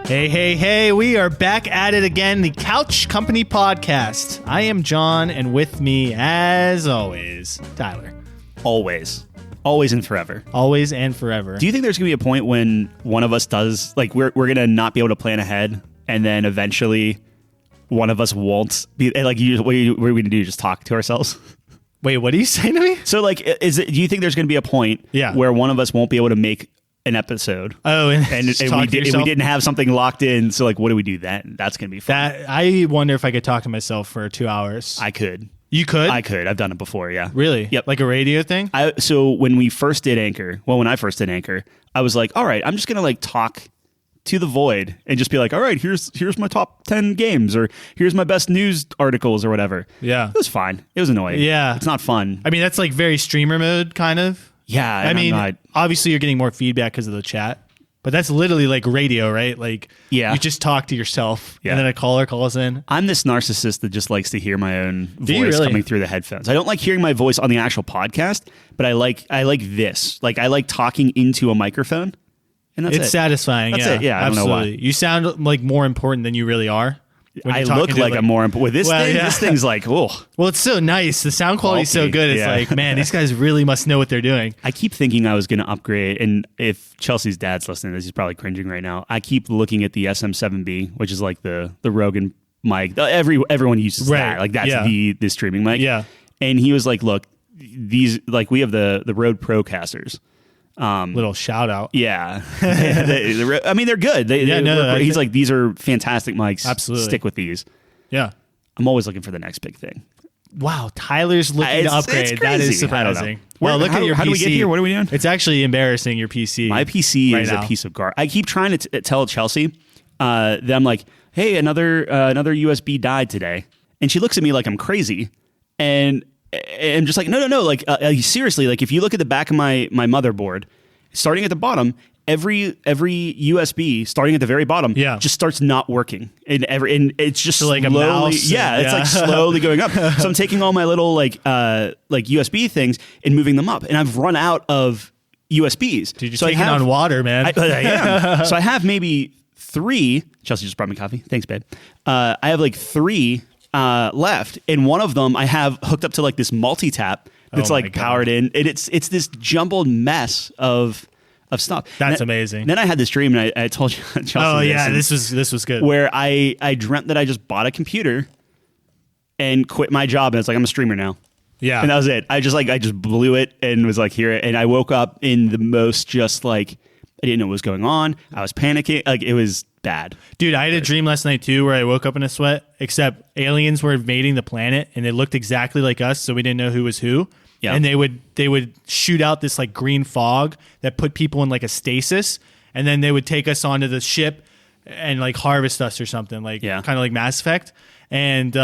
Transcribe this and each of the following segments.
Hey, hey, hey, we are back at it again, the Couch Company Podcast. I am John, and with me, as always, Tyler. Always. Always and forever. Always and forever. Do you think there's going to be a point when one of us does, like, we're going to not be able to plan ahead, and then eventually one of us won't be, like, what are we going to do, just talk to ourselves? Wait, what are you saying to me? So, like, do you think there's going to be a point where one of us won't be able to make an episode? Oh, and we didn't have something locked in, so, like, what do we do then? That's going to be fun. I wonder if I could talk to myself for 2 hours. I could. You could? I could. I've done it before, yeah. Really? Yep. Like a radio thing? So when I first did Anchor, I was like, all right, I'm just going to, like, talk to the void and just be like, all right, here's my top 10 games, or here's my best news articles or whatever. Yeah. It was fine. It was annoying. Yeah. It's not fun. I mean, that's like very streamer mode, kind of. Yeah. I mean, obviously you're getting more feedback because of the chat, but that's literally like radio, right? Like, you just talk to yourself, and then a caller calls in. I'm this narcissist that just likes to hear my own voice really? coming through the headphones. I don't like hearing my voice on the actual podcast, but I like this. Like, I like talking into a microphone, and that's It's satisfying. That's yeah, it. Yeah, I don't know why. You sound like more important than you really are. I look like I'm more important. With this thing, this thing's like, oh. Well, it's so nice. The sound quality is so good. It's like, man, these guys really must know what they're doing. I keep thinking I was going to upgrade, and if Chelsea's dad's listening to this, he's probably cringing right now. I keep looking at the SM7B, which is like the Rogan mic. Everyone uses that. Like, that's the streaming mic. Yeah. And he was like, look, these, like, we have the Rode Procasters. Little shout out. Yeah. I mean, they're good. He's like, these are fantastic mics. Absolutely. Stick with these. Yeah. I'm always looking for the next big thing. Wow, Tyler's looking to upgrade. That is surprising. Well, look at your PC. How do we get here? What are we doing? It's actually embarrassing, your PC. My PC is a piece of garbage. I keep trying to tell Chelsea that I'm like, hey, another USB died today. And she looks at me like I'm crazy. And I'm just like, no. Like, seriously, like, if you look at the back of my motherboard, starting at the bottom, every USB starting at the very bottom just starts not working, and it's just so like slowly, a mouse. It's like slowly going up. So I'm taking all my little like USB things and moving them up, and I've run out of USBs. Dude, you're taking on water, man. I am. So I have maybe 3. Chelsea just brought me coffee. Thanks, babe. I have like 3 left, and one of them I have hooked up to like this multi-tap that's like powered in, and it's this jumbled mess of stuff. That's amazing. Then I had this dream, and I told you, Chelsea. Oh yeah, this was good. Where I dreamt that I just bought a computer and quit my job, and it's like, I'm a streamer now. Yeah, and that was it. I just blew it and was like, here, and I woke up in the most just like, I didn't know what was going on. I was panicking. Like, it was bad. Dude, I had a dream last night too where I woke up in a sweat, except aliens were invading the planet and they looked exactly like us, so we didn't know who was who. Yeah. And they would shoot out this like green fog that put people in like a stasis, and then they would take us onto the ship and like harvest us or something, like kind of like Mass Effect. And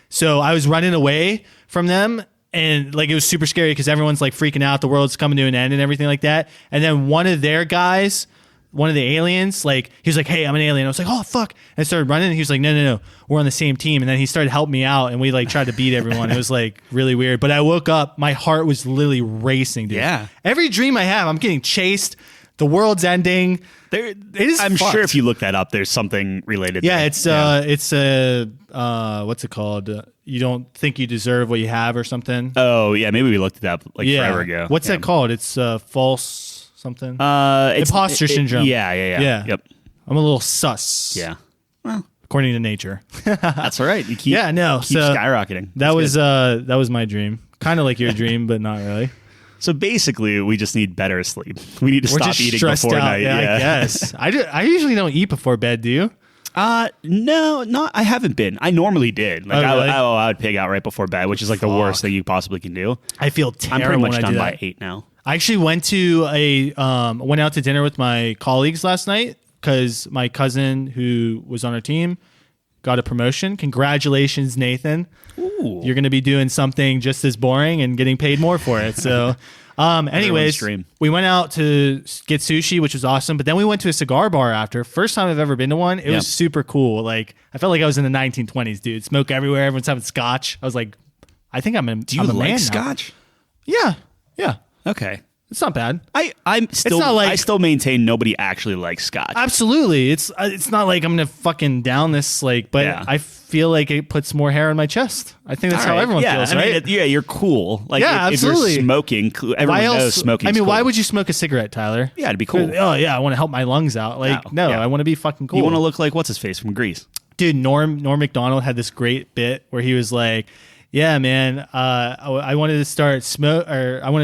so I was running away from them, and like it was super scary because everyone's like freaking out, the world's coming to an end and everything like that. And then one of their guys, one of the aliens, like, he was like, hey, I'm an alien. I was like, oh, fuck. And I started running, and he was like, no, we're on the same team. And then he started helping me out, and we like tried to beat everyone. It was like really weird. But I woke up, my heart was literally racing, dude. Yeah. Every dream I have, I'm getting chased. The world's ending. I'm sure if you look that up, there's something related. Yeah, it's what's it called? You don't think you deserve what you have or something. Oh yeah, maybe we looked it up like forever ago. What's that called? It's false something. Imposter syndrome. Yeah. Yep. I'm a little sus. Yeah. Well, according to nature. That's all right. You keep skyrocketing. That was my dream. Kind of like your dream, but not really. So basically, we just need better sleep. We need to stop eating before night. Yeah, I guess. I usually don't eat before bed. Do you? No, I haven't been. I normally did. Like, really? I would pig out right before bed, which is like the worst thing you possibly can do. I feel terrible. I'm pretty much when done I do by that. 8 now. I actually went out to dinner with my colleagues last night because my cousin who was on our team got a promotion. Congratulations, Nathan. Ooh. You're going to be doing something just as boring and getting paid more for it. So, anyways, we went out to get sushi, which was awesome. But then we went to a cigar bar after. First time I've ever been to one. It was super cool. Like, I felt like I was in the 1920s, dude. Smoke everywhere. Everyone's having scotch. I was like, I think I'm a Do you like scotch? Yeah. Okay. It's not bad. I still maintain nobody actually likes scotch. Absolutely. It's not like I'm going to fucking down this, like, but I feel like it puts more hair on my chest. I think that's how everyone feels, right? You're cool. Like, if absolutely. you're smoking, everyone knows smoking. Why would you smoke a cigarette, Tyler? Yeah, to be cool. Oh, yeah, I want to help my lungs out. Like, I want to be fucking cool. You want to look like what's his face from Grease. Dude, Norm Macdonald had this great bit where he was like, yeah, man, I wanted to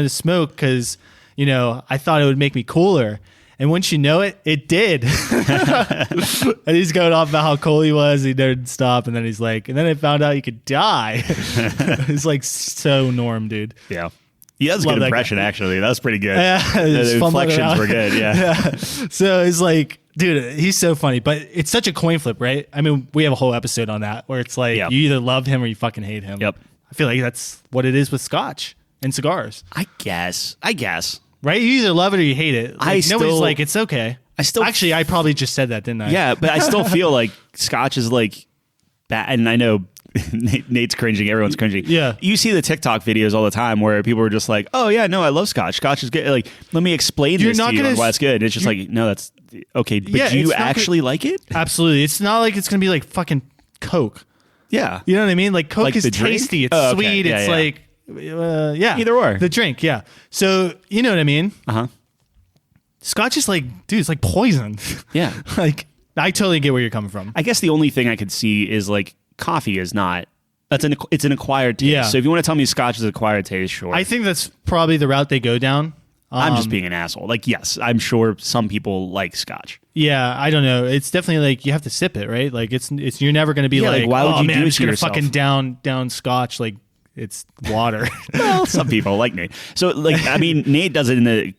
smoke because, you know, I thought it would make me cooler. And once you know it, it did. And he's going off about how cool he was. He didn't stop. And then he's like, and then I found out you could die. It's like so Norm, dude. Yeah. He has a good impression, actually. That was pretty good. Yeah, the inflections were good. Yeah. So it's like, dude, he's so funny. But it's such a coin flip, right? I mean, we have a whole episode on that where it's like you either love him or you fucking hate him. Yep. I feel like that's what it is with scotch and cigars. I guess. Right? You either love it or you hate it. Like, nobody's like, it's okay. Actually, I probably just said that, didn't I? Yeah, but I still feel like scotch is like bad. And I know Nate's cringing. Everyone's cringing. Yeah. You see the TikTok videos all the time where people are just like, oh, yeah, no, I love scotch. Scotch is good. Like, let me explain this to you on why it's good. It's just like, no, that's okay. But do you actually like it? Absolutely. It's not like it's going to be like fucking Coke. Yeah. You know what I mean? Like Coke is tasty. It's sweet. It's like, either or. The drink. Yeah. So, you know what I mean? Uh-huh. Scotch is like, dude, it's like poison. Yeah. Like, I totally get where you're coming from. I guess the only thing I could see is like coffee is not. It's an acquired taste. Yeah. So if you want to tell me scotch is an acquired taste, sure. I think that's probably the route they go down. I'm just being an asshole. Like, yes, I'm sure some people like scotch. Yeah, I don't know. It's definitely like you have to sip it, right? Like it's you're never going to be like, why would you do I'm it just to going to yourself? fucking down scotch like it's water. Well, some people like Nate. So, like, I mean, Nate does it in the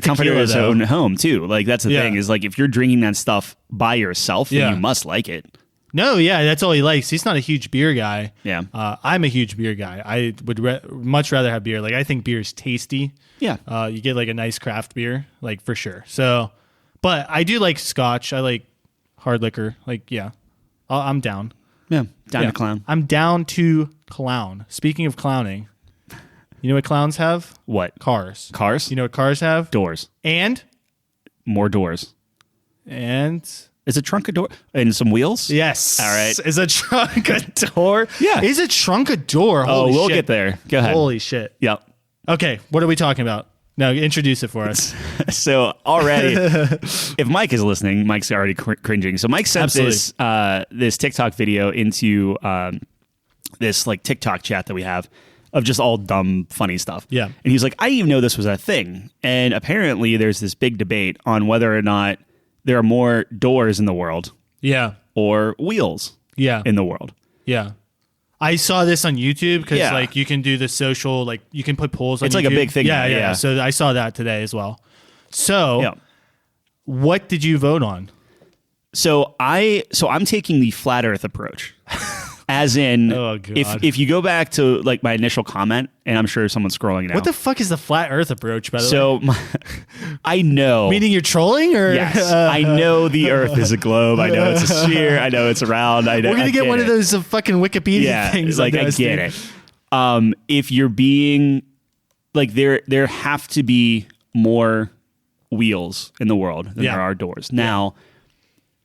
comfort of his own home too. Like, that's the thing is like if you're drinking that stuff by yourself, then you must like it. No, yeah, that's all he likes. He's not a huge beer guy. Yeah. I'm a huge beer guy. I would much rather have beer. Like, I think beer is tasty. Yeah. You get like a nice craft beer, like for sure. So, but I do like scotch. I like hard liquor. Like, yeah, I'm down. Yeah. Down to clown. I'm down to clown. Speaking of clowning, you know what clowns have? What? Cars. Cars? You know what cars have? Doors. And? More doors. And? Is a trunk a door? And some wheels? Yes. All right. Is a trunk a door? Yeah. Is a trunk a door? Holy we'll shit. get there. Go ahead. Holy shit. Yep. Okay, what are we talking about? No, introduce it for us. So already, if Mike is listening, Mike's already cringing. So Mike sent this TikTok video into this like TikTok chat that we have of just all dumb, funny stuff. Yeah. And he's like, I didn't even know this was a thing. And apparently there's this big debate on whether or not there are more doors in the world. Yeah. Or wheels. Yeah. In the world. Yeah. I saw this on YouTube because like you can do the social, like you can put polls on It's YouTube. like a big thing. Yeah. So I saw that today as well. So what did you vote on? So I'm taking the flat earth approach. As in, if you go back to like my initial comment, and I'm sure someone's scrolling now. What the fuck is the flat earth approach, by the way? So I know. Meaning you're trolling? Or? Yes. I know the earth is a globe. I know it's a sphere. I know it's round. I know. We're going to get one of those fucking Wikipedia things. Like I get it. If you're being, like there have to be more wheels in the world than there are doors. Now,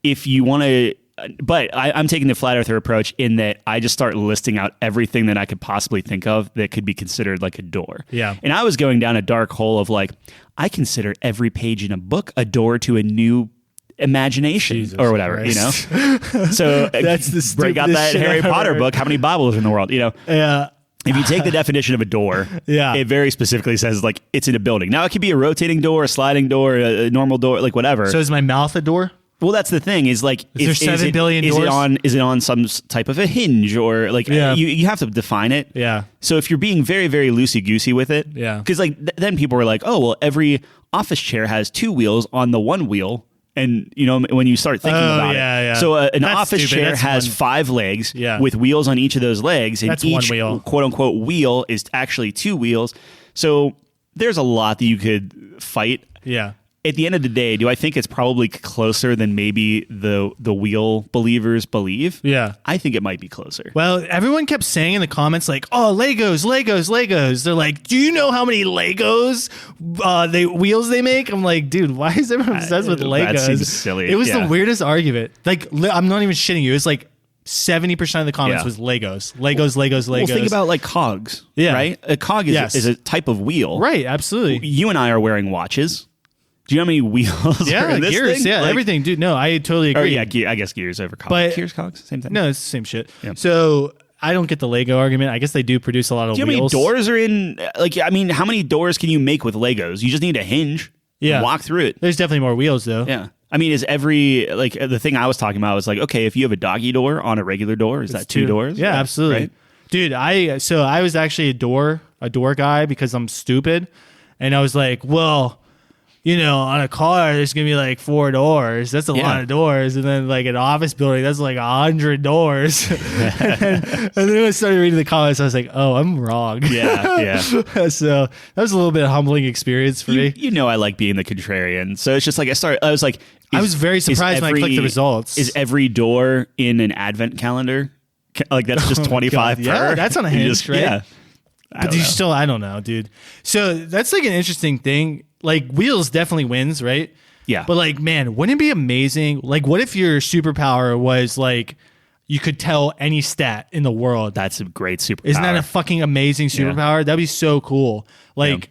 if you want to, but I'm taking the flat earther approach in that I just start listing out everything that I could possibly think of that could be considered like a door. Yeah. And I was going down a dark hole of like, I consider every page in a book a door to a new imagination. Jesus or whatever, Christ. you know? So that's the break out that Harry Potter book. How many Bibles in the world, you know? Yeah. If you take the definition of a door, it very specifically says like it's in a building. Now it could be a rotating door, a sliding door, a normal door, like whatever. So is my mouth a door? Well, that's the thing. Is like, is there 7 billion doors? Is it on some type of a hinge or like? You have to define it. Yeah. So if you're being very very loosey goosey with it, because like then people were like, oh well, every office chair has 2 wheels on the one wheel, and you know when you start thinking about it, so an office chair has 5 legs with wheels on each of those legs, and each one wheel. quote unquote wheel is actually 2 wheels. So there's a lot that you could fight. Yeah. at the end of the day, do I think it's probably closer than maybe the wheel believers believe? Yeah. I think it might be closer. Well, everyone kept saying in the comments, like, oh, Legos, Legos, Legos. They're like, do you know how many Legos wheels they make? I'm like, dude, why is everyone obsessed with Legos? That seems silly. It was the weirdest argument. Like, I'm not even shitting you. It's like 70% of the comments was Legos. Legos, Legos, Legos. Well, think about like cogs, right? A cog is a type of wheel. Right, absolutely. You and I are wearing watches. Do you know how many wheels are in this gears, thing? Yeah, like, everything. Dude, no, I totally agree. I guess gears over cogs. But gears, cogs, same thing. No, it's the same shit. Yeah. So I don't get the Lego argument. I guess they do produce a lot of wheels. Do you know how many doors are in? Like, I mean, how many doors can you make with Legos? You just need a hinge. Yeah. Walk through it. There's definitely more wheels, though. Yeah. I mean, is every, like, the thing I was talking about was like, okay, if you have a doggy door on a regular door, is that two doors? Yeah, absolutely. Right? Dude, I was actually a door guy because I'm stupid. And I was like, well, you know, on a car, there's going to be like 4 doors. That's a lot of doors. And then like an office building, that's like 100 doors. and then I started reading the comments. I was like, oh, I'm wrong. Yeah. So that was a little bit of a humbling experience for me. You know, I like being the contrarian. So it's just like, I was very surprised when I clicked the results. Is every door in an advent calendar? Like that's just 25 per? Yeah, that's on a hinge, right? Yeah. But I don't know, dude. So that's like an interesting thing. Like wheels definitely wins, right? Yeah. But like, man, wouldn't it be amazing? Like, what if your superpower was like you could tell any stat in the world? That's a great superpower. Isn't that a fucking amazing superpower? Yeah. That'd be so cool. Like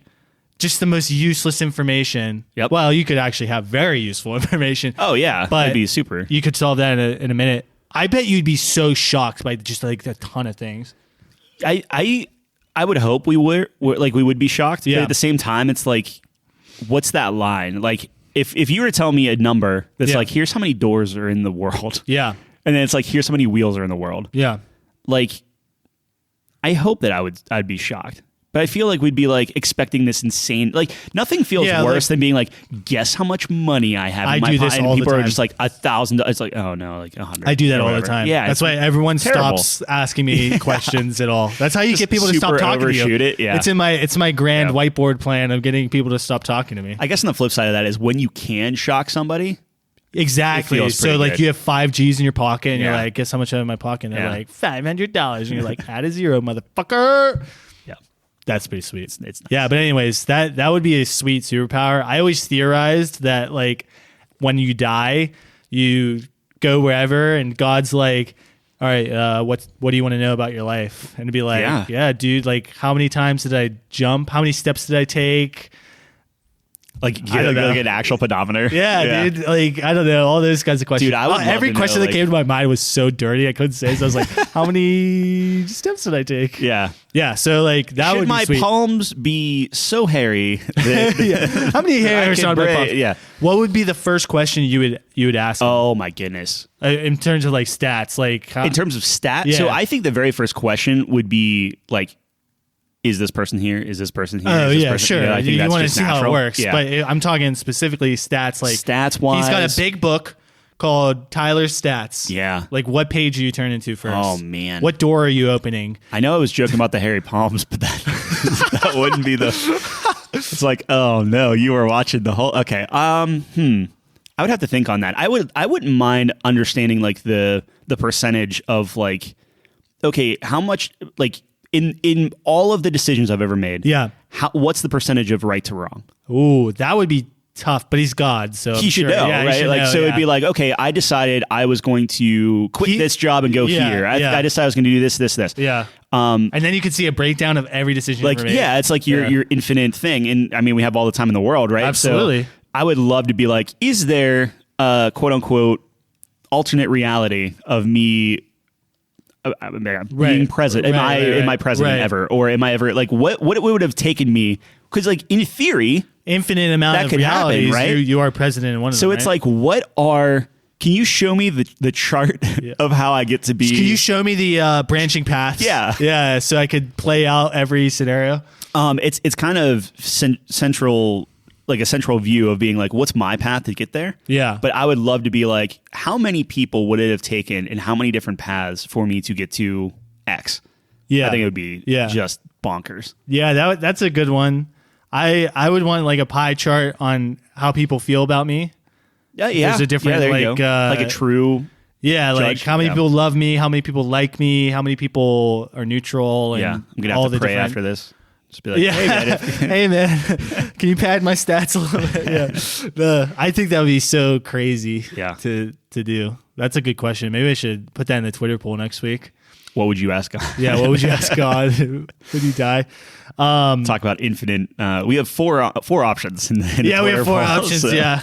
just the most useless information. Yep. Well, you could actually have very useful information. Oh yeah, but that'd be super. You could solve that in a minute. I bet you'd be so shocked by just like a ton of things. I would hope we would be shocked. Yeah. But at the same time, it's like, what's that line? Like, if you were to tell me a number that's like, here's how many doors are in the world. Yeah. And then it's like, here's how many wheels are in the world. Yeah. Like, I hope that I'd be shocked. But I feel like we'd be like expecting this insane, like nothing feels worse than being like, guess how much money I have in my pocket. And people are just like $1,000. It's like, oh no, like 100. I do that all the time. Yeah. That's why everyone stops asking me questions at all. That's how you get people to stop talking to you. It. Yeah. It's in my grand whiteboard plan of getting people to stop talking to me. I guess on the flip side of that is when you can shock somebody. Exactly. So like you have 5 G's in your pocket and you're like, guess how much I have in my pocket? And they're like $500. And you're like, add a zero, motherfucker. That's pretty sweet. It's nice. Yeah, but anyways, that would be a sweet superpower. I always theorized that like when you die, you go wherever and God's like, all right, what do you want to know about your life? And to be like, yeah, dude, like how many times did I jump? How many steps did I take? Like, like an actual pedometer. Yeah, dude. Like, I don't know. All those kinds of questions. Dude, I would every question that came to my mind was so dirty. I couldn't say. So I was like, how many steps did I take? Yeah. Yeah. So, like, that would be my sweet. Palms be so hairy? That How many hairs on my palms? Yeah. What would be the first question you would ask? Oh, my goodness. In terms of, like, stats. Like, in terms of stats? Yeah. So, I think the very first question would be, like, is this person here? Is this person here? Oh, yeah, sure. I think you want to see how it works. Yeah. But I'm talking specifically stats. Like stats-wise. He's got a big book called Tyler's Stats. Yeah. Like, what page do you turn into first? Oh, man. What door are you opening? I know I was joking about the hairy palms, but that wouldn't be the... It's like, oh, no, you were watching the whole... Okay. I would have to think on that. I wouldn't mind understanding, like, the percentage of, like... Okay, how much... Like... In all of the decisions I've ever made, what's the percentage of right to wrong? Ooh, that would be tough, but he's God, so he should know, right? Should like, know, so it'd be like, okay, I decided I was going to quit this job and go here. I decided I was going to do this. Yeah. And then you could see a breakdown of every decision. Like, it's like your infinite thing, and I mean, we have all the time in the world, right? Absolutely. So I would love to be like, is there a quote unquote alternate reality of me? Being president, am I president ever, or am I ever like what it would have taken me? Because like in theory, infinite amount of realities, happen, right? You are president in one of them. So it's like, can you show me the chart of how I get to be? Can you show me the branching paths? Yeah, so I could play out every scenario. It's kind of central. Like a central view of being like, what's my path to get there? Yeah. But I would love to be like, how many people would it have taken and how many different paths for me to get to X? Yeah. I think it would be just bonkers. Yeah, that's a good one. I would want like a pie chart on how people feel about me. Yeah. There's a different there you go. Like a true. Yeah, like judge. how many people love me, how many people like me, how many people are neutral, and I'm gonna all have to the pray different... after this. Just be like, hey man, hey man, can you pad my stats a little bit? Yeah, I think that would be so crazy. To do. That's a good question. Maybe I should put that in the Twitter poll next week. What would you ask God? Yeah, what would you ask God? Would he die? Talk about infinite. We have four options. In the we have Twitter four poll, options. so. Yeah.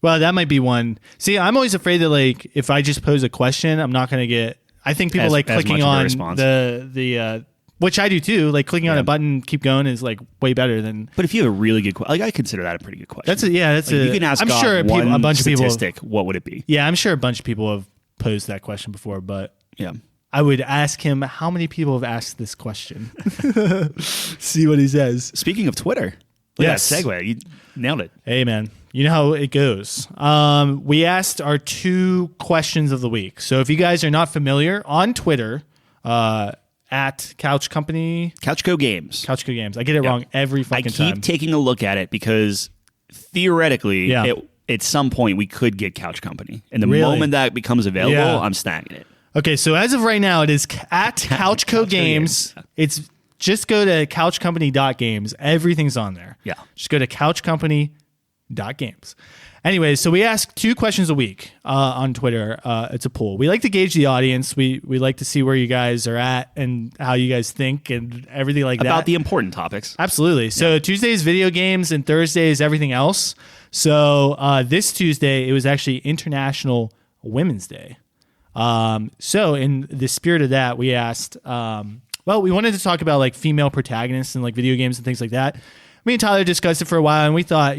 Well, that might be one. See, I'm always afraid that like if I just pose a question, I'm not going to get. I think people like clicking on the which I do too. Like clicking on a button, keep going is like way better than. But if you have a really good question, like I consider that a pretty good question. That's you can ask. I'm God sure one a bunch statistic. Of people. What would it be? Yeah, I'm sure a bunch of people have posed that question before, but yeah. I would ask him how many people have asked this question. See what he says. Speaking of Twitter, look at that segue. You nailed it. Hey, man. You know how it goes. We asked our 2 questions of the week. So if you guys are not familiar, on Twitter, at Couch Company. Couchco Games. Couchco Games. I get it wrong every fucking time. I keep taking a look at it because theoretically, at some point, we could get Couch Company. And the moment that becomes available, I'm snagging it. Okay, so as of right now, it is at Couchco Games. It's just go to couchcompany.games. Everything's on there. Yeah. Just go to couchcompany.games. Anyways, so we ask 2 questions a week on Twitter. It's a poll. We like to gauge the audience. We like to see where you guys are at and how you guys think and everything like that. About the important topics. Absolutely. So Tuesday is video games and Thursday is everything else. So this Tuesday, it was actually International Women's Day. So in the spirit of that, we asked, we wanted to talk about like female protagonists and like video games and things like that. Me and Tyler discussed it for a while and we thought,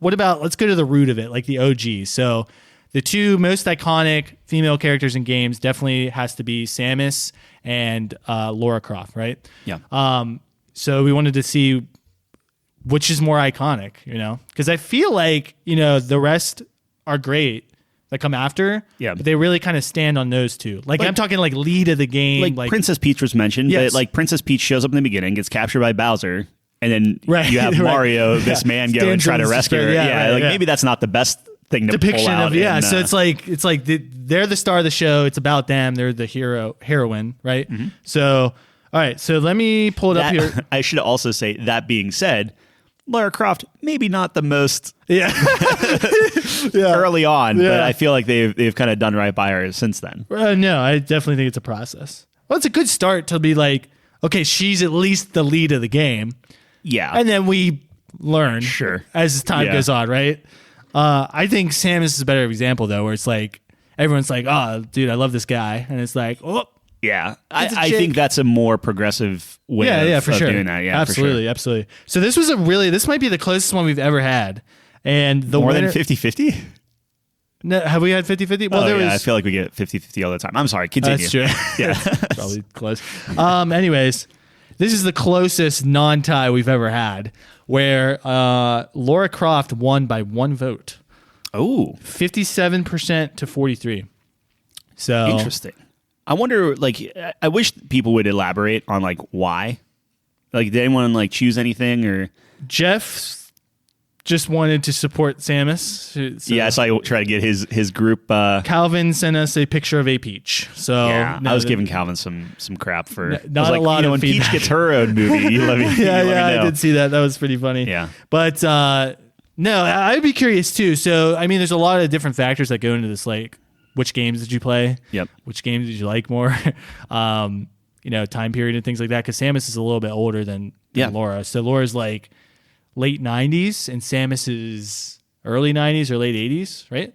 what about, let's go to the root of it, like the OG. So the 2 most iconic female characters in games definitely has to be Samus and Lara Croft, right? Yeah. So we wanted to see which is more iconic, because I feel like, the rest are great that come after, but they really kind of stand on those 2. Like I'm talking like lead of the game. Like Princess Peach was mentioned, but like Princess Peach shows up in the beginning, gets captured by Bowser, and then you have Mario, this man, go and try to rescue her. Maybe that's not the best thing to depiction pull out. Of so it's like they're the star of the show. It's about them. They're the heroine, right? Mm-hmm. So all right, so let me pull it up here. I should also say, that being said, Lara Croft, maybe not the most early on, but I feel like they've kind of done right by her since then. No, I definitely think it's a process. Well, it's a good start to be like, okay, she's at least the lead of the game. Yeah. And then we learn as time goes on, right? I think Samus is a better example, though, where it's like, everyone's like, oh, dude, I love this guy. And it's like, oh. Yeah. I think that's a more progressive way of doing that. Yeah, absolutely, absolutely. So this might be the closest one we've ever had. And the more than 50-50? No, have we had 50-50? Well, I feel like we get 50-50 all the time. I'm sorry, continue. That's true. Yeah, probably close. Anyways, this is the closest non-tie we've ever had, where Lara Croft won by 1 vote. Oh. 57% to 43%. So interesting. I wonder, like, I wish people would elaborate on, like, why. Like, did anyone, like, choose anything, or? Jeff just wanted to support Samus. So yeah, so I tried to get his group. Calvin sent us a picture of a Peach. So yeah, I was giving Calvin some crap for not a lot of when feedback. Peach gets her own movie, you let me. I did see that. That was pretty funny. Yeah, but no, I'd be curious too. So I mean, there's a lot of different factors that go into this, like which games did you play? Yep. Which games did you like more? Time period and things like that. Because Samus is a little bit older than Lara. So Laura's like late 90s and Samus is early 90s or late 80s, right?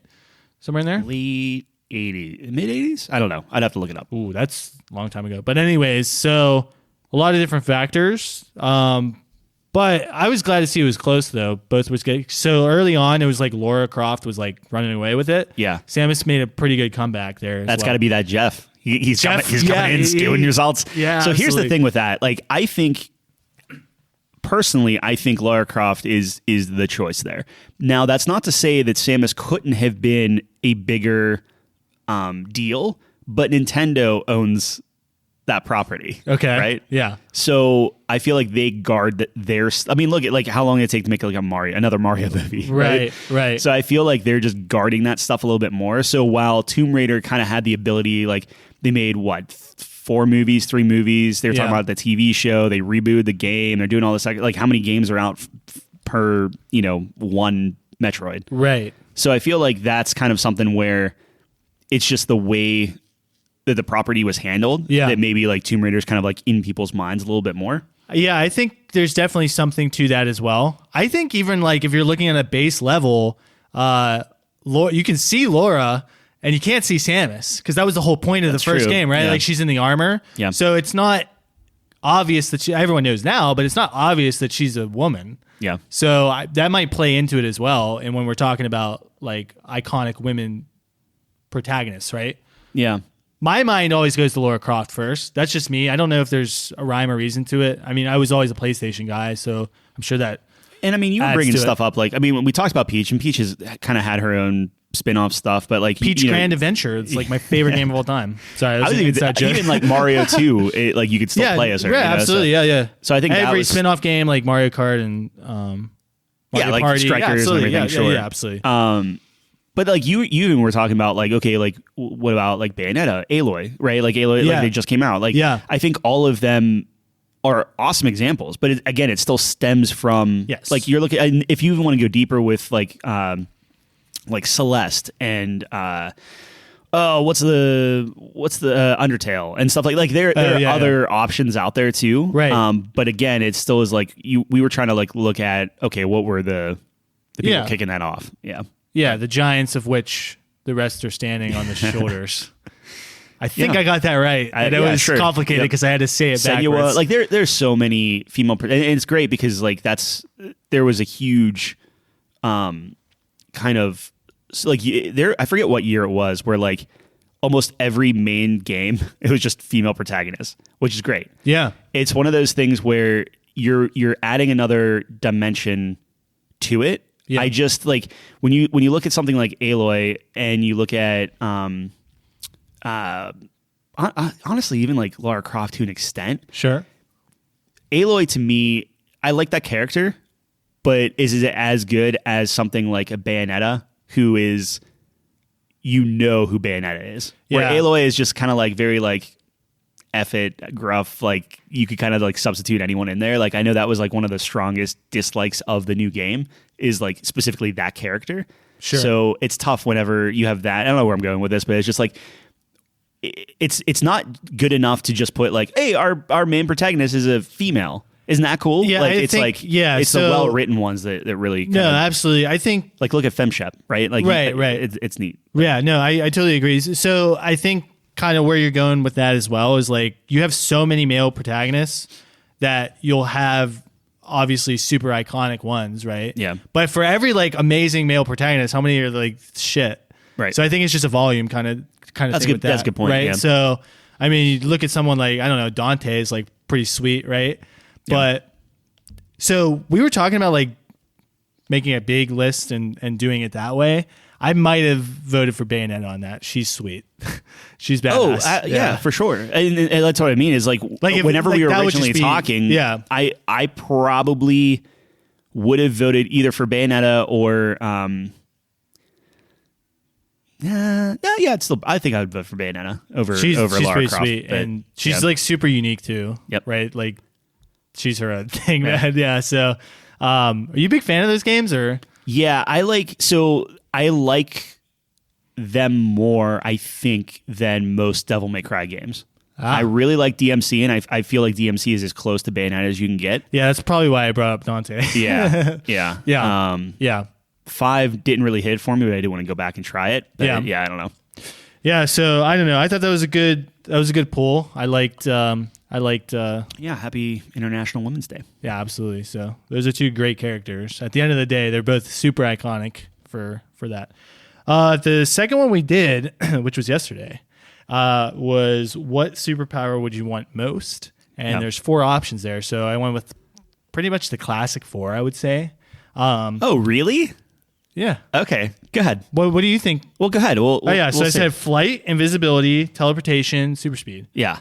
Somewhere in there? Late 80s. Mid 80s? I don't know. I'd have to look it up. Ooh, that's a long time ago. But anyways, so a lot of different factors. But I was glad to see it was close, though. Both was good. So early on, it was like Lara Croft was like running away with it. Yeah. Samus made a pretty good comeback there. That's got to be that Jeff. He's coming in, stealing results. Yeah. So here's the thing with that. Like, I think Lara Croft is the choice there. Now, that's not to say that Samus couldn't have been a bigger deal, but Nintendo owns that property. Okay. Right? Yeah. So I feel like they guard their... I mean, look at like how long it take to make like another Mario movie. Right. So I feel like they're just guarding that stuff a little bit more. So while Tomb Raider kind of had the ability, like they made 3 movies. They were talking about the TV show. They rebooted the game. They're doing all this, like how many games are out per, one Metroid. Right. So I feel like that's kind of something where it's just the way that the property was handled, that maybe like Tomb Raider's kind of like in people's minds a little bit more. Yeah, I think there's definitely something to that as well. I think even like if you're looking at a base level, you can see Laura and you can't see Samus because that was the whole point of the first game, right? Yeah. Like she's in the armor. Yeah. So it's not obvious that everyone knows now, but it's not obvious that she's a woman. Yeah. So that might play into it as well. And when we're talking about like iconic women protagonists, right? Yeah. My mind always goes to Lara Croft first. That's just me. I don't know if there's a rhyme or reason to it. I mean, I was always a PlayStation guy, so I'm sure that. And I mean, you were bringing stuff up. Like, I mean, when we talked about Peach, and Peach has kind of had her own spin-off stuff, but like Peach Grand Adventure, it's like my favorite game of all time. Sorry, that was an inside joke. Even like Mario 2, like you could still play as her. Yeah, absolutely. So, So I think every spin-off game like Mario Kart and Mario like Party, Strikers and everything. Sure. Yeah, absolutely. But like you even were talking about like, okay, like what about like Bayonetta, Aloy, right? Like Aloy, like they just came out. Like, I think all of them are awesome examples, but again, it still stems from like you're looking. If you even want to go deeper with like Celeste and what's the Undertale and stuff like there are other options out there too, right? But again, it still is like we were trying to like look at okay, what were the people kicking that off? Yeah, the giants of which the rest are standing on the shoulders. I think I got that right. And it was complicated because I had to say it backwards. Like there's so many female, and it's great because like there was a huge, kind of like there. I forget what year it was where like almost every main game it was just female protagonists, which is great. Yeah, it's one of those things where you're adding another dimension to it. Yeah. I just like when you look at something like Aloy and you look at honestly even like Lara Croft to an extent. Sure. Aloy to me, I like that character, but is it as good as something like a Bayonetta who is who Bayonetta is? Where Aloy is just kind of like very like F it, gruff, like you could kind of like substitute anyone in there. Like I know that was like one of the strongest dislikes of the new game is like specifically that character. Sure. So it's tough whenever you have that. I don't know where I'm going with this, but it's just like it's not good enough to just put like, hey, our main protagonist is a female. Isn't that cool? Yeah, like it's the well written ones that really absolutely. I think like look at FemShep, right? Like right. It's neat. Yeah, no, I totally agree. So I think kind of where you're going with that as well is like you have so many male protagonists that you'll have obviously super iconic ones, right? Yeah. But for every like amazing male protagonist, how many are like shit? Right. So I think it's just a volume kind of that's thing good. That's a good point. Right. Yeah. So I mean, you look at someone like I don't know, Dante is like pretty sweet, right? Yeah. But so we were talking about like making a big list and doing it that way. I might have voted for Bayonetta on that. She's sweet. She's badass. Yeah, for sure. And that's what I mean is like whenever we were originally talking, I probably would have voted either for Bayonetta or it's still. I think I would vote for Bayonetta over she's Lara pretty Croft. Sweet, and she's like super unique too. Yep. Right. Like she's her own thing, man. Yeah. So, are you a big fan of those games or? Yeah, I like them more, I think, than most Devil May Cry games. I really like DMC, and I feel like DMC is as close to Bayonetta as you can get. Yeah, that's probably why I brought up Dante. Yeah. 5 didn't really hit for me, but I did want to go back and try it. But I don't know. Yeah, so I don't know. I thought that was a good pull. I liked happy International Women's Day. Yeah, absolutely. So those are two great characters. At the end of the day, they're both super iconic for that. The second one we did, which was yesterday, was what superpower would you want most? And there's 4 options there. So I went with pretty much the classic 4, I would say. Oh, really? Yeah. Okay. Go ahead. What do you think? Well, go ahead. So I said flight, invisibility, teleportation, super speed. Yeah.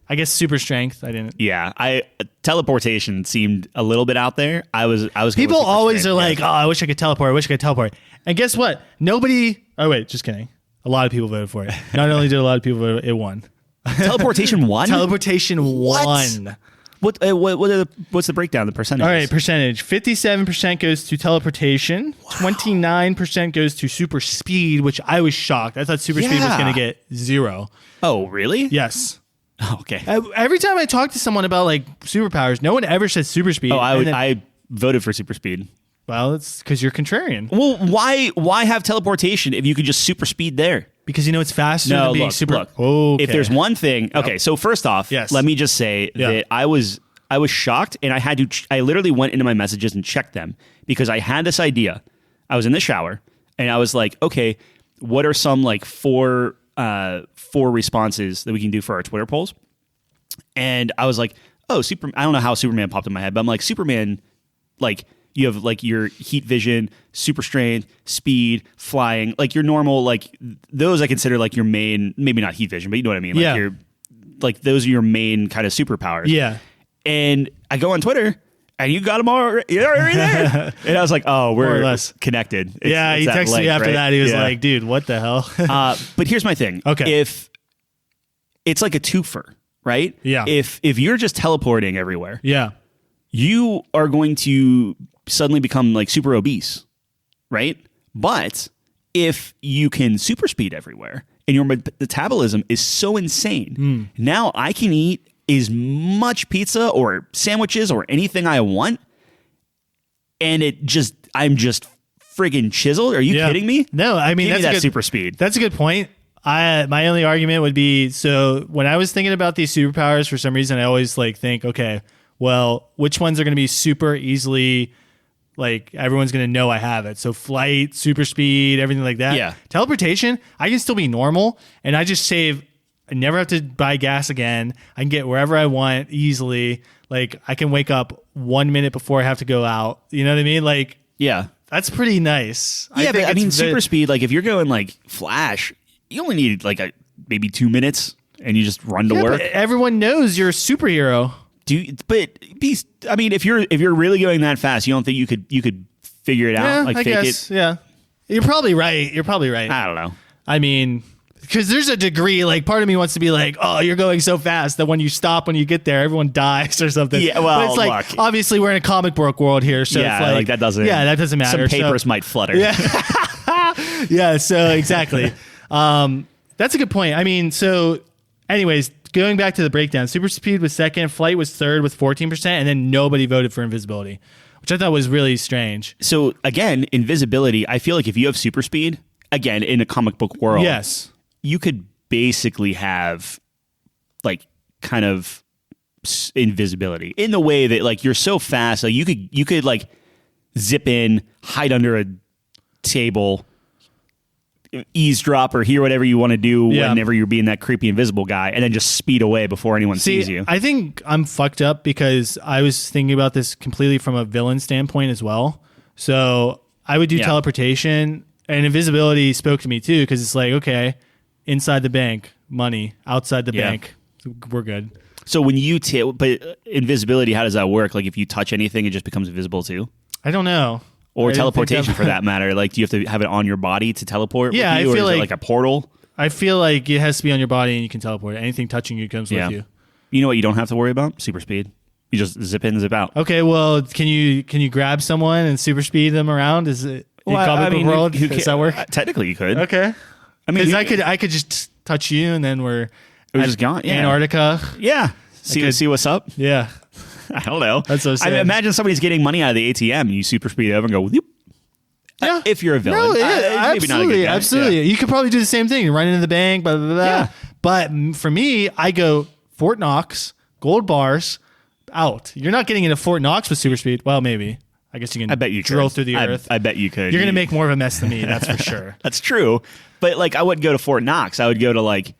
I guess super strength. I didn't. Yeah, teleportation seemed a little bit out there. I was. People always are like, "Oh, I wish I could teleport. I wish I could teleport." And guess what? Nobody. Oh wait, just kidding. A lot of people voted for it. Not only did a lot of people vote, it won. Teleportation won. Teleportation won. What's the breakdown? The percentage. All right, percentage. 57% goes to teleportation. 29% goes to super speed, which I was shocked. I thought super speed was going to get 0. Oh, really? Yes. Oh, okay. Every time I talk to someone about like superpowers, no one ever says super speed. Oh, I voted for super speed. Well, it's because you're contrarian. Well, why have teleportation if you could just super speed there? Because it's faster than being super. Look. Okay. If there's one thing, okay. So first off, let me just say that I was shocked, and I literally went into my messages and checked them because I had this idea. I was in the shower, and I was like, okay, what are some like four responses that we can do for our Twitter polls? And I was like, oh, I don't know how Superman popped in my head, but I'm like, Superman, like, you have like your heat vision, super strength, speed, flying, like your normal, like those I consider like your main, maybe not heat vision, but you know what I mean? Like those are your main kind of superpowers. Yeah. And I go on Twitter and you got them all right there. And I was like, oh, we're connected. He texted me after that. He was like, dude, what the hell? But here's my thing. Okay. If it's like a twofer, right? Yeah. If you're just teleporting everywhere. Yeah. You are going to suddenly become like super obese, right? But if you can super speed everywhere and your metabolism is so insane, now I can eat as much pizza or sandwiches or anything I want, and I'm just friggin' chiseled. Are you kidding me? No, I mean, that's super speed. That's a good point. My only argument would be, so when I was thinking about these superpowers, for some reason, I always like think, okay, well, which ones are going to be super easily, like everyone's going to know I have it. So flight, super speed, everything like that. Yeah. Teleportation, I can still be normal, and I just save. I never have to buy gas again. I can get wherever I want easily. Like I can wake up 1 minute before I have to go out. You know what I mean? Like, yeah, that's pretty nice. Yeah, but I mean, super speed. Like if you're going like Flash, you only need like maybe 2 minutes, and you just run to work. But everyone knows you're a superhero. I mean, if you're really going that fast, you don't think you could figure it out? Like I fake guess, it? Yeah, you're probably right. I don't know. I mean, because there's a degree, like part of me wants to be like, oh, you're going so fast that when you stop, when you get there, everyone dies or something. Yeah, well, but it's like, look, obviously we're in a comic book world here, so yeah, it's like that doesn't. Yeah, that doesn't matter. Some papers might flutter. Yeah, yeah. So exactly. That's a good point. I mean, so anyways, going back to the breakdown, super speed was second, flight was third with 14%, and then nobody voted for invisibility, which I thought was really strange. So again, invisibility, I feel like if you have super speed, again, in a comic book world, yes, you could basically have like kind of invisibility in the way that like you're so fast, like you could like zip in, hide under a table, eavesdrop, or hear whatever you want to do whenever you're being that creepy invisible guy, and then just speed away before anyone sees you. I think I'm fucked up because I was thinking about this completely from a villain standpoint as well. So I would do teleportation, and invisibility spoke to me too, because it's like, okay, inside the bank, money, outside the bank, we're good. So when you but invisibility, how does that work? Like if you touch anything, it just becomes invisible too? I don't know. Or teleportation for that matter. Like, do you have to have it on your body to teleport? Yeah, with you, I feel or is it like a portal. I feel like it has to be on your body and you can teleport. Anything touching you comes with you. You know what you don't have to worry about? Super speed. You just zip in, zip out. Okay, well, can you grab someone and super speed them around? Is it in comic book world? Does that work? Technically, you could. Okay. I mean, I could just touch you and then we're just gone. Yeah. Antarctica. Yeah. See what's up. Yeah. I don't know. That's what I'm saying. I imagine somebody's getting money out of the ATM and you super speed over and go, whoop. Yeah. If you're a villain. No, maybe not a good guy. Absolutely. Yeah. You could probably do the same thing. Run into the bank, blah, blah, blah. Yeah. But for me, I go Fort Knox, gold bars, out. You're not getting into Fort Knox with super speed. Well, maybe. I guess you can drill through the earth. I bet you could. You're going to make more of a mess than me, that's for sure. That's true. But like, I wouldn't go to Fort Knox. I would go to like,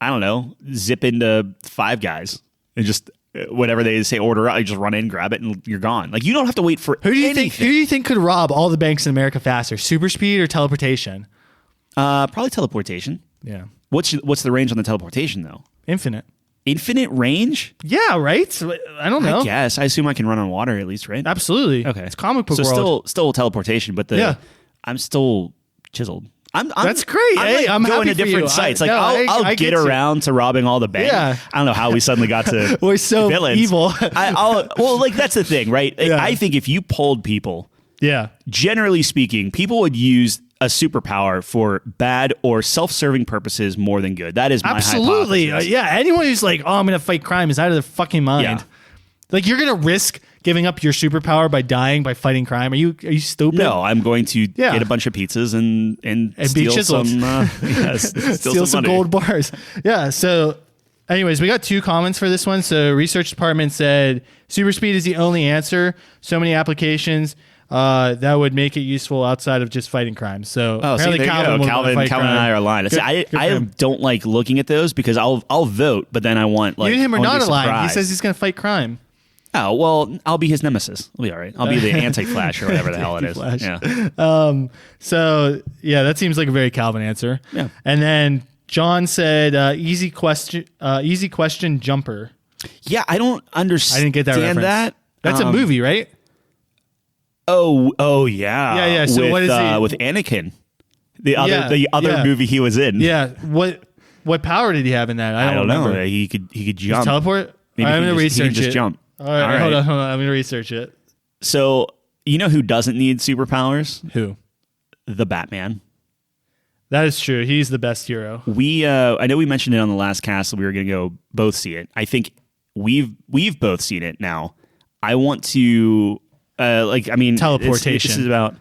I don't know, zip into Five Guys and just whatever they say, order out. You just run in, grab it, and you're gone. Like you don't have to wait for anything. Who do you think could rob all the banks in America faster? Super speed or teleportation? Probably teleportation. Yeah. What's the range on the teleportation though? Infinite. Infinite range? Yeah, right? I don't know. I guess. I assume I can run on water at least, right? Absolutely. Okay. It's comic book so world. still teleportation, but I'm still chiseled. That's great. I'm going to different sites. I'll get around to robbing all the banks. Yeah. I don't know how we suddenly got to We're so villains. evil. That's the thing, right? Yeah. I think if you polled people, Yeah. generally speaking, people would use a superpower for bad or self-serving purposes more than good. That is my hypothesis. Yeah. Anyone who's like, I'm going to fight crime is out of their fucking mind. Yeah. Like, you're going to risk giving up your superpower by dying by fighting crime. Are you stupid? No, I'm going to get a bunch of pizzas and steal some, steal some gold bars. Yeah. So, anyways, we got 2 comments for this one. So, research department said super speed is the only answer. So many applications that would make it useful outside of just fighting crime. So, apparently Calvin and I are aligned. I don't like looking at those because I'll vote, but then I want like you and him are not aligned. Surprised. He says he's going to fight crime. Oh, well, I'll be his nemesis. I'll be all right. I'll be the anti-Flash or whatever the hell it is. Yeah. So, yeah, that seems like a very Calvin answer. Yeah. And then John said, easy question jumper. Yeah, I don't understand I didn't get that reference. That's a movie, right? Oh, yeah. Yeah. So what is it? With Anakin. The other movie he was in. Yeah. What power did he have in that? I don't know. He could jump. Just teleport? Maybe I'm going to research it. Just jump. All right. Hold on. I'm going to research it. So, you know who doesn't need superpowers? Who? The Batman. That is true. He's the best hero. I know we mentioned it on the last cast, so we were going to go both see it. I think we've both seen it now. I want to, teleportation. This is about,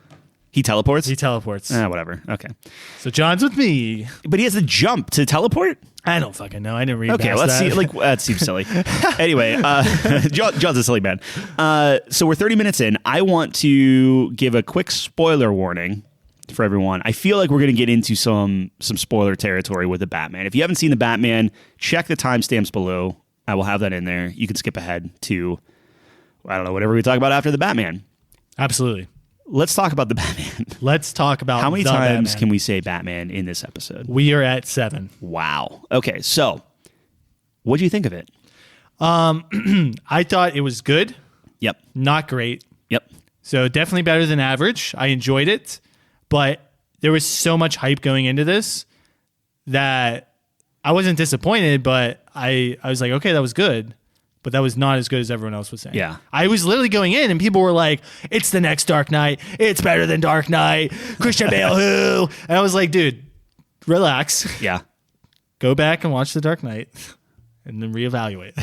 he teleports? He teleports. Whatever. Okay. So John's with me. But he has to jump to teleport? I don't fucking know. I didn't read Okay, let's see. That seems silly. Anyway, John's a silly man. So we're 30 minutes in. I want to give a quick spoiler warning for everyone. I feel like we're going to get into some spoiler territory with the Batman. If you haven't seen the Batman, check the timestamps below. I will have that in there. You can skip ahead to, I don't know, whatever we talk about after the Batman. Absolutely. Let's talk about the Batman. Let's talk about how many times Batman. can we say Batman in this episode? We are at 7. Wow. Okay, so what do you think of it? I thought it was good. Yep. Not great. Yep. So definitely better than average. I enjoyed it, but there was so much hype going into this that I wasn't disappointed, but I was like, okay, that was good. But that was not as good as everyone else was saying. Yeah. I was literally going in and people were like, it's the next Dark Knight. It's better than Dark Knight. Christian Bale, who? And I was like, dude, relax. Yeah. Go back and watch The Dark Knight and then reevaluate.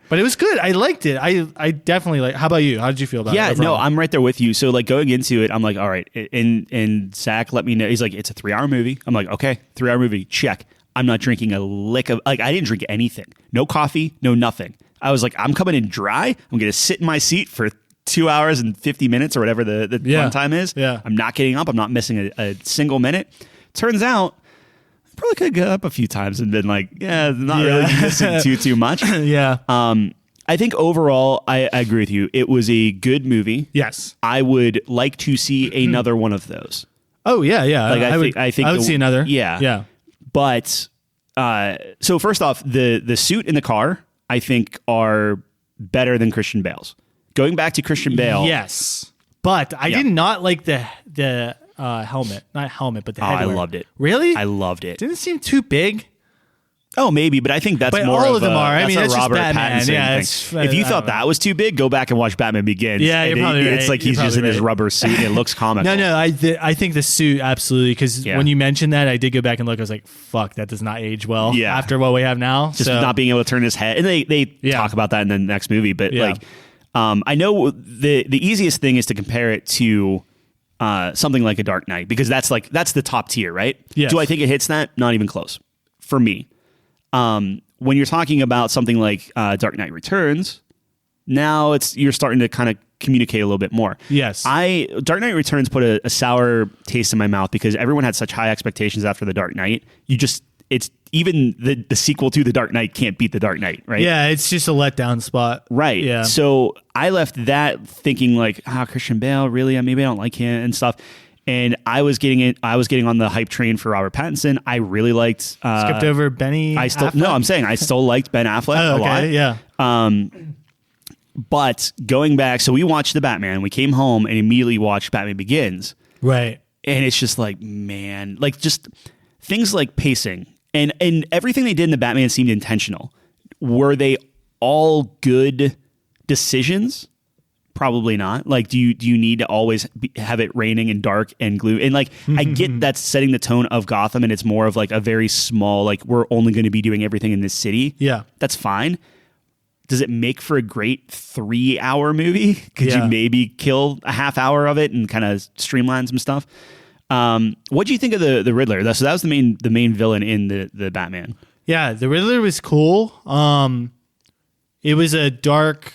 But it was good. I liked it. I definitely like. How about you? How did you feel about it? Yeah, no, I'm right there with you. So like going into it, I'm like, all right. And Zach let me know. He's like, it's a 3-hour movie. I'm like, okay, 3-hour movie. Check. I'm not drinking a lick of, I didn't drink anything. No coffee, no nothing. I was like, I'm coming in dry. I'm going to sit in my seat for 2 hours and 50 minutes or whatever the runtime is. Yeah. I'm not getting up. I'm not missing a single minute. Turns out, I probably could have got up a few times and been like, not really missing too much. Yeah. I think overall, I agree with you. It was a good movie. Yes. I would like to see another one of those. Oh, yeah. Like I think I would see another. Yeah. Yeah. But so first off, the suit and the car, I think, are better than Christian Bale's. Going back to Christian Bale. Yes. But I did not like the helmet. Not helmet, but the headwear. I loved it. Really? I loved it. Didn't it seem too big? Oh, maybe, but I think that's more all of of them are. I mean, that's that's a Robert just Batman. Pattinson thing. If you thought that was too big, go back and watch Batman Begins. Yeah, you're probably right. It's like he's just in his rubber suit and it looks comical. No, I think the suit, absolutely, because when you mentioned that, I did go back and look. I was like, fuck, that does not age well after what we have now. Just not being able to turn his head. And they talk about that in the next movie. But I know the easiest thing is to compare it to something like a Dark Knight, because that's the top tier, right? Yes. Do I think it hits that? Not even close for me. When you're talking about something like Dark Knight Returns, now you're starting to kind of communicate a little bit more. Yes. Dark Knight Returns put a sour taste in my mouth because everyone had such high expectations after The Dark Knight. It's even the sequel to The Dark Knight can't beat The Dark Knight, right? Yeah, it's just a letdown spot. Right. Yeah. So I left that thinking like, Christian Bale, really? Maybe I don't like him and stuff. And I was getting on the hype train for Robert Pattinson. I really liked skipped over Benny. I'm saying I still liked Ben Affleck a lot. Yeah. But going back, so we watched The Batman. We came home and immediately watched Batman Begins. Right. And it's just like, man, like just things like pacing and everything they did in The Batman seemed intentional. Were they all good decisions? Probably not. Like, do you need to always have it raining and dark and gloomy? And like, I get that's setting the tone of Gotham, and it's more of like a very small, like we're only going to be doing everything in this city. Yeah, that's fine. Does it make for a great 3-hour movie? Could you maybe kill a half hour of it and kind of streamline some stuff? What do you think of the Riddler? So that was the main villain in the Batman. Yeah, the Riddler was cool. It was a dark,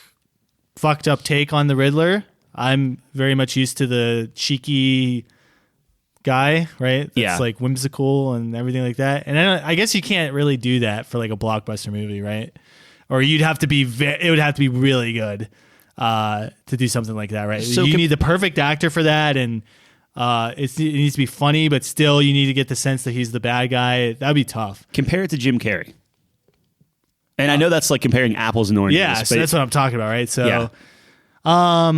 fucked up take on the Riddler. I'm very much used to the cheeky guy, right? That's like whimsical and everything like that. And I guess you can't really do that for like a blockbuster movie, right? Or you'd have to be it would have to be really good to do something like that, right? So you need the perfect actor for that, and it needs to be funny, but still you need to get the sense that he's the bad guy. That'd be tough. Compare it to Jim Carrey. And I know that's like comparing apples and oranges. Yeah, so that's what I'm talking about, right? So, I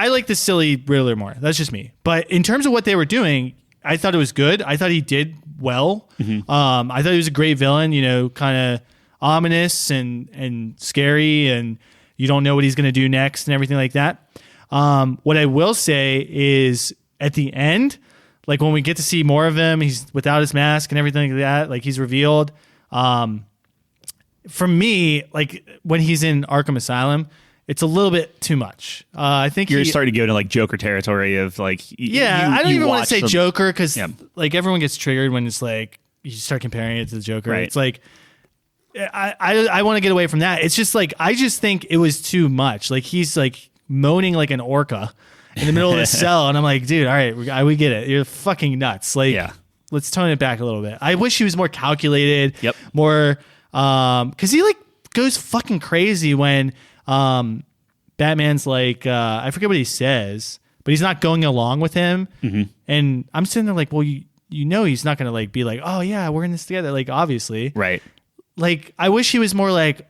like the silly Riddler more. That's just me. But in terms of what they were doing, I thought it was good. I thought he did well. Mm-hmm. I thought he was a great villain, kind of ominous and scary, and you don't know what he's going to do next and everything like that. What I will say is at the end, like when we get to see more of him, he's without his mask and everything like that, like he's revealed. For me, like when he's in Arkham Asylum, it's a little bit too much. I think you're starting to go into like Joker territory of like, I don't even want to say Joker because like everyone gets triggered when it's like you start comparing it to the Joker. Right. It's like I want to get away from that. It's just like I just think it was too much. Like he's like moaning like an orca in the middle of the cell, and I'm like, dude, all right, we get it. You're fucking nuts. Like, let's tone it back a little bit. I wish he was more calculated. Yep. More, because he like goes fucking crazy when Batman's like, I forget what he says, but he's not going along with him. Mm-hmm. And I'm sitting there like, well, you know, he's not going to like be like, oh yeah, we're in this together. Like, obviously. Right. Like, I wish he was more like,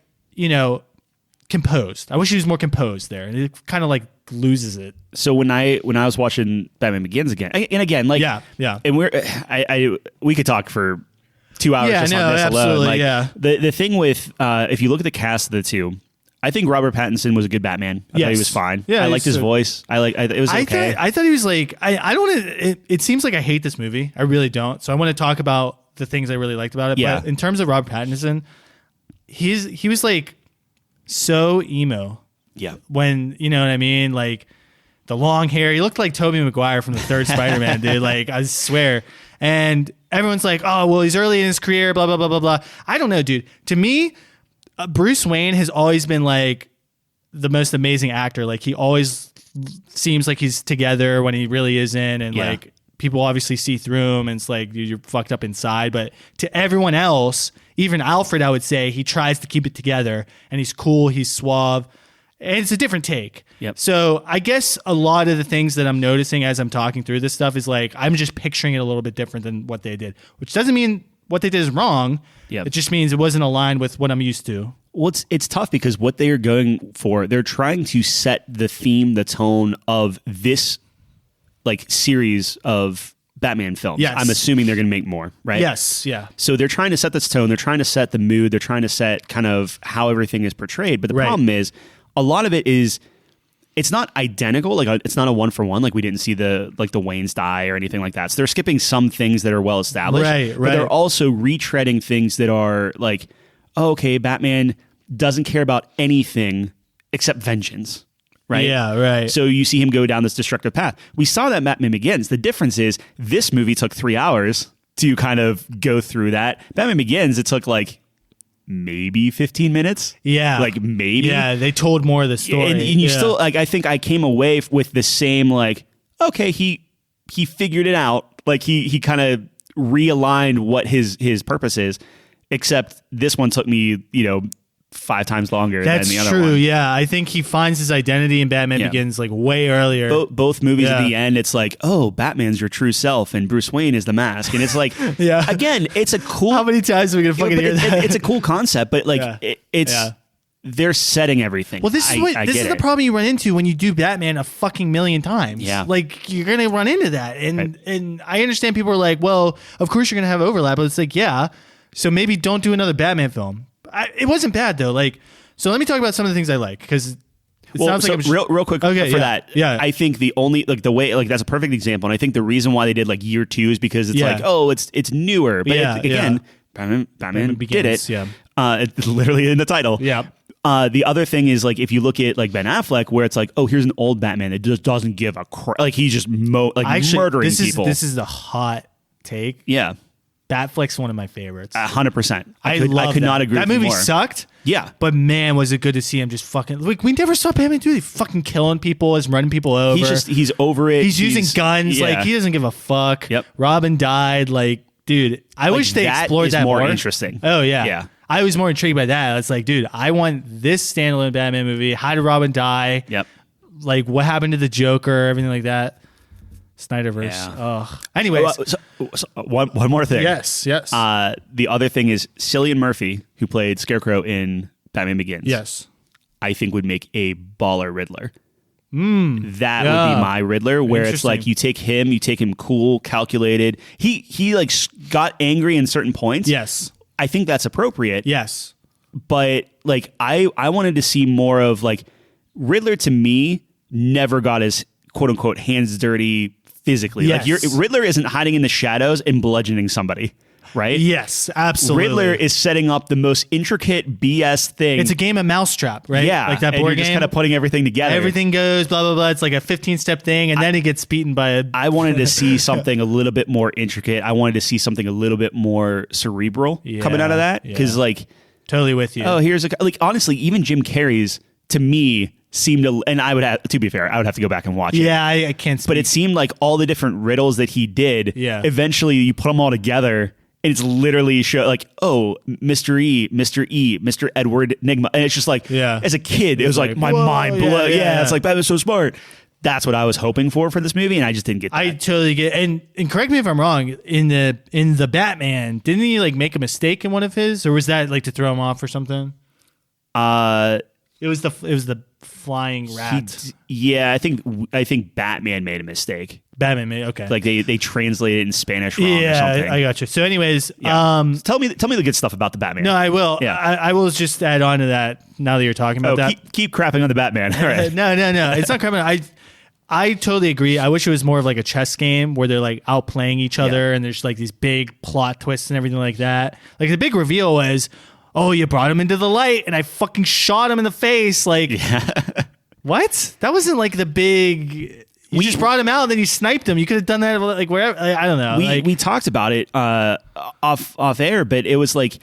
composed. I wish he was more composed there. And it kind of like loses it. So when I was watching Batman Begins again, and again, like, and we could talk for 2 hours just on this alone. Like, the thing with, if you look at the cast of the two, I think Robert Pattinson was a good Batman. I thought he was fine. Yeah, I liked his voice. It was okay. I thought he was like, I don't want to, it seems like I hate this movie. I really don't. So I want to talk about the things I really liked about it. Yeah. But in terms of Robert Pattinson, he was like so emo. Yeah. When, you know what I mean? Like the long hair, he looked like Tobey Maguire from the third Spider-Man, dude. Like, I swear. And everyone's like, oh, well, he's early in his career, blah, blah, blah, blah, blah. I don't know, dude. To me, Bruce Wayne has always been like the most amazing actor. Like he always seems like he's together when he really isn't. And like people obviously see through him and it's like you're fucked up inside. But to everyone else, even Alfred, I would say he tries to keep it together and he's cool. He's suave. And it's a different take. Yep. So I guess a lot of the things that I'm noticing as I'm talking through this stuff is like, I'm just picturing it a little bit different than what they did, which doesn't mean what they did is wrong. Yep. It just means it wasn't aligned with what I'm used to. Well, it's tough because what they are going for, they're trying to set the theme, the tone of this like series of Batman films. Yes. I'm assuming they're going to make more, right? Yes, yeah. So they're trying to set this tone. They're trying to set the mood. They're trying to set kind of how everything is portrayed. But the problem is a lot of it is it's not identical. Like it's not a 1-for-1. Like we didn't see the Waynes die or anything like that. So they're skipping some things that are well established. Right. But they're also retreading things that are like, oh, okay, Batman doesn't care about anything except vengeance. Right? Yeah, right. So you see him go down this destructive path. We saw that Batman Begins. The difference is this movie took 3 hours to kind of go through that. Batman Begins, it took like maybe 15 minutes. Yeah. Like maybe. Yeah, they told more of the story. And you still, like, I think I came away with the same, like, okay, he figured it out. Like he kind of realigned what his purpose is, except this one took me, 5 times longer That's than the other true. one. Yeah, I think he finds his identity in Batman Begins like way earlier. Both movies at the end, it's like, oh, Batman's your true self, and Bruce Wayne is the mask, and it's like, again, it's a cool. How many times are we gonna fucking hear that? It's a cool concept, but like, it's they're setting everything. Well, this is the problem you run into when you do Batman a fucking million times. Yeah, like you're gonna run into that, and I understand people are like, well, of course you're gonna have overlap, but it's like, so maybe don't do another Batman film. It wasn't bad though. Like, so let me talk about some of the things I like because it sounds like real quick for that. Yeah, I think the only like the way like that's a perfect example, and I think the reason why they did like year 2 is because it's like, oh, it's newer, but again, Batman did it. Yeah, it's literally in the title. Yeah. The other thing is like if you look at like Ben Affleck, where it's like, oh, here's an old Batman that just doesn't give a crap. Like he's just murdering people. This is the hot take. Yeah. Batfleck's one of my favorites. 100%. I could not agree that with you movie more. sucked. Yeah. But man, was it good to see him just fucking like we never saw Batman do it. Fucking killing people, is running people over. He's over it. He's using guns. Like he doesn't give a fuck. Yep. Robin died. Like, dude, I wish they explored that more. Interesting. Oh yeah. Yeah. I was more intrigued by that. It's like, dude, I want this standalone Batman movie. How did Robin die? Yep. Like what happened to the Joker, everything like that. Snyderverse. Yeah. Anyways, so one more thing. Yes. The other thing is Cillian Murphy, who played Scarecrow in Batman Begins. Yes. I think would make a baller Riddler. That would be my Riddler, where it's like you take him cool, calculated. He like got angry in certain points. Yes. I think that's appropriate. Yes. But like I wanted to see more of like Riddler to me never got his quote unquote hands dirty physically. Yes. Like Riddler isn't hiding in the shadows and bludgeoning somebody, right? Yes, absolutely. Riddler is setting up the most intricate BS thing. It's a game of mousetrap, right? Yeah, like that and board you're game. just kind of putting everything together. Everything goes blah blah blah. It's like a 15-step thing, and then he gets beaten by a. I wanted to see something a little bit more intricate. I wanted to see something a little bit more cerebral coming out of that, because like totally with you. Oh, here's like honestly, even Jim Carrey's to me seemed to, and I would have to be fair, I would have to go back and watch it. Yeah, I can't. Speak. But it seemed like all the different riddles that he did. Yeah. Eventually, you put them all together. And it's literally like, oh, Mr. E, Mr. Edward Nigma. And it's just like, as a kid, it was like my mind blew. Yeah, it's like, that was so smart. That's what I was hoping for this movie, and I just didn't get that. I totally get and correct me if I'm wrong, in the Batman, didn't he like make a mistake in one of his? Or was that like to throw him off or something? It was the flying rat. I think Batman made a mistake. Batman made like they translated it in Spanish wrong or something. I got you. So anyways, tell me the good stuff about the Batman. No, I will. Yeah. I will just add on to that now that you're talking about that. Keep crapping on the Batman. All right. No. It's not crapping. I totally agree. I wish it was more of like a chess game where they're like outplaying each other and there's like these big plot twists and everything like that. Like the big reveal was, oh, you brought him into the light and I fucking shot him in the face. Like, what? That wasn't like the big. You just brought him out and then you sniped him. You could have done that like wherever. I don't know. We talked about it off air, but it was like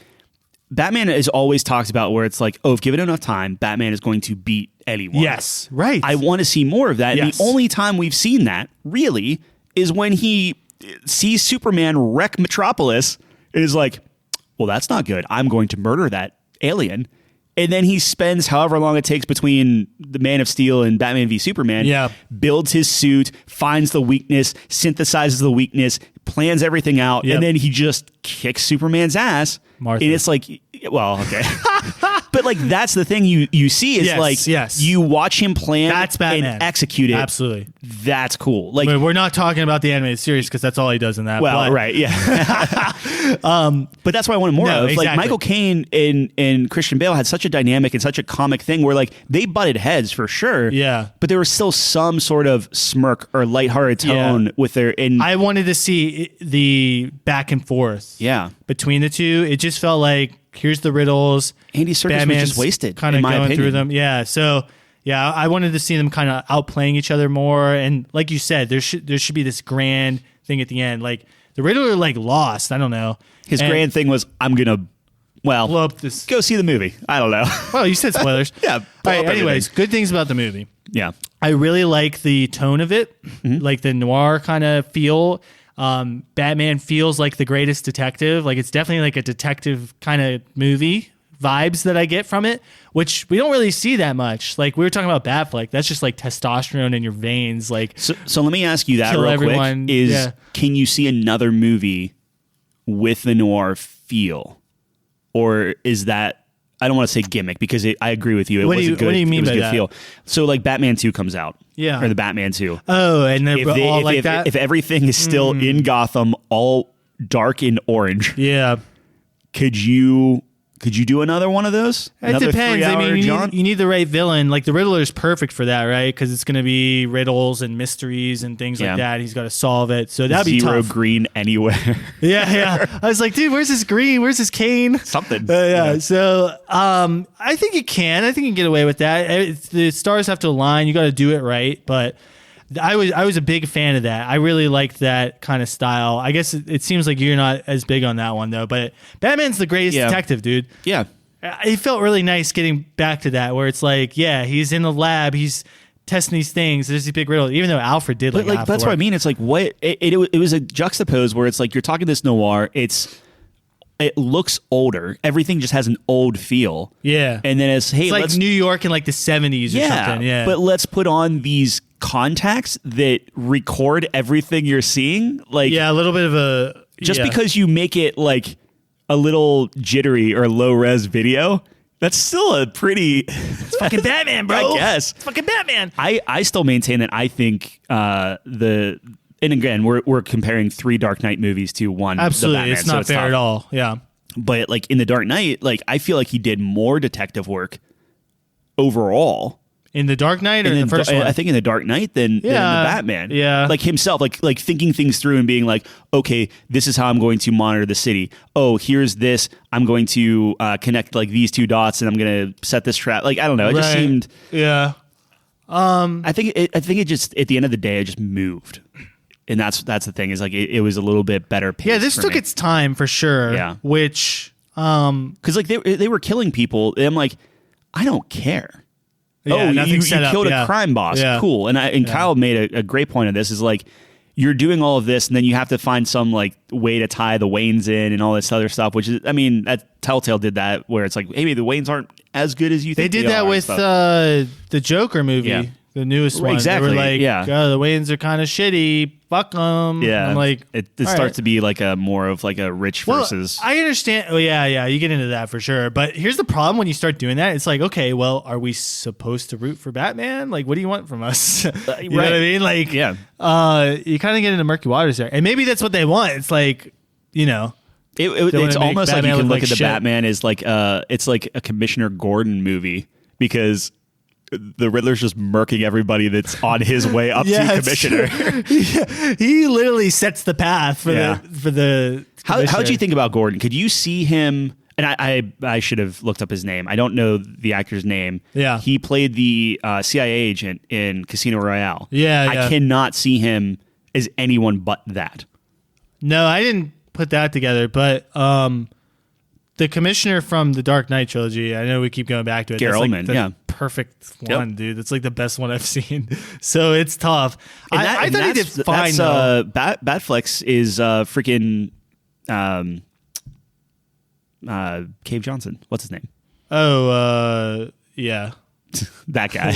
Batman is always talked about where it's like, oh, if given enough time, Batman is going to beat anyone. Yes, right. I want to see more of that. Yes. And the only time we've seen that really is when he sees Superman wreck Metropolis and is like, well, that's not good. I'm going to murder that alien. And then he spends however long it takes between the Man of Steel and Batman v Superman, builds his suit, finds the weakness, synthesizes the weakness, plans everything out, and then he just kicks Superman's ass. Martha. And it's like, well, okay. But like that's the thing you see is you watch him plan and execute it. Absolutely. That's cool. Like we're not talking about the animated series because that's all he does in that. Well, right, yeah. But that's what I wanted more of. Exactly. Like Michael Caine and Christian Bale had such a dynamic and such a comic thing where like they butted heads for sure. Yeah. But there was still some sort of smirk or lighthearted tone with their. And I wanted to see the back and forth. Yeah. Between the two, it just felt like here's the riddles. Andy Serkis was just wasted, kind of going through them. Yeah. So yeah, I wanted to see them kind of outplaying each other more. And like you said, there should be this grand thing at the end. Like the Riddler like lost. I don't know. His grand thing was I'm gonna blow up this. Go see the movie. I don't know. Well, you said spoilers. Yeah. All right. Anyways, good things about the movie. Yeah. I really like the tone of it, like the noir kind of feel. Batman feels like the greatest detective. Like it's definitely like a detective kind of movie vibes that I get from it, which we don't really see that much. Like we were talking about Batfleck, that's just like testosterone in your veins. Like so let me ask you that real quick: can you see another movie with the noir feel, or is that? I don't want to say gimmick because I agree with you. It wasn't good. What do you mean by that? Feel. So like Batman 2 comes out. Yeah. Or the Batman 2. Oh, and they're all like that? If everything is still in Gotham, all dark and orange. Yeah. Could you do another one of those? It depends. I mean, you need the right villain. Like the Riddler's perfect for that, right? Because it's going to be riddles and mysteries and things like that. He's got to solve it. So that'd be tough. Zero green anywhere. Yeah. I was like, dude, where's his green? Where's his cane? Something. So I think you can. I think you can get away with that. The stars have to align. You got to do it right. But I was a big fan of that. I really liked that kind of style. I guess it seems like you're not as big on that one though. But Batman's the greatest detective, dude. Yeah. It felt really nice getting back to that, where it's like, he's in the lab, he's testing these things. There's these big riddles, even though Alfred did like that's what I mean. It's like what it was a juxtapose where it's like you're talking this noir. It looks older. Everything just has an old feel. Yeah. And then it's like New York in like the 70s or something. Yeah. But let's put on these contacts that record everything you're seeing. Like a little bit of a because you make it like a little jittery or low res video, that's still a pretty it's fucking Batman, bro. I guess. It's fucking Batman. I still maintain that I think and again, we're comparing 3 Dark Knight movies to one. Absolutely, the Batman, it's not fair at all. Yeah, but like in the Dark Knight, like I feel like he did more detective work overall in the Dark Knight or in the first one. I think in the Dark Knight than the Batman. Yeah, like himself, like thinking things through and being like, okay, this is how I'm going to monitor the city. Oh, here's this. I'm going to connect like these 2 dots, and I'm going to set this trap. Like I don't know. It just seemed. Yeah. I think it just at the end of the day it just moved. And that's the thing is like it was a little bit better paced. Yeah, this took its time for sure. Yeah, which because like they were killing people. And I'm like, I don't care. Yeah, you killed a crime boss. Yeah. Cool. And Kyle made a great point of this is like you're doing all of this and then you have to find some like way to tie the Waynes in and all this other stuff. Which is, I mean, that Telltale did that where it's like, hey, the Waynes aren't as good as you think. They did that with the Joker movie. Yeah. The newest one. Exactly. They were like, the Waynes are kind of shitty. Fuck them. Yeah. I'm like, it starts to be like a more of like a rich versus. I understand. Oh, yeah. You get into that for sure. But here's the problem when you start doing that. It's like, okay, well, are we supposed to root for Batman? Like, what do you want from us? You know what I mean? Like, you kind of get into murky waters there. And maybe that's what they want. It's like, you know. It's almost like you can look at the shit. Batman as like it's like a Commissioner Gordon movie because the Riddler's just murking everybody that's on his way up to Commissioner. He literally sets the path for the How do you think about Gordon? Could you see him? And I should have looked up his name. I don't know the actor's name. Yeah, he played the CIA agent in Casino Royale. Yeah, I cannot see him as anyone but that. No, I didn't put that together, but the Commissioner from the Dark Knight trilogy, I know we keep going back to it. Gary Oldman, perfect one, dude. It's like the best one I've seen. So it's tough. I thought he did fine. Batflex is freaking Cave Johnson. What's his name? Oh, yeah. That guy.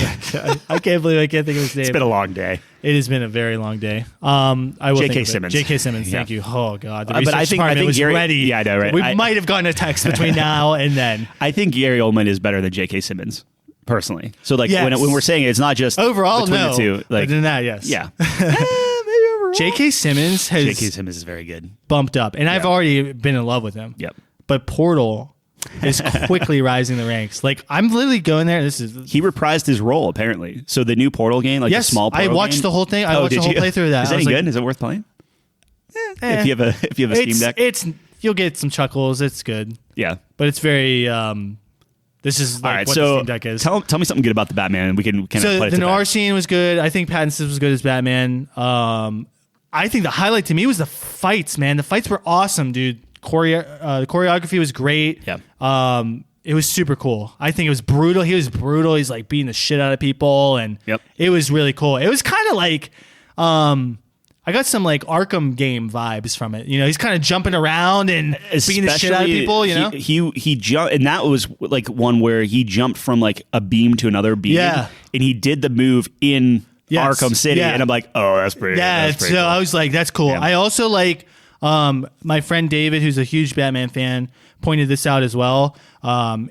I can't believe I can't think of his name. It's been a long day. It has been a very long day. I will J.K. Simmons. J.K. Simmons, thank you. Oh, God. The but I think was Gary, ready. Yeah, I know, right? We might have gotten a text between now and then. I think Gary Oldman is better than J.K. Simmons, personally. So, like, when we're saying it, it's not just overall, between no. the two. Like, but in that, yes. Yeah. Maybe overall. J.K. Simmons is very good. Bumped up. And I've already been in love with him. Yep. But Portal is quickly rising the ranks. Like, I'm literally going there. He reprised his role, apparently. So the new Portal game, like the small Portal I watched game? the whole thing. I watched the whole playthrough of that. Is it any good? Is it worth playing? If you have a Steam Deck? You'll get some chuckles. It's good. Yeah. But it's very... this is like all right, what so the Steam Deck is. Tell me something good about the Batman, and we can kind of play it. The noir scene was good. I think Pattinson was good as Batman. I think the highlight to me was the fights, man. The fights were awesome, dude. The choreography was great. Yeah. It was super cool. I think it was brutal. He was brutal. He's like beating the shit out of people, and it was really cool. It was kind of like, I I got some like Arkham game vibes from it. He's kind of jumping around and beating the shit out of people. He jumped, and that was like one where he jumped from like a beam to another beam. Yeah, and he did the move in Arkham City, and I'm like, oh, that's pretty. Yeah, that's pretty so cool. I was like, that's cool. Yeah. I also like my friend David, who's a huge Batman fan, pointed this out as well.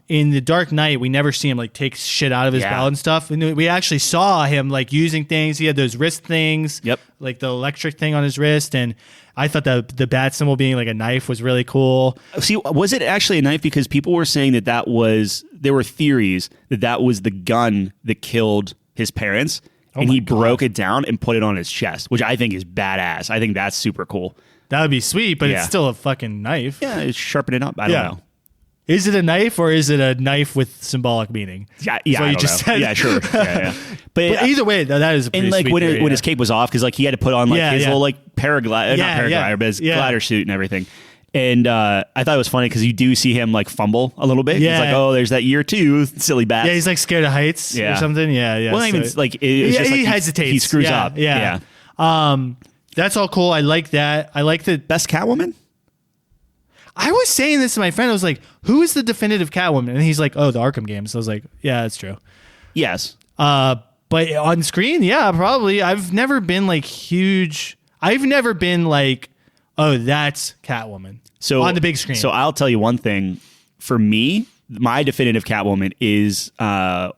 In the Dark Knight, we never see him like take shit out of his belt and stuff. And we actually saw him like using things. He had those wrist things, like the electric thing on his wrist. And I thought the bat symbol being like a knife was really cool. See, was it actually a knife? Because people were saying there were theories that was the gun that killed his parents. And he broke it down and put it on his chest, which I think is badass. I think that's super cool. That would be sweet, but it's still a fucking knife. Yeah, it's sharpen it up. I don't know. Is it a knife or is it a knife with symbolic meaning? Yeah, I don't know. Said. Yeah, sure. Yeah. But either way, that is a pretty sweet theory, when his cape was off, because like he had to put on like his little like paraglider, but his glider suit and everything. And I thought it was funny because you do see him like fumble a little bit. Yeah. He's like, oh, there's that year 2 silly bat. Yeah, he's like scared of heights or something. Yeah. Well, even like it's just like he hesitates. He screws up. Yeah. That's all cool. I like that. I like the best Catwoman. I was saying this to my friend. I was like, who is the definitive Catwoman? And he's like, oh, the Arkham games. So I was like, yeah, that's true. Yes. But on screen, yeah, probably. I've never been like huge. I've never been like, oh, that's Catwoman. So on the big screen. So I'll tell you one thing. For me, my definitive Catwoman is I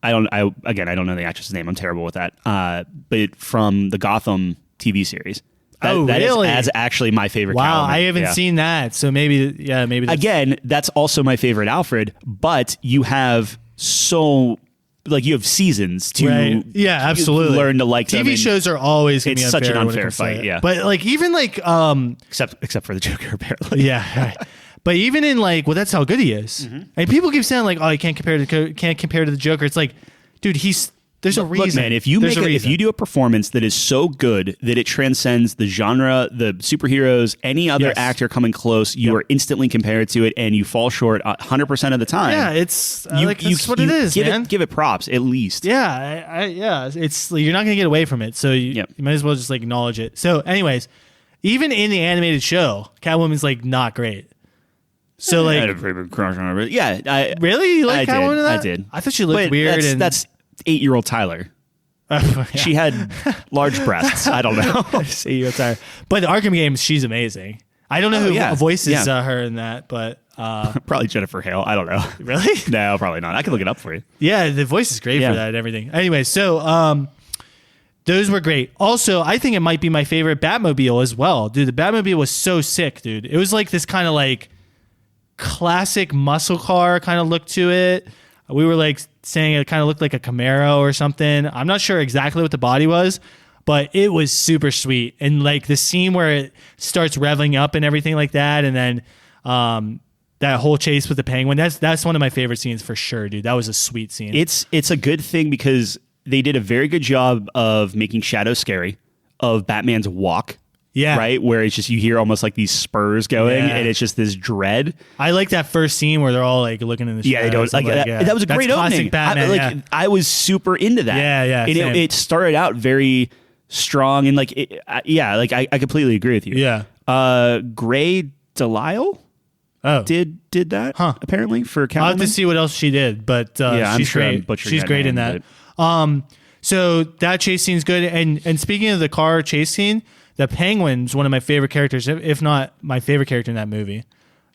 don't know the actress's name. I'm terrible with that. But from the Gotham TV series. That really? That's actually my favorite. Wow, Catwoman. I haven't seen that. So maybe. That's... Again, that's also my favorite Alfred. But you have you have seasons to absolutely learn to like them. TV shows are always going to be unfair. It's such an unfair fight. Yeah, but like even like except for the Joker apparently. Yeah. Right. But even in like, well, that's how good he is. Mm-hmm. And people keep saying like, oh, you can't compare to the Joker. It's like, dude, there's a reason. Look, man, if you do a performance that is so good that it transcends the genre, the superheroes, any other actor coming close, you are instantly compared to it, and you fall short 100% of the time. Yeah, that's what it is, man. Give it props at least. Yeah, it's you're not going to get away from it, so you might as well just like acknowledge it. So, anyways, even in the animated show, Catwoman's like not great. So like, I had a pretty big crush on her. But yeah, really, you like Catwoman? In that? I did. I thought she looked weird. That's 8-year-old Tyler. She had large breasts. I don't know. 8-year-old Tyler. But the Arkham games, she's amazing. I don't know who voices her in that, but probably Jennifer Hale. I don't know. Really? No, probably not. I can look it up for you. Yeah, the voice is great for that and everything. Anyway, so those were great. Also, I think it might be my favorite Batmobile as well. Dude, the Batmobile was so sick, dude. It was like this kind of like classic muscle car kind of look to it. We were like saying it kind of looked like a Camaro or something. I'm not sure exactly what the body was, but it was super sweet. And like the scene where it starts revving up and everything like that, and then that whole chase with the penguin, that's one of my favorite scenes for sure, dude. That was a sweet scene. It's a good thing because they did a very good job of making Shadow scary, of Batman's walk. Yeah. Right? Where it's just, you hear almost like these spurs going and it's just this dread. I like that first scene where they're all like looking in the shadows. Yeah, they don't. Like, that was a great opening. Batman, I was super into that. Yeah. And it started out very strong and like, I completely agree with you. Yeah. Gray Delisle did that apparently for Catwoman. I'll have to see what else she did, but she's great. She's great in that. So that chase scene's good. And speaking of the car chase scene, the Penguin's one of my favorite characters, if not my favorite character in that movie.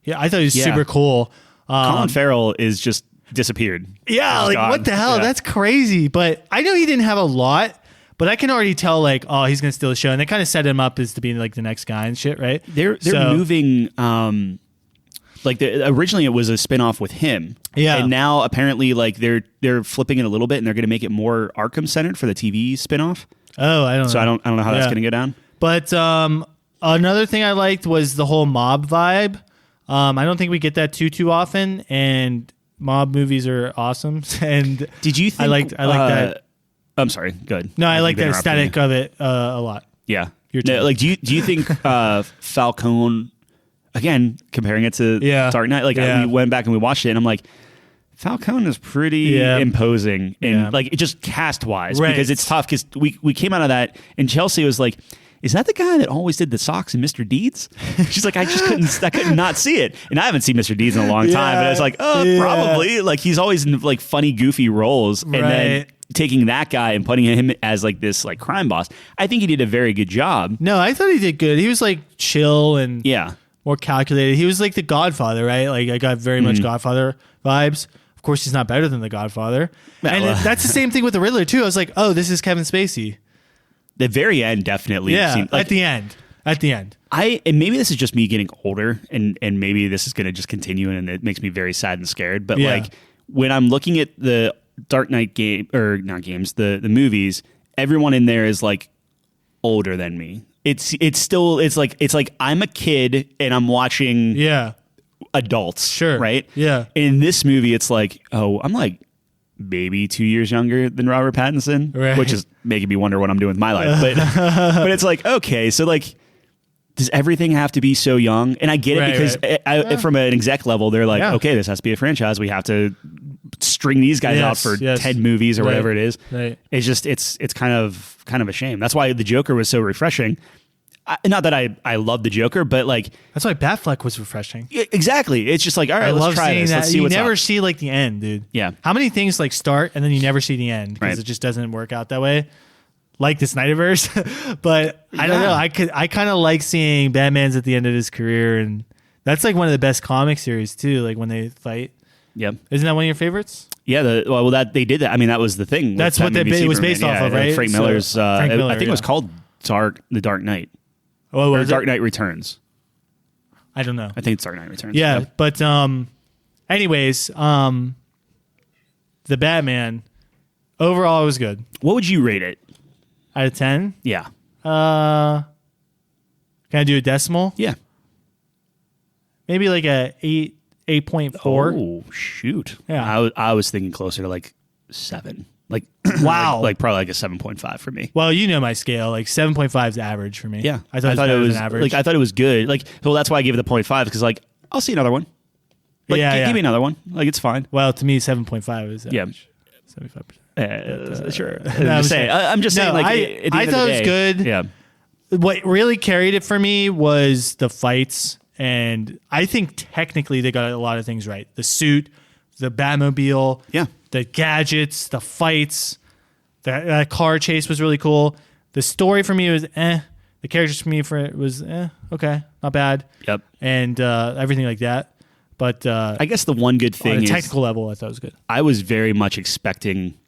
Yeah, I thought he was super cool. Colin Farrell is just disappeared. Yeah, like gone. What the hell? Yeah. That's crazy. But I know he didn't have a lot, but I can already tell like, oh, he's going to steal the show. And they kind of set him up as to be like the next guy and shit, right? They're moving, originally it was a spinoff with him. Yeah. And now apparently like they're flipping it a little bit and they're going to make it more Arkham centered for the TV spinoff. Oh, I don't know. So I don't know how that's going to go down. But another thing I liked was the whole mob vibe. I don't think we get that too often, and mob movies are awesome. And did you think I like that? I'm sorry. Good. No, I like the aesthetic of it a lot. Yeah. Do you think Falcone? Again, comparing it to Dark Knight, we went back and we watched it, and I'm like, Falcone is pretty imposing, and like it just cast wise because it's tough. Because we came out of that, and Chelsea was like, is that the guy that always did the socks in Mr. Deeds? She's like, I could not see it. And I haven't seen Mr. Deeds in a long time, but it's like, probably. Like, he's always in like funny, goofy roles. And then taking that guy and putting him as like this like crime boss, I think he did a very good job. No, I thought he did good. He was like chill and more calculated. He was like the Godfather, right? Like, I got very much Godfather vibes. Of course, he's not better than the Godfather. And that's the same thing with the Riddler too. I was like, oh, this is Kevin Spacey. The very end definitely seemed like, at the end. And maybe this is just me getting older and maybe this is going to just continue and it makes me very sad and scared. But like when I'm looking at the Dark Knight the movies, everyone in there is like older than me. It's like I'm a kid and I'm watching adults. Sure. Right? Yeah. In this movie, it's like, oh, I'm like maybe 2 years younger than Robert Pattinson, which is making me wonder what I'm doing with my life. But it's like, okay, so like, does everything have to be so young? And I get it because from an exec level, they're like, okay, this has to be a franchise. We have to string these guys out for 10 movies or whatever it is. Right. It's just, it's kind of a shame. That's why the Joker was so refreshing. Not that I love the Joker, but like that's why Batfleck was refreshing. Exactly. It's just like, all right, let's try this. Let's see what's up. You never see like the end, dude. Yeah. How many things like start and then you never see the end because it just doesn't work out that way. Like the Snyderverse, but I don't know. I kind of like seeing Batman's at the end of his career, and that's like one of the best comic series too. Like when they fight. Yep. Isn't that one of your favorites? Yeah. That they did that. I mean, that was the thing. That's what it was based off of, right? Frank Miller's. I think it was called The Dark Knight. Or Dark Knight Returns. I don't know. I think it's Dark Knight Returns. Yeah, but anyways, the Batman overall was good. What would you rate it? Out of 10? Yeah. Can I do a decimal? Yeah. Maybe like a 8.4. Oh, shoot. Yeah. I was thinking closer to like 7. Like wow. like probably like a 7.5 for me. Well, you know my scale. Like 7.5 is average for me. Yeah. I thought it was average. Like I thought it was good. Like, well, that's why I gave it a 0.5 because like I'll see another one. Like, give me another one. Like it's fine. Well, to me 7.5 is average. 75%. Sure. I'm just saying like I thought it was good. Yeah. What really carried it for me was the fights, and I think technically they got a lot of things right. The suit, the Batmobile, the gadgets, the fights, that car chase was really cool. The story for me was The characters for me was okay, not bad. Yep. And everything like that. But I guess the one good thing on a is technical level, I thought it was good. I was very much expecting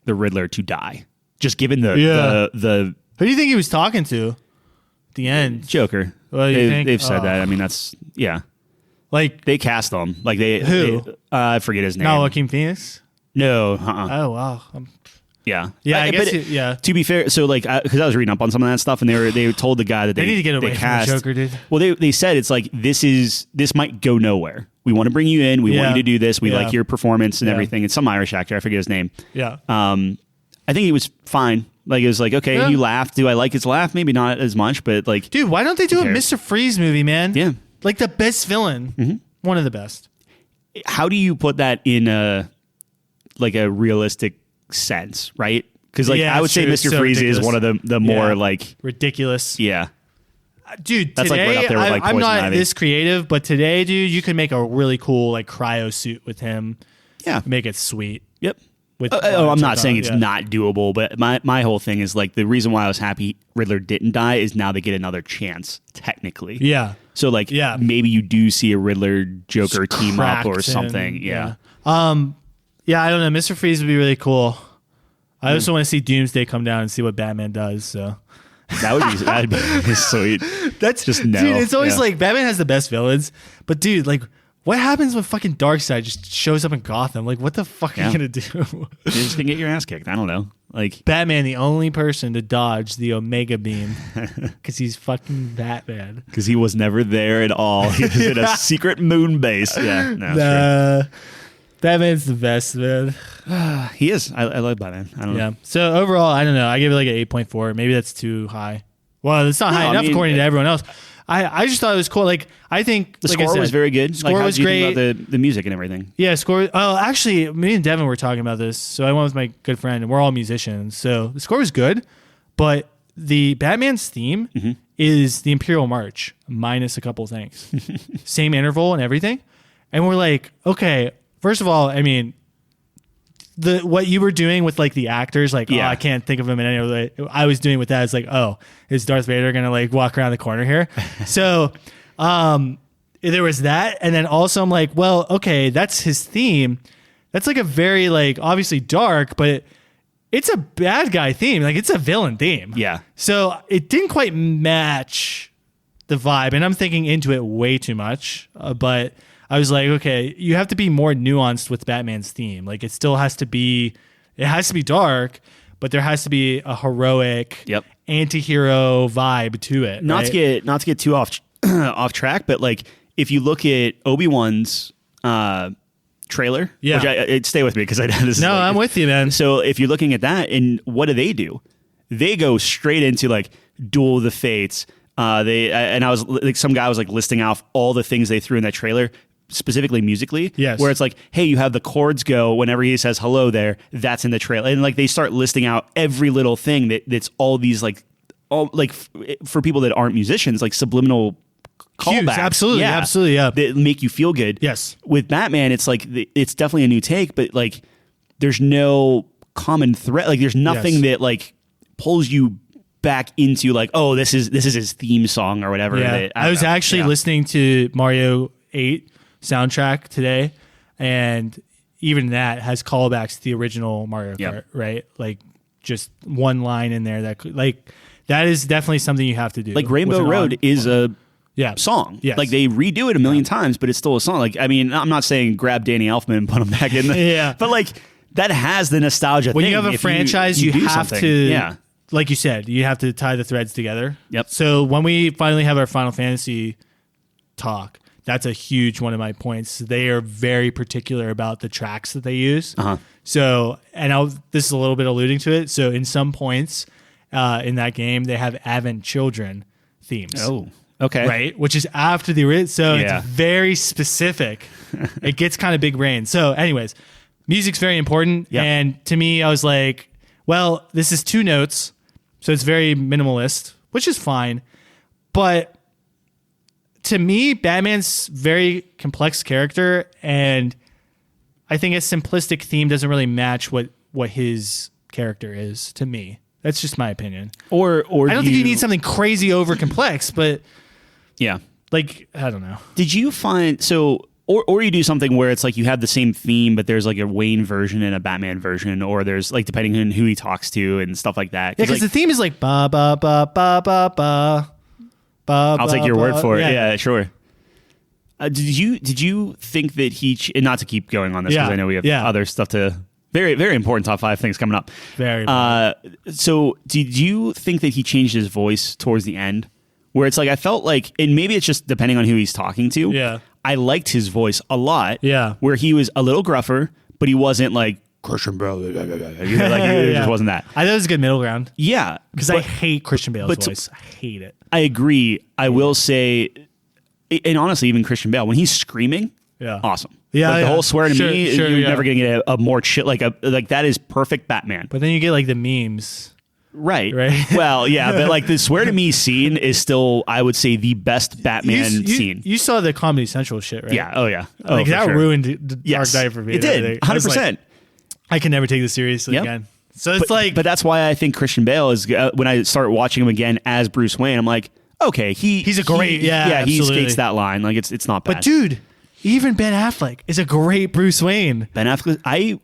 the Riddler to die, just given the Who do you think he was talking to at the end? Joker. Well, they've said that. I mean, that's like they cast them. Like I forget his name. No, Joaquin Phoenix. No. Oh wow. Yeah. I guess. To be fair, so like because I was reading up on some of that stuff, and they told the guy that they need to get away from the Joker, dude. Well, they said it's like this might go nowhere. We want to bring you in. We want you to do this. We like your performance and everything. It's some Irish actor. I forget his name. Yeah. I think he was fine. Like it was like okay, you laughed. Do I like his laugh? Maybe not as much, but like, dude, why don't they do a Mr. Freeze movie, man? Yeah. Like the best villain, one of the best. How do you put that in a realistic sense, right? Because I would say Mr. Freeze is one of the more like ridiculous. Yeah, dude. That's today, like right up there with like I'm not Ivy. this creative, but today, dude, you can make a really cool like cryo suit with him. Yeah, make it sweet. Yep. I'm not saying it's not doable, but my whole thing is like the reason why I was happy Riddler didn't die is now they get another chance technically. Yeah. So like maybe you do see a Riddler Joker team up or something. Yeah. I don't know. Mr. Freeze would be really cool. I also want to see Doomsday come down and see what Batman does. So that'd be sweet. That's just no. Dude, it's always like Batman has the best villains, but dude, like, what happens when fucking Darkseid just shows up in Gotham? Like, what the fuck are you gonna do? You're just gonna get your ass kicked. I don't know. Like Batman, the only person to dodge the Omega Beam because he's fucking Batman. Because he was never there at all. He was in a secret moon base. Yeah, no, Batman's the best, man. He is. I love Batman. I don't know. Yeah. So overall, I don't know. I give it like an 8.4. Maybe that's too high. Well, it's not high enough according to everyone else. I just thought it was cool. Like I think the score was very good. Score was great. About the music and everything. Yeah, score. Oh, actually, me and Devin were talking about this. So I went with my good friend, and we're all musicians. So the score was good, but the Batman's theme is the Imperial March minus a couple things. Same interval and everything. And we're like, okay, first of all, I mean, what you were doing with like the actors, like, I can't think of them in any other way. I was doing with that is like, oh, is Darth Vader going to like walk around the corner here? So there was that. And then also I'm like, well, okay, that's his theme. That's like a very like obviously dark, but it's a bad guy theme. Like it's a villain theme. Yeah. So it didn't quite match the vibe. And I'm thinking into it way too much. But I was like, okay, you have to be more nuanced with Batman's theme. Like it still has to be, it has to be dark, but there has to be a heroic anti-hero vibe to it. Not to get too off track, but like if you look at Obi-Wan's trailer, which stay with me because I'm with you, man. So if you're looking at that, and what do? They go straight into like Duel of the Fates. And I was like, some guy was like listing off all the things they threw in that trailer, specifically musically. Yes. Where it's like, hey, you have the chords go whenever he says hello there. That's in the trailer, and like they start listing out every little thing that's all these like, for people that aren't musicians, like subliminal callbacks. Absolutely, that make you feel good. Yes. With Batman, it's like it's definitely a new take, but like there's no common thread. Like there's nothing that like pulls you back into like, oh, this is his theme song or whatever. Yeah. I was actually listening to Mario 8 soundtrack today, and even that has callbacks to the original Mario Kart, right? Like just one line in there that is definitely something you have to do. Like Rainbow Road is a song. Yes. Like they redo it a million times, but it's still a song. Like, I mean, I'm not saying grab Danny Elfman and put him back in there. But like that has the nostalgia when thing. you have a franchise, you have something. to, like you said, you have to tie the threads together. Yep. So when we finally have our Final Fantasy talk, that's a huge one of my points. They are very particular about the tracks that they use. So, and this is a little bit alluding to it. So in some points in that game, they have Advent Children themes. Oh, okay. Right? Which is after the original. So it's very specific. It gets kind of big brain. So anyways, music's very important. Yep. And to me, I was like, well, this is 2 notes. So it's very minimalist, which is fine. But to me, Batman's very complex character, and I think a simplistic theme doesn't really match what his character is to me. That's just my opinion. Or I don't think you need something crazy over complex, but like I don't know. Did you find or you do something where it's like you have the same theme, but there's like a Wayne version and a Batman version, or there's like depending on who he talks to and stuff like that. Yeah, because the theme is like ba ba ba ba ba ba. I'll take your word for it. Yeah, sure. Did you think that and not to keep going on this because I know we have other stuff to very, very important top 5 things coming up. Very. So did you think that he changed his voice towards the end, where it's like I felt like, and maybe it's just depending on who he's talking to. Yeah. I liked his voice a lot. Yeah. Where he was a little gruffer, but he wasn't like Christian Bale. It just wasn't that. I thought it was a good middle ground. Yeah. Because I hate Christian Bale's voice. I hate it. I agree. I will say, and honestly, even Christian Bale, when he's screaming, awesome. Yeah. Like the whole swear to me, you're never going to get a more chill, like that is perfect Batman. But then you get like the memes. Right. Well, yeah, but like the swear to me scene is still, I would say, the best Batman scene. You saw the Comedy Central shit, right? Yeah. Oh, yeah. Like that ruined the Dark Knight for me. It did. 100%. I can never take this seriously again. So it's but that's why I think Christian Bale is, when I start watching him again as Bruce Wayne, I'm like, okay, he's a great, he skates that line. Like it's not bad. But dude, even Ben Affleck is a great Bruce Wayne. Ben Affleck,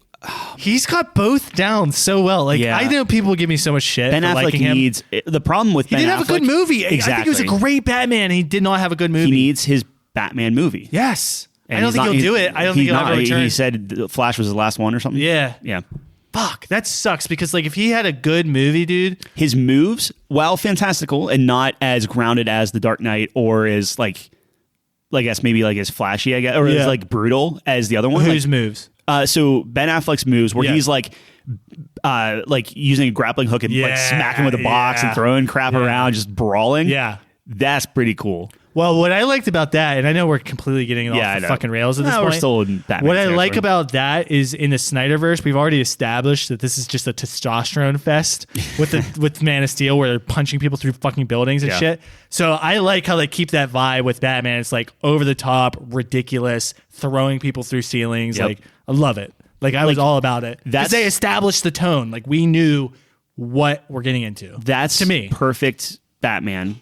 he's got both down so well. Like I know people give me so much shit. Ben Affleck needs the problem with Ben Affleck. He didn't have a good movie. Exactly. I think he was a great Batman. He did not have a good movie. He needs his Batman movie. Yes. And I don't think he'll do it. I don't think he'll ever return. He said Flash was his last one or something. Yeah. Fuck, that sucks because like if he had a good movie, dude, his moves, while fantastical and not as grounded as The Dark Knight or as like I guess maybe like as flashy, I guess, or as like brutal as the other one. Whose moves? So Ben Affleck's moves where he's like using a grappling hook and like smacking with a box and throwing crap around, just brawling. Yeah. That's pretty cool. Well, what I liked about that, and I know we're completely getting off the fucking rails at this point. We're still in Batman what I like about that is in the Snyderverse, we've already established that this is just a testosterone fest with Man of Steel, where they're punching people through fucking buildings and shit. So I like how they keep that vibe with Batman. It's like over the top, ridiculous, throwing people through ceilings. Like, I love it. Like, I was all about it. Because they established the tone. Like, we knew what we're getting into. That's, to me, perfect Batman.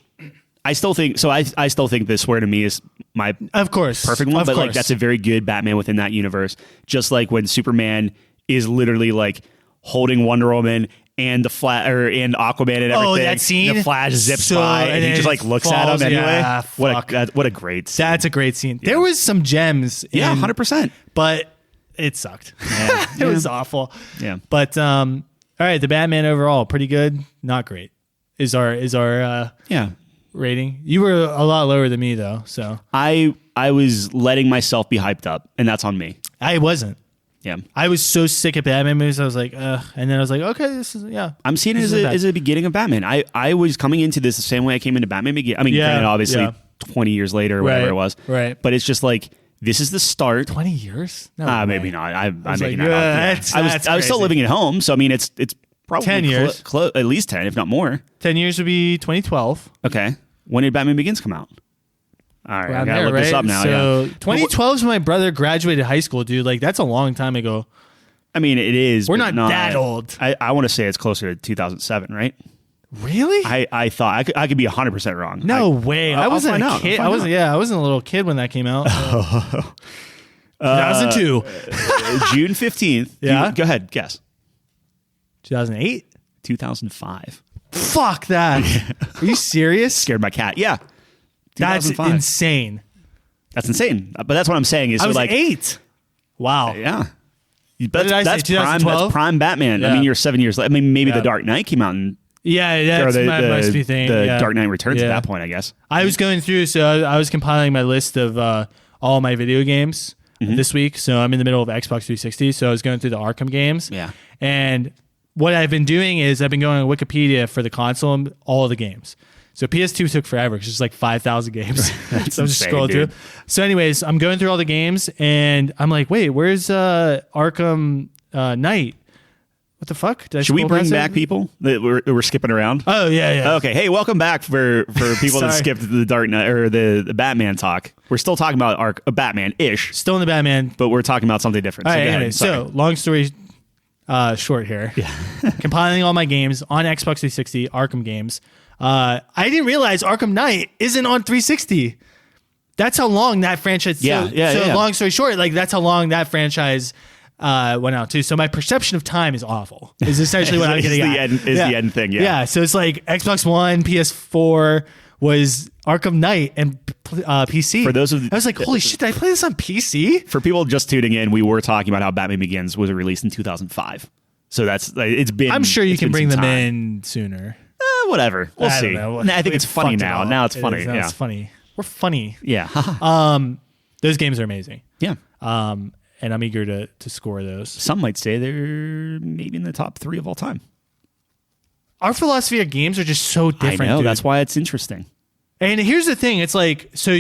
I still think so. I still think this Swear to Me is my perfect one. But like that's a very good Batman within that universe. Just like when Superman is literally like holding Wonder Woman and and Aquaman and everything. Oh, that scene. The Flash zips by and he just like looks at him anyway. Yeah, what a great scene. That's a great scene. Yeah. There was some gems. 100%. But it sucked. Yeah. It was awful. Yeah. But all right, the Batman overall pretty good, not great. Is our rating. You were a lot lower than me though, so I was letting myself be hyped up, and that's on me. I wasn't. Yeah, I was so sick of Batman movies. I was like, ugh. And then I was like, okay, this is I'm seeing it as a beginning of Batman. I was coming into this the same way I came into Batman. I mean, granted, obviously 20 years later or whatever it was, right? But it's just like this is the start. 20 years? No, maybe not. I'm making like, that up. I was still living at home, so I mean, it's probably 10 years, at least 10, if not more. 10 years would be 2012. Okay. When did Batman Begins come out? All right, I gotta look this up now. So 2012 is when my brother graduated high school, dude. Like that's a long time ago. I mean, it is. We're not that old. I want to say it's closer to 2007, right? Really? I thought I could be 100% wrong. No way. I wasn't a kid. I wasn't a little kid when that came out. 2002. June 15th. Yeah. Go ahead, guess. 2008. 2005. Fuck that. Are you serious? Scared my cat. Yeah. That's insane. That's insane. But that's what I'm saying is I was like 8. Wow. Yeah. That's prime Batman. Yeah. I mean, you're 7 years late. I mean, maybe The Dark Knight came out and that's my must be thing. The Dark Knight Returns at that point, I guess. I was going through, so I was compiling my list of all my video games this week. So I'm in the middle of Xbox 360. So I was going through the Arkham games. Yeah. And what I've been doing is I've been going on Wikipedia for the console and all of the games. So PS2 took forever because it's like 5,000 games. So I'm just scrolling through. So anyways, I'm going through all the games and I'm like, wait, where's Arkham Knight? What the fuck? Should we bring back people that we're skipping around? Oh, yeah. Okay. Hey, welcome back for people that skipped the Dark Knight or the Batman talk. We're still talking about Batman-ish. Still in the Batman. But we're talking about something different. All right, anyway, so long story short here. Yeah. Compiling all my games on Xbox 360, Arkham games. I didn't realize Arkham Knight isn't on 360. That's how long that franchise. So long story short, like that's how long that franchise went out too. So my perception of time is awful. Is essentially what I'm getting at. The end thing. Yeah. Yeah. So it's like Xbox One, PS4 was Arkham Knight and PC. For those of I was like, holy shit, did I play this on PC? For people just tuning in, we were talking about how Batman Begins was released in 2005. So it's been. I'm sure you can bring them in sooner. Whatever. We'll see. Know. I think it's funny now. Now it's funny. It's funny. We're funny. Yeah. Those games are amazing. Yeah. And I'm eager to score those. Some might say they're maybe in the top 3 of all time. Our philosophy of games are just so different. I know. Dude. That's why it's interesting. And here's the thing. It's like, so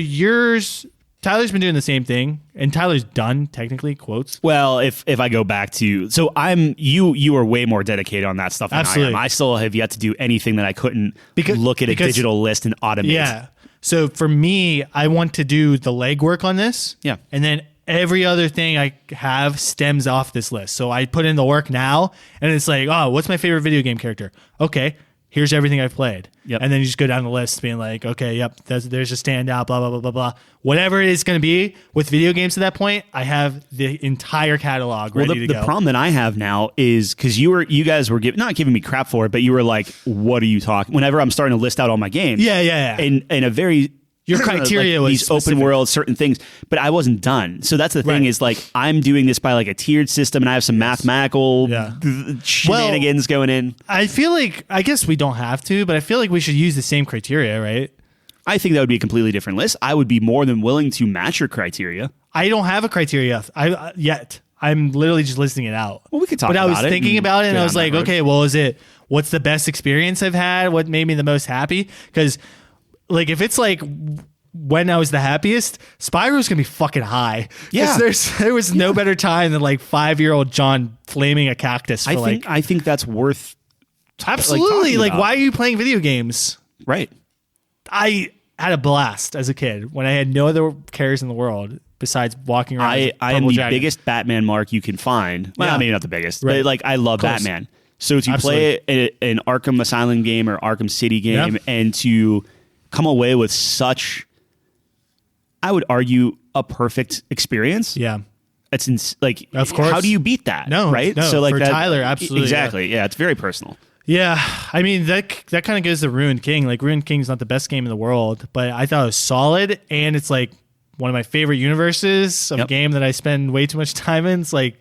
Tyler's been doing the same thing, and Tyler's done, technically, quotes. Well, if I go back to, so you are way more dedicated on that stuff than Absolutely. I am. I still have yet to do anything that I couldn't look at a digital list and automate. Yeah. So for me, I want to do the legwork on this. Yeah. And then every other thing I have stems off this list. So I put in the work now, and it's like, oh, what's my favorite video game character? Okay. Here's everything I've played. Yep. And then you just go down the list being like, okay, yep, there's a standout, blah, blah, blah, blah, blah. Whatever it is going to be with video games at that point, I have the entire catalog ready to go. The problem that I have now is because you guys were not giving me crap for it, but you were like, what are you talking? Whenever I'm starting to list out all my games. Yeah. In a very... Your criteria was these specific. Open world, certain things, but I wasn't done. So that's the thing is like, I'm doing this by like a tiered system and I have some mathematical shenanigans going in. I feel like, I guess we don't have to, but I feel like we should use the same criteria, right? I think that would be a completely different list. I would be more than willing to match your criteria. I don't have a criteria yet. I'm literally just listing it out. Well, we could talk about it. But I was thinking about it and I was like, okay, well, what's the best experience I've had? What made me the most happy? Because like, if it's like when I was the happiest, Spyro was gonna be fucking high. Yeah. There was no better time than like 5-year-old John flaming a cactus. I think that's worth absolutely. Like, about. why are you playing video games? Right. I had a blast as a kid when I had no other cares in the world besides walking around. I am the biggest Batman mark you can find. Well, Yeah. I mean, not the biggest, Right. but like I love Batman. So to play an Arkham Asylum game or Arkham City game and to come away with such, I would argue, a perfect experience. Yeah. It's like, of course. How do you beat that? No, right? No, so like for that, Tyler, absolutely. Exactly. Yeah. It's very personal. Yeah. I mean, that kind of goes to Ruined King. Like, Ruined King's not the best game in the world, but I thought it was solid. And it's like one of my favorite universes of a game that I spend way too much time in. It's like,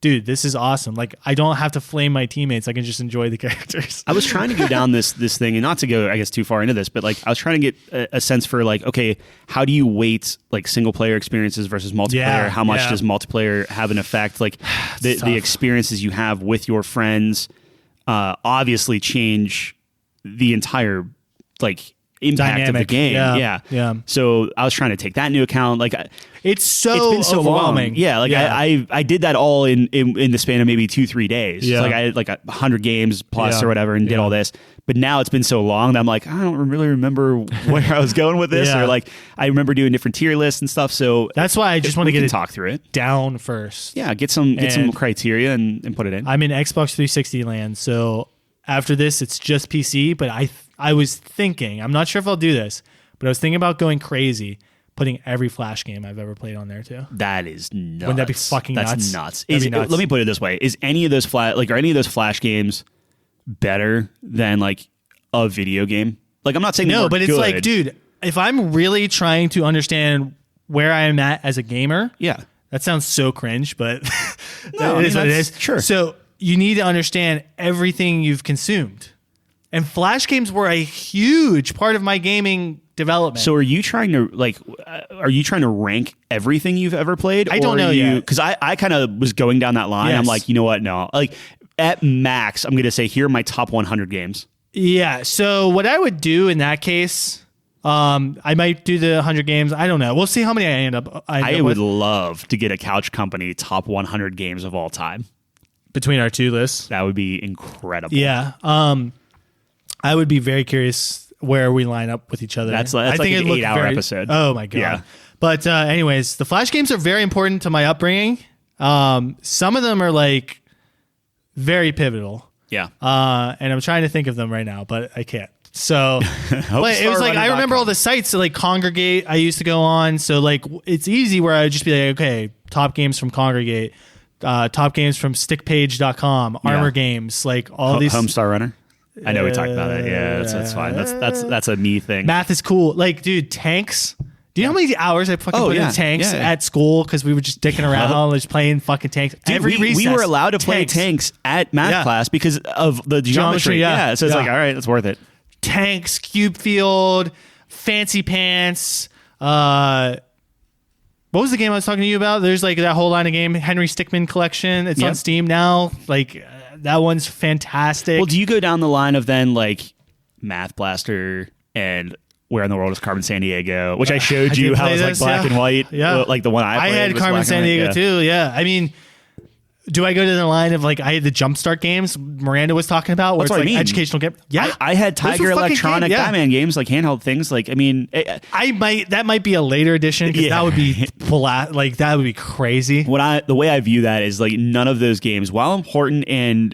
dude, this is awesome. Like, I don't have to flame my teammates. I can just enjoy the characters. I was trying to go down this thing, and not to go, I guess, too far into this, but like I was trying to get a sense for like, okay, how do you weight like single player experiences versus multiplayer? Yeah, how much does multiplayer have an effect? Like the experiences you have with your friends obviously change the entire like impact Dynamic. of the game. Yeah. So I was trying to take that into account. Like it's been so overwhelming. Long. Yeah, like I did that all in the span of maybe 2-3 days. Yeah. Like I had like 100 games plus or whatever and did all this. But now it's been so long that I'm like, I don't really remember where I was going with this. Or like I remember doing different tier lists and stuff. So that's why I just want to get it talk through it down first. Yeah, get some criteria and put it in. I'm in Xbox 360 land, so after this it's just PC, but I was thinking, I'm not sure if I'll do this, but I was thinking about going crazy, putting every Flash game I've ever played on there too. That is nuts. Wouldn't that be fucking nuts? That's nuts. Nuts. Let me put it this way. Is any of those are any of those Flash games better than like a video game? Like I'm not saying no, but it's good. like, dude, if I'm really trying to understand where I am at as a gamer, that sounds so cringe, but no, it is what it is. Sure. So you need to understand everything you've consumed. And Flash games were a huge part of my gaming development. So are you trying to rank everything you've ever played? I don't know yet. Because I kind of was going down that line. Yes. I'm like, you know what? No. Like at max, I'm going to say here are my top 100 games. Yeah. So what I would do in that case, I might do the 100 games. I don't know. We'll see how many I end up I would love to get a Couch Company top 100 games of all time. Between our two lists. That would be incredible. Yeah. I would be very curious where we line up with each other. That's like an 8-hour episode. Oh my God. Yeah. But anyways, the Flash games are very important to my upbringing. Some of them are like very pivotal. Yeah. And I'm trying to think of them right now, but I can't. So but it was like, I remember all the sites that like Congregate I used to go on. So like it's easy where I would just be like, okay, top games from Congregate, top games from stickpage.com, Armor Games, like all these. Homestar Runner. I know we talked about it. Yeah, that's fine. That's a me thing. Math is cool. Like, dude, tanks. Do you know how many hours I fucking put in tanks at school because we were just dicking around, just playing fucking tanks? Dude, we were allowed to play tanks at math class because of the geometry. So it's like, all right, it's worth it. Tanks, Cube Field, Fancy Pants. What was the game I was talking to you about? There's like that whole line of game, Henry Stickmin Collection. It's on Steam now. Like that one's fantastic. Well, do you go down the line of then like Math Blaster and Where in the World is Carmen Sandiego, which I showed you how it was like black and white. Yeah. Like the one I played. I had Carmen Sandiego too. Yeah. I mean, do I go to the line of like I had the Jumpstart games Miranda was talking about, where it's like educational game? Yeah, I had Tiger Electronic Batman games, like handheld things. Like I mean, that might be a later edition because that would be like that would be crazy. The way I view that is like none of those games, while important and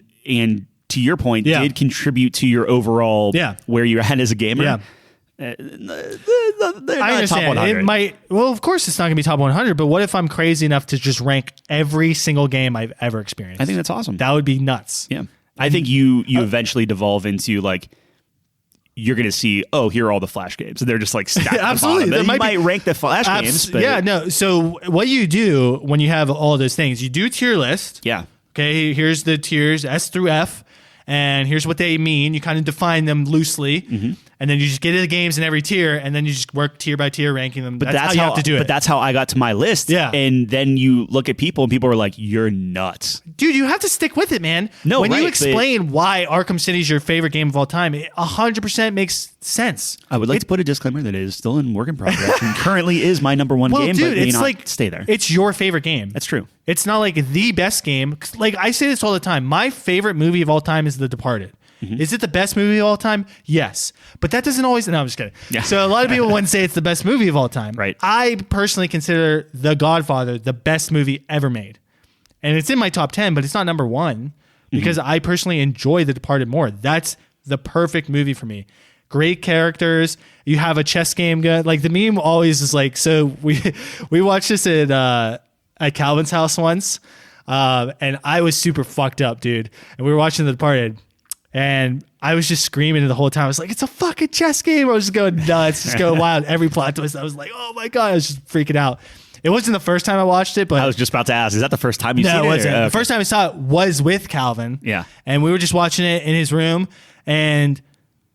to your point, did contribute to your overall where you're at as a gamer. Yeah. They're I understand. It might. Well, of course, it's not going to be top 100. But what if I'm crazy enough to just rank every single game I've ever experienced? I think that's awesome. That would be nuts. Yeah, I think you eventually devolve into like you're going to see. Oh, here are all the Flash games, and they're just like stacked. Absolutely, you might rank the Flash games. But yeah, no. So what you do when you have all those things, you do a tier list. Yeah. Okay. Here's the tiers S through F. And here's what they mean. You kind of define them loosely. Mm-hmm. and then you just get into the games in every tier, and then you just work tier by tier, ranking them. But that's how you have to do it. But that's how I got to my list. Yeah. And then you look at people, and people are like, "You're nuts, dude." You have to stick with it, man. No, when you right, explain why Arkham City is your favorite game of all time, it 100% makes sense. I would like to put a disclaimer that it is still in work in progress and currently is my number one game, dude, but may it's not like stay there. It's your favorite game. That's true. It's not like the best game. Like I say this all the time. My favorite movie of all time is The Departed. Is it the best movie of all time? Yes. But that doesn't always... No, I'm just kidding. Yeah. So a lot of people wouldn't say it's the best movie of all time. Right. I personally consider The Godfather the best movie ever made. And it's in my top 10, but it's not number one because I personally enjoy The Departed more. That's the perfect movie for me. Great characters. You have a chess game good. Like the meme always is like, so we watched this at Calvin's house once. And I was super fucked up, dude. And we were watching The Departed. And I was just screaming the whole time. I was like, it's a fucking chess game. I was just going nuts, just going wild. Every plot twist, I was like, oh my God. I was just freaking out. It wasn't the first time I watched it, but... I was just about to ask, is that the first time you've seen it? No, it wasn't. Okay. The first time I saw it was with Calvin. Yeah. And we were just watching it in his room, and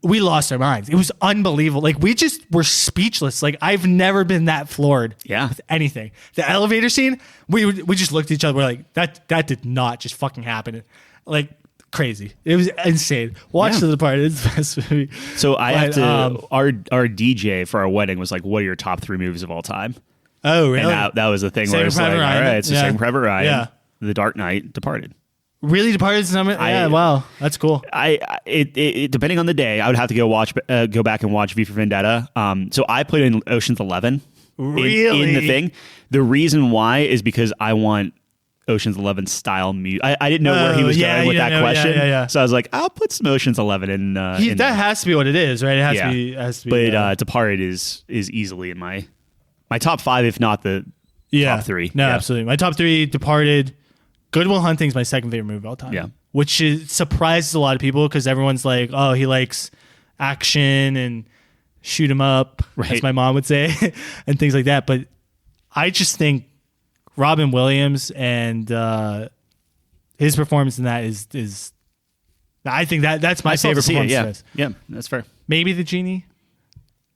we lost our minds. It was unbelievable. Like, we just were speechless. Like, I've never been that floored with anything. The elevator scene, we just looked at each other. We're like, that did not just fucking happen. Like... crazy. It was insane. Watch The Departed. It's the best movie. So have to. Our DJ for our wedding was like, "What are your top 3 movies of all time?" Oh, really? And that was the thing where it's like, all right, it's the Saving Private Ryan, yeah. The Dark Knight, Departed. Really, Departed's number? Yeah, wow, that's cool. It depending on the day, I would have to go back and watch V for Vendetta. So I put in Ocean's 11. Really? In the thing. The reason why is because I want Ocean's 11 style music. I didn't know where he was going with that question. Yeah. So I was like, I'll put some Ocean's 11 in. That has to be what it is, right? It has to be. But Departed is easily in my top 5, if not the top 3. No, absolutely. My top 3: Departed. Good Will Hunting's my second favorite movie of all time. Yeah. Which surprises a lot of people because everyone's like, oh, he likes action and shoot 'em up, as my mom would say, and things like that. But I just think Robin Williams and his performance in that is I think that's my favorite performance. Yeah, that's fair. Maybe the Genie.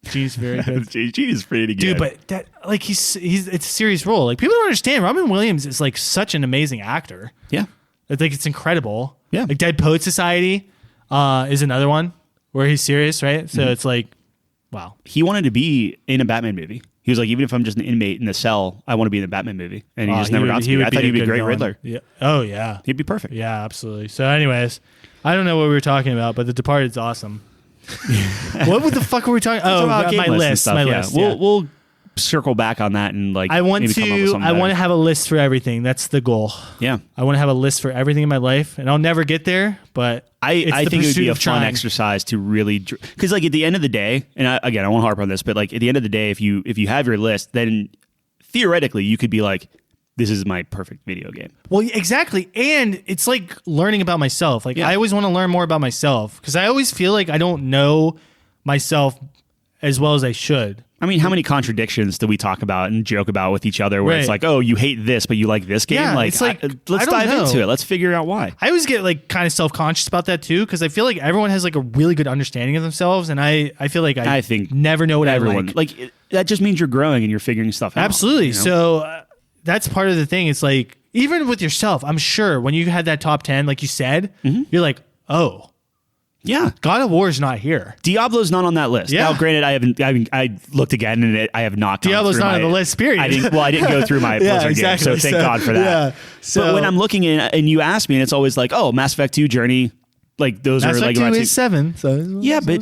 Genie's very good. Genie's pretty good. Dude, but that like he's it's a serious role. Like people don't understand. Robin Williams is like such an amazing actor. Yeah. I think it's incredible. Yeah. Like Dead Poet Society is another one where he's serious, right? So it's like, wow. He wanted to be in a Batman movie. He was like, even if I'm just an inmate in the cell, I want to be in a Batman movie. And he just never got to be. I thought he'd be a great Riddler. Yeah. Oh, yeah. He'd be perfect. Yeah, absolutely. So anyways, I don't know what we were talking about, but The Departed's awesome. What the fuck were we talking? Oh, my list. My list. We'll circle back on that and like. I want to have a list for everything. That's the goal. Yeah, I want to have a list for everything in my life, and I'll never get there. But I think it would be a fun exercise to really, because like at the end of the day, and I won't harp on this, but like at the end of the day, if you have your list, then theoretically you could be like, this is my perfect video game. Well, exactly. And it's like learning about myself. Like I always want to learn more about myself because I always feel like I don't know myself as well as I should. I mean, how many contradictions do we talk about and joke about with each other where it's like, oh, you hate this, but you like this game? Yeah, like, it's like let's dive into it. Let's figure out why. I always get like kind of self-conscious about that too because I feel like everyone has like a really good understanding of themselves and I feel like I think never know what everyone I like. That just means you're growing and you're figuring stuff out. Absolutely. You know? So that's part of the thing. It's like, even with yourself, I'm sure when you had that top 10, like you said, you're like, oh, yeah, God of War is not here. Diablo's not on that list. Yeah. Now, granted, I looked again and I have not. Diablo's not on the list. Period. I didn't go through my Blizzard game, so thank God for that. Yeah. So, but when I'm looking in and you ask me, and it's always like, oh, Mass Effect 2, Journey, like those Mass are Effect like 2 is 7. So yeah, but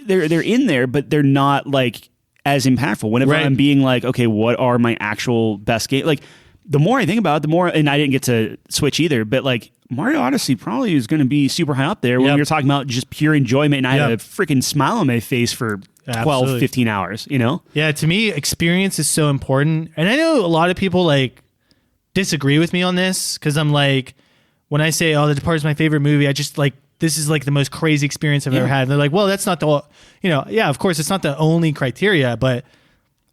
they're in there, but they're not like as impactful. Whenever I'm being like, okay, what are my actual best game? Like the more I think about it, the more, and I didn't get to Switch either, but like Mario Odyssey probably is going to be super high up there when you're talking about just pure enjoyment. And I had a freaking smile on my face for 12, 15 hours, you know? Yeah, to me, experience is so important. And I know a lot of people like disagree with me on this because I'm like, when I say, oh, The Departed is my favorite movie, I just like, this is like the most crazy experience I've ever had. And they're like, well, that's not the, of course, it's not the only criteria, but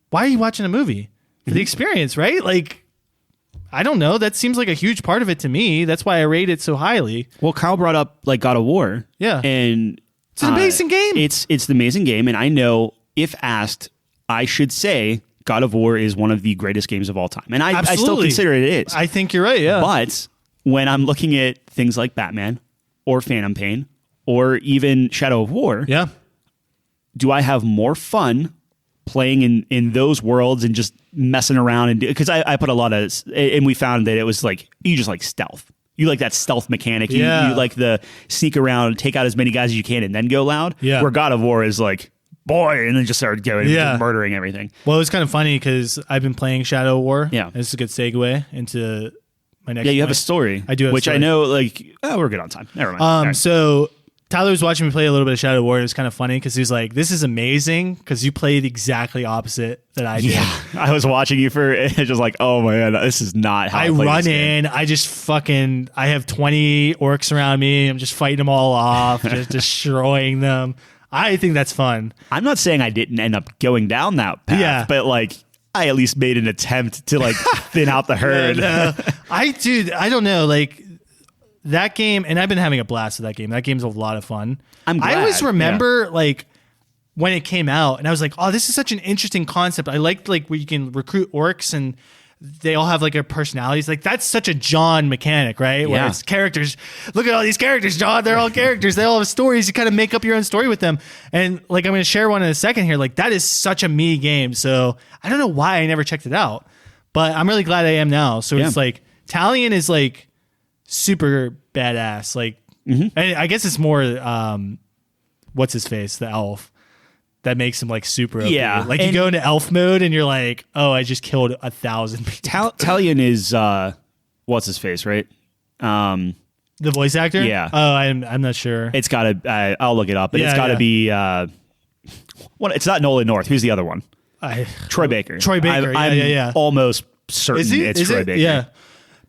why are you watching a movie? For the experience, right? Like, I don't know. That seems like a huge part of it to me. That's why I rate it so highly. Well, Kyle brought up like God of War. Yeah. And It's an amazing game. It's an amazing game, and I know if asked, I should say God of War is one of the greatest games of all time, and I still consider it is. I think you're right. Yeah, but when I'm looking at things like Batman or Phantom Pain or even Shadow of War, yeah, do I have more fun playing in those worlds and just messing around? And because I put a lot of, and we found that it was like you just like stealth. You like that stealth mechanic. You like the sneak around, take out as many guys as you can, and then go loud. Yeah. Where God of War is like, boy, and then just started going, just murdering everything. Well, it was kind of funny because I've been playing Shadow of War. Yeah. This is a good segue into my next. Yeah, you have a story. I do have which a story. I know, like, we're good on time. Never mind. All right. So Tyler was watching me play a little bit of Shadow of War. It was kind of funny because he was like, "This is amazing," because you played exactly opposite that I did. Yeah, I was watching you for it's just like, oh my god, this is not how I play run this game. in. I just fucking. I have 20 orcs around me. I'm just fighting them all off, just destroying them. I think that's fun. I'm not saying I didn't end up going down that path, but like I at least made an attempt to like thin out the herd. I don't know, like. That game, and I've been having a blast with that game. That game's a lot of fun. I'm glad. I always remember like when it came out, and I was like, "Oh, this is such an interesting concept." I liked like where you can recruit orcs, and they all have like their personalities. Like that's such a Jon mechanic, right? Where it's characters. Look at all these characters, Jon. They're all characters. They all have stories. You kind of make up your own story with them. And like I'm going to share one in a second here. Like that is such a me game. So I don't know why I never checked it out, but I'm really glad I am now. So it's like Talion is like super badass, like I guess it's more what's his face, the elf, that makes him like super OP. Like you go into elf mode and you're like, oh, I just killed 1,000 people. Talion is what's his face, right? The voice actor. Oh, I'm not sure. It's gotta I'll look it up, but it's gotta be what, it's not Nolan North. Who's the other one? Troy Baker. I'm almost certain it's Troy Baker. Yeah.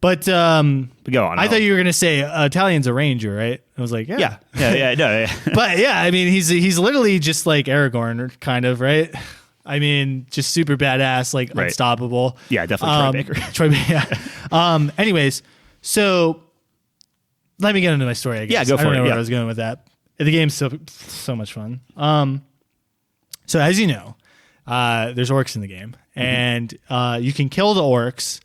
But go on. I thought you were gonna say Talion's a ranger, right? I was like, yeah. But yeah, I mean, he's literally just like Aragorn, kind of, right? I mean, just super badass, like unstoppable. Yeah, definitely Troy Baker. Anyways, so let me get into my story. I guess. Yeah, go for it. I don't know where I was going with that. The game's so much fun. So as you know, there's orcs in the game, and you can kill the orcs.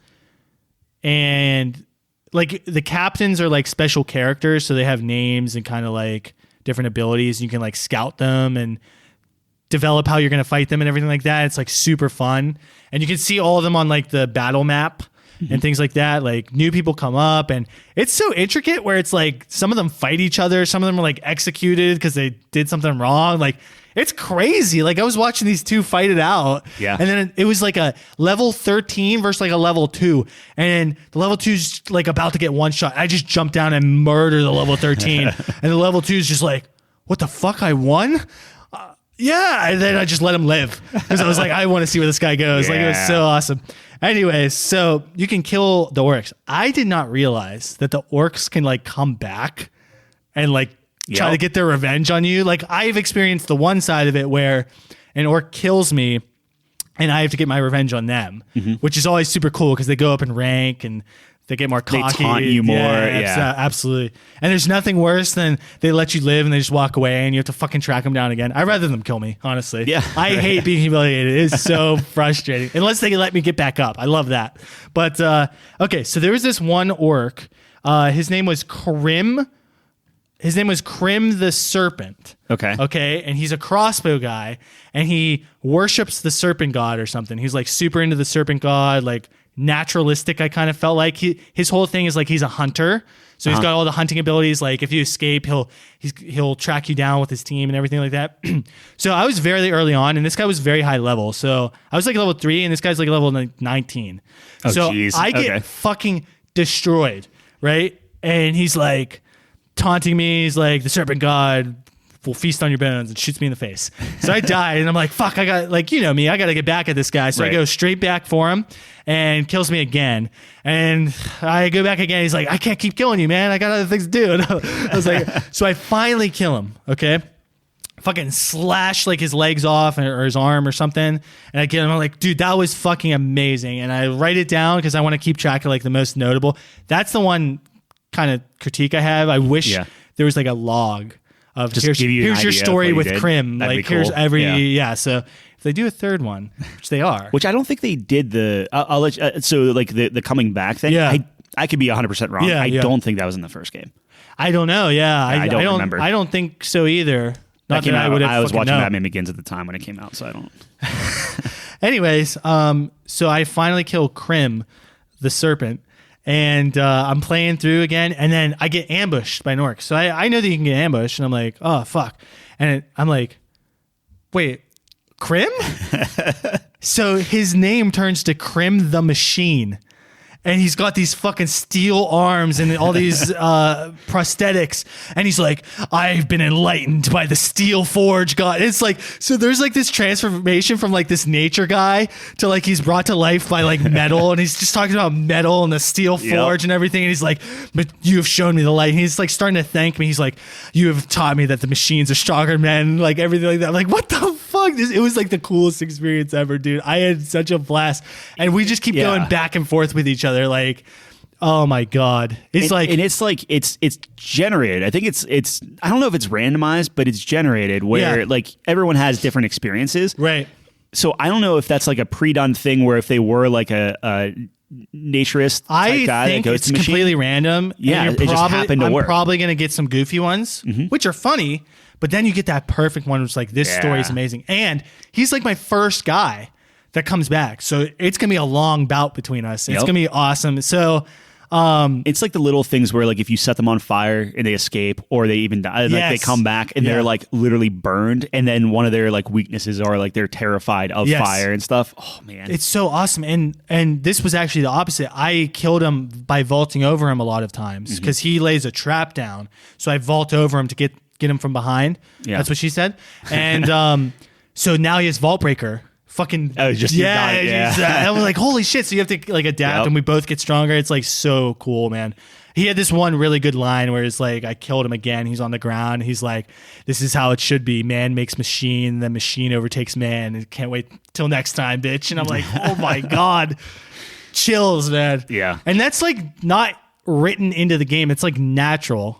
And like the captains are like special characters, so they have names and kind of like different abilities. You can like scout them and develop how you're going to fight them and everything like that. It's like super fun. And you can see all of them on like the battle map and things like that. Like new people come up, and it's so intricate where it's like some of them fight each other. Some of them are like executed because they did something wrong. Like it's crazy. Like I was watching these two fight it out. Yeah. And then it was like a level 13 versus like a level 2. And the level 2's like about to get one shot. I just jump down and murder the level 13. And the level 2 is just like, what the fuck? I won? Yeah. And then I just let him live. Because I was like, I want to see where this guy goes. Like it was so awesome. Anyways, so you can kill the orcs. I did not realize that the orcs can like come back and like try to get their revenge on you. Like I've experienced the one side of it where an orc kills me and I have to get my revenge on them, which is always super cool because they go up in rank and they get more cocky. They taunt you more. Yeah, absolutely. And there's nothing worse than they let you live and they just walk away and you have to fucking track them down again. I'd rather them kill me, honestly. Yeah. I hate being humiliated. It is so frustrating. Unless they let me get back up. I love that. But, okay, so there was this one orc. His name was Krim. His name was Krim the Serpent. Okay. And he's a crossbow guy, and he worships the serpent god or something. He's like super into the serpent god, like naturalistic. I kind of felt like his whole thing is like he's a hunter. So he's got all the hunting abilities. Like if you escape, he'll track you down with his team and everything like that. So I was very early on, and this guy was very high level. So I was like level 3, and this guy's like level 19. I get fucking destroyed, right? And he's like taunting me. He's like, the serpent god will feast on your bones, and shoots me in the face. So I died, and I'm like, fuck, I got, like, you know me, I got to get back at this guy. So I go straight back for him, and kills me again. And I go back again. He's like, I can't keep killing you, man. I got other things to do. And I was like, so I finally kill him. Okay. Fucking slash like his legs off or his arm or something. And I get him. I'm like, dude, that was fucking amazing. And I write it down because I want to keep track of like the most notable. That's the one kind of critique I have. I wish there was like a log of Just here's give you an your idea of story what you with did. Crim. That'd Like be here's cool. every So if they do a third one, which they are, Which I don't think they did the. I'll let you, so like the coming back thing. Yeah. I could be 100% wrong. Yeah, I yeah. don't think that was in the first game. I don't know. Yeah, I don't remember. I don't think so either. Not that I would have. I was fucking watching know. Batman Begins at the time when it came out, so I don't. Anyways, so I finally kill Crim, the serpent, and I'm playing through again, and then I get ambushed by an orc. So I know that you can get ambushed, and I'm like, oh fuck, and I'm like, wait, Crim? So his name turns to Crim the Machine. And he's got these fucking steel arms and all these prosthetics. And he's like, I've been enlightened by the Steel Forge God. It's like, so there's like this transformation from like this nature guy to like he's brought to life by like metal. And he's just talking about metal and the Steel Forge and everything. And he's like, but you have shown me the light. And he's like starting to thank me. He's like, you have taught me that the machines are stronger than men. Like everything like that. I'm like, what the fuck? It was like the coolest experience ever, dude. I had such a blast. And we just keep going back and forth with each other. They're like, oh my god, it's it's generated. I think it's I don't know if it's randomized, but it's generated where like everyone has different experiences, right? So I don't know if that's like a pre-done thing where if they were like a naturist type guy think that goes it's to machine, completely random. Yeah, it just happened to work. I'm probably gonna get some goofy ones, which are funny, but then you get that perfect one, which is like this story is amazing, and he's like my first guy that comes back. So it's going to be a long bout between us. It's going to be awesome. So it's like the little things where like if you set them on fire and they escape or they even die, like they come back and they're like literally burned. And then one of their like weaknesses are like they're terrified of fire and stuff. Oh man. It's so awesome. And this was actually the opposite. I killed him by vaulting over him a lot of times because he lays a trap down. So I vault over him to get him from behind. Yeah. That's what she said. And so now he has Vault Breaker. Fucking I was like, holy shit! So you have to like adapt, and we both get stronger. It's like so cool, man. He had this one really good line where it's like, I killed him again. He's on the ground. He's like, this is how it should be. Man makes machine, the machine overtakes man. And can't wait till next time, bitch. And I'm like, oh my god, chills, man. Yeah, and that's like not written into the game. It's like natural.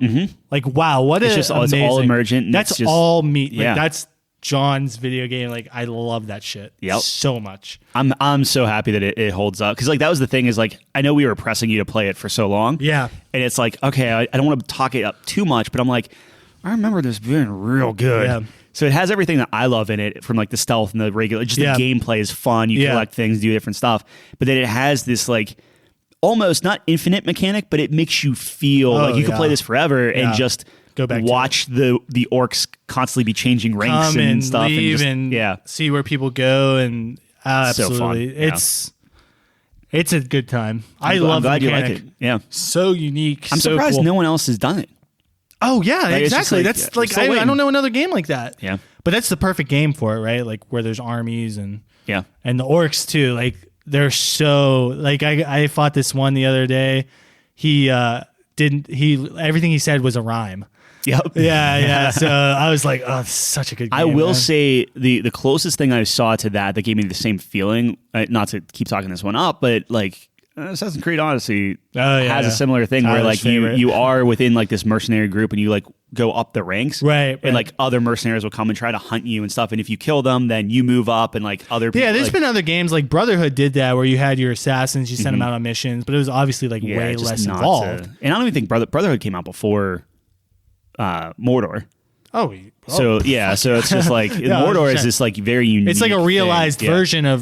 Like wow, what it's amazing. It's all emergent. That's just, all me. Like, yeah, that's John's video game. Like I love that shit so much. I'm so happy that it holds up because like that was the thing is like I know we were pressing you to play it for so long, and it's like okay, I don't want to talk it up too much, but I'm like I remember this being real good. So it has everything that I love in it, from like the stealth and the regular, just the gameplay is fun, you collect things, do different stuff, but then it has this like almost not infinite mechanic, but it makes you feel like you can play this forever and just go back, watch the orcs constantly be changing ranks and stuff, leave and just, see where people go, and absolutely, so fun. It's a good time. I love. I'm glad you like it. Yeah, so unique. I'm surprised no one else has done it. Oh yeah, like, exactly. Like, that's like I don't know another game like that. Yeah, but that's the perfect game for it, right? Like where there's armies and and the orcs too. Like they're so like I fought this one the other day. He everything he said was a rhyme. Yep. Yeah. So I was like, oh, this is such a good game. I will say the closest thing I saw to that gave me the same feeling, not to keep talking this one up, but like Assassin's Creed Odyssey has a similar thing where like you are within like this mercenary group and you like go up the ranks. Right. And like other mercenaries will come and try to hunt you and stuff. And if you kill them, then you move up and like other people. Yeah, there's been other games like Brotherhood did that where you had your assassins, you sent them out on missions, but it was obviously like way less involved. And I don't even think Brotherhood came out before Mordor. So it's just like Mordor is this like very unique. It's like a realized version of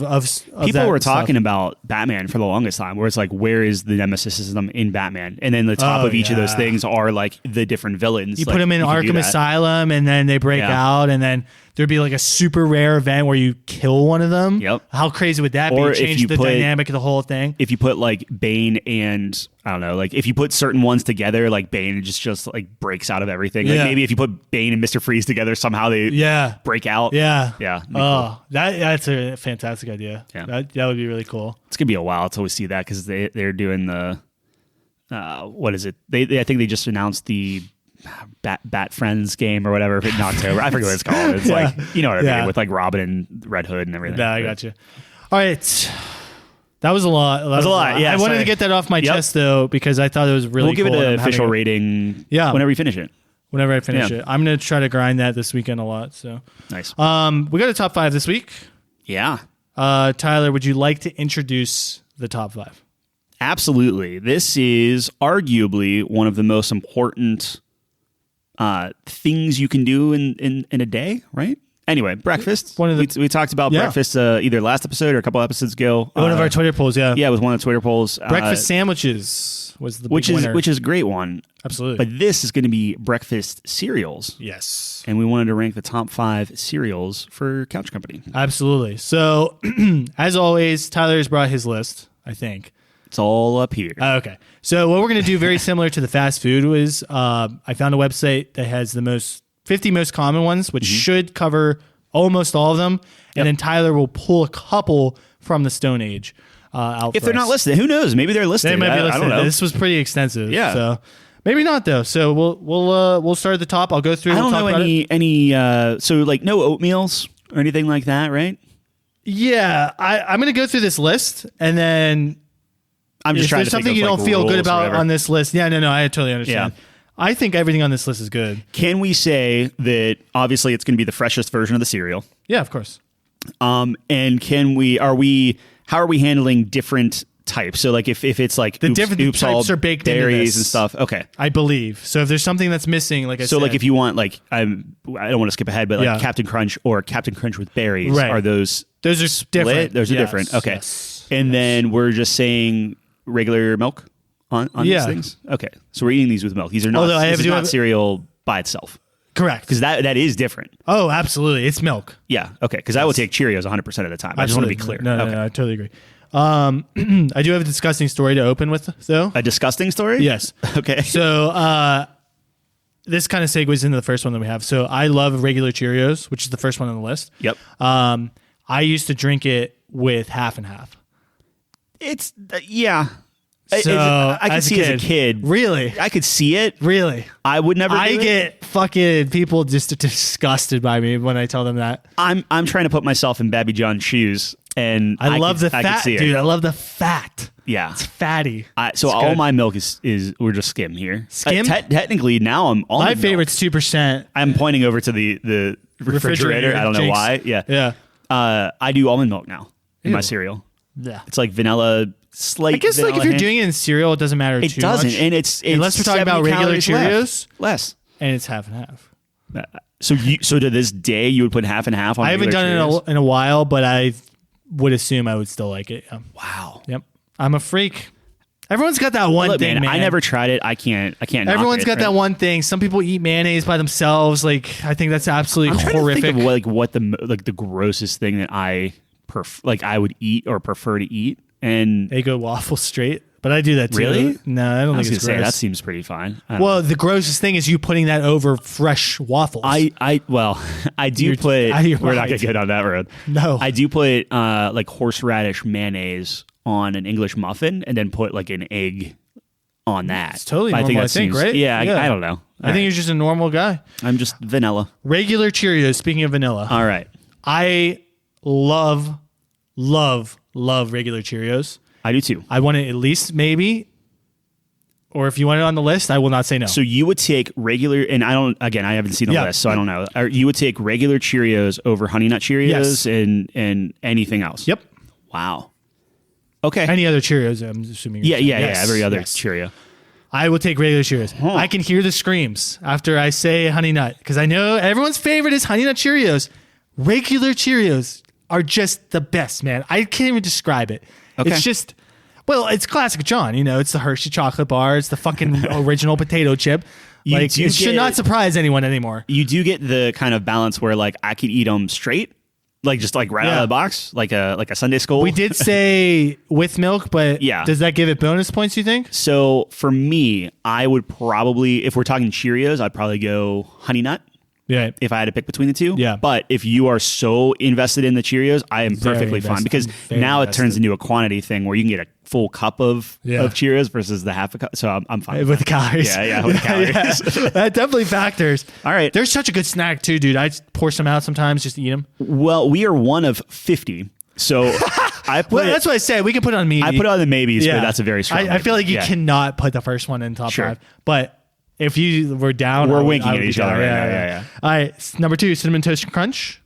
people were talking about Batman for the longest time, where it's like, where is the nemesis system in Batman? And then the top of each of those things are like the different villains. You put them in Arkham Asylum, and then they break out, and then there'd be like a super rare event where you kill one of them. Yep. How crazy would that be? Or Change the dynamic of the whole thing. If you put like Bane and I don't know, like if you put certain ones together, like Bane just like breaks out of everything. Like maybe if you put Bane and Mr. Freeze together, somehow they break out. Yeah. Cool. That's a fantastic idea. Yeah. That would be really cool. It's gonna be a while until we see that because they're doing the what is it? I think they just announced the Bat Friends game or whatever in October. I forget what it's called. It's like, you know what I mean, with like Robin and Red Hood and everything. Yeah, I got you. All right. That was a lot. That was a lot. Yeah, I wanted to get that off my chest though because I thought it was really cool. We'll give it an official rating whenever you finish it. whenever I finish it. I'm going to try to grind that this weekend a lot. So Nice. we got a top 5 this week. Yeah. Tyler, would you like to introduce the top 5? Absolutely. This is arguably one of the most important things you can do in a day, right? Anyway, breakfast. We talked about breakfast either last episode or a couple episodes ago. One of our Twitter polls, yeah. Yeah, it was one of the Twitter polls. Breakfast sandwiches was the big winner. Which is a great one. Absolutely. But this is going to be breakfast cereals. Yes. And we wanted to rank the top 5 cereals for Couch Company. Absolutely. So, as always, Tyler's brought his list, I think. It's all up here. Okay. So what we're going to do, very similar to the fast food, was I found a website that has the 50 most common ones, which should cover almost all of them. And then Tyler will pull a couple from the Stone Age out. If they're not listed, who knows? Maybe they're listed. They might be listed. I don't know. This was pretty extensive. Yeah. So maybe not though. So we'll start at the top. I'll go through. I don't know any so like no oatmeals or anything like that, right? Yeah. I'm going to go through this list and then. I'm just trying to think of something you don't feel good about on this list. Yeah, no, I totally understand. Yeah. I think everything on this list is good. Can we say that obviously it's going to be the freshest version of the cereal? Yeah, of course. And how are we handling different types? So like if it's like the different types are baked berries into this, and stuff. Okay. I believe. So if there's something that's missing, like I said. So like if you want like I don't want to skip ahead, but like Captain Crunch or Captain Crunch with berries, are those are split? Different. Those are different. Okay. Yes. And then we're just saying regular milk on these things? Okay. So we're eating these with milk. These are not, not cereal by itself. Correct. Because that is different. Oh, absolutely. It's milk. Yeah. Okay. Because I will take Cheerios 100% of the time. I just want to be clear. No, I totally agree. I do have a disgusting story to open with, though. A disgusting story? Yes. Okay. So this kind of segues into the first one that we have. So I love regular Cheerios, which is the first one on the list. Yep. I used to drink it with half and half. It's, So, I could see as a kid. Really? I could see it. Really? I would never do it. Get fucking people just disgusted by me when I tell them that. I'm trying to put myself in Babby John's shoes, and I love the fat, dude. I love the fat. Yeah. It's fatty. So all my milk is we're just skim here. Skim? Technically, now I'm almond My favorite's 2%. I'm pointing over to the refrigerator. I don't know why. Yeah. Yeah. I do almond milk now in my cereal. Yeah. It's like vanilla, slight. I guess like if you're doing it in cereal, it doesn't matter too much. It doesn't. And it's unless we're talking about regular Cheerios. Less. And it's half and half. So to this day, you would put half and half on I haven't done Cheerios? it in a while, but I would assume I would still like it. Yeah. Wow. Yep. I'm a freak. Everyone's got that one thing, man. I never tried it. I can't. Everyone's got that one thing. Some people eat mayonnaise by themselves. Like I think that's absolutely horrific. To think of like what the grossest thing that I would eat or prefer to eat, and Eggo waffle straight. But I do that too. Really? No, I don't think it's gross. That seems pretty fine. Well, the grossest thing is you putting that over fresh waffles. I do put. We're not gonna get on that road. No, I do put like horseradish mayonnaise on an English muffin, and then put like an egg on that. It's totally normal, I think, right? Yeah, I don't know. I think you're just a normal guy. I'm just vanilla. Regular Cheerios. Speaking of vanilla. All right. I love regular Cheerios. I do too. I want it at least maybe, or if you want it on the list, I will not say no. So you would take regular, and I haven't seen the list, so I don't know. You would take regular Cheerios over Honey Nut Cheerios and anything else? Yep. Wow. Okay. Any other Cheerios, I'm assuming. Yeah. Every other Cheerio. I will take regular Cheerios. Huh. I can hear the screams after I say Honey Nut, because I know everyone's favorite is Honey Nut Cheerios. Regular Cheerios are just the best, man. I can't even describe it. Okay. It's just, well, it's classic Jon. You know, it's the Hershey chocolate bar. It's the fucking original potato chip. It should not surprise anyone anymore. You do get the kind of balance where like I could eat them straight, like just like right out of the box, like a Sunday school. We did say with milk, but does that give it bonus points, you think? So for me, I would probably, if we're talking Cheerios, I'd probably go Honey Nut. Yeah. If I had to pick between the two. Yeah. But if you are so invested in the Cheerios, I am perfectly fine, because now it turns into a quantity thing where you can get a full cup of Cheerios versus the half a cup. So I'm fine with the calories. Yeah, with the calories. That definitely factors. All right. They're such a good snack too, dude. I pour some out sometimes just to eat them. Well, we are one of 50. So that's what I said. We can put it on maybe. I put it on the maybes, but that's a very strong. I feel like you cannot put the first one in top 5. But If you were down, We're I would- winking I at would be each other down. right now. Yeah. All right, number 2, Cinnamon Toast Crunch.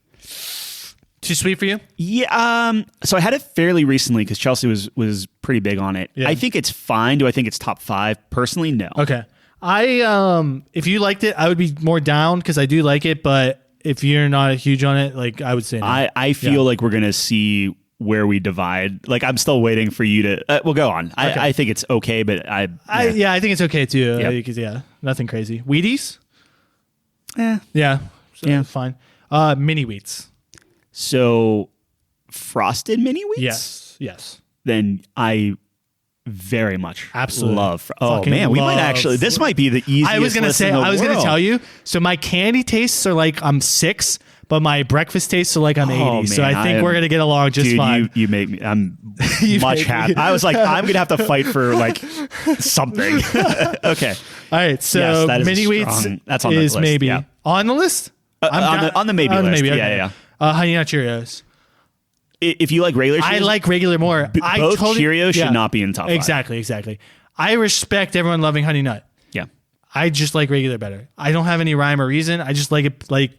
Too sweet for you? Yeah. So I had it fairly recently because Chelsea was pretty big on it. Yeah. I think it's fine. Do I think it's top 5? Personally, no. Okay. If you liked it, I would be more down because I do like it. But if you're not huge on it, like I would say no. I feel like we're gonna see where we divide. Like I'm still waiting for you to. We'll go on. Okay. I think it's okay, but I think it's okay too. Yep. Because nothing crazy. Wheaties? Yeah. Yeah. So Yeah. Fine. Mini wheats. So frosted mini wheats. Yes. Then I very much Absolutely love. Oh fucking man, we might love- actually. This might be the easiest. I was gonna list say. in the I was gonna world. tell you. So my candy tastes are like I'm 6, but my breakfast tastes are like I'm 80. Oh, so man, I think I am- we're gonna get along just Dude, fine. you make me. I'm You much make me- happy. I was like, I'm gonna have to fight for like something. Okay. All right. So Yes, that is mini a wheats strong- that's on the is list, maybe yeah. on the list. On the maybe list. okay. Yeah. Honey Nut Cheerios. If you like regular, I Cheerios, like regular more. I both totally, Cheerios should not be in top 5. Exactly. I respect everyone loving Honey Nut. Yeah. I just like regular better. I don't have any rhyme or reason. I just like it. Like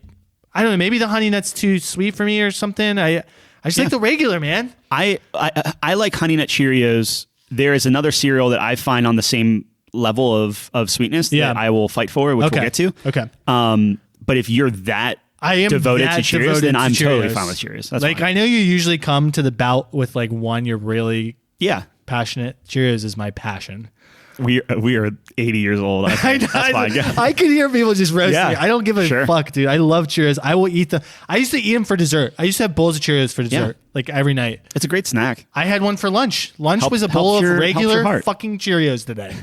I don't know. Maybe the Honey Nut's too sweet for me or something. I just like the regular, man. I like Honey Nut Cheerios. There is another cereal that I find on the same level of sweetness that I will fight for, which we'll get to. Okay. But if you're that I am devoted that to Cheerios, devoted then to I'm totally Cheerios. fine with Cheerios. That's like fine. I know you usually come to the bout with like one you're really Yeah. passionate. Cheerios is my passion. We are 80 years old. I think. That's fine. Yeah. I could hear people just roasting Yeah, me. I don't give a sure. fuck, dude. I love Cheerios. I will eat them. I used to eat them for dessert. I used to have bowls of Cheerios for dessert, like every night. It's a great snack. I had one for lunch. Lunch was a bowl helps of your regular heart. fucking Cheerios today.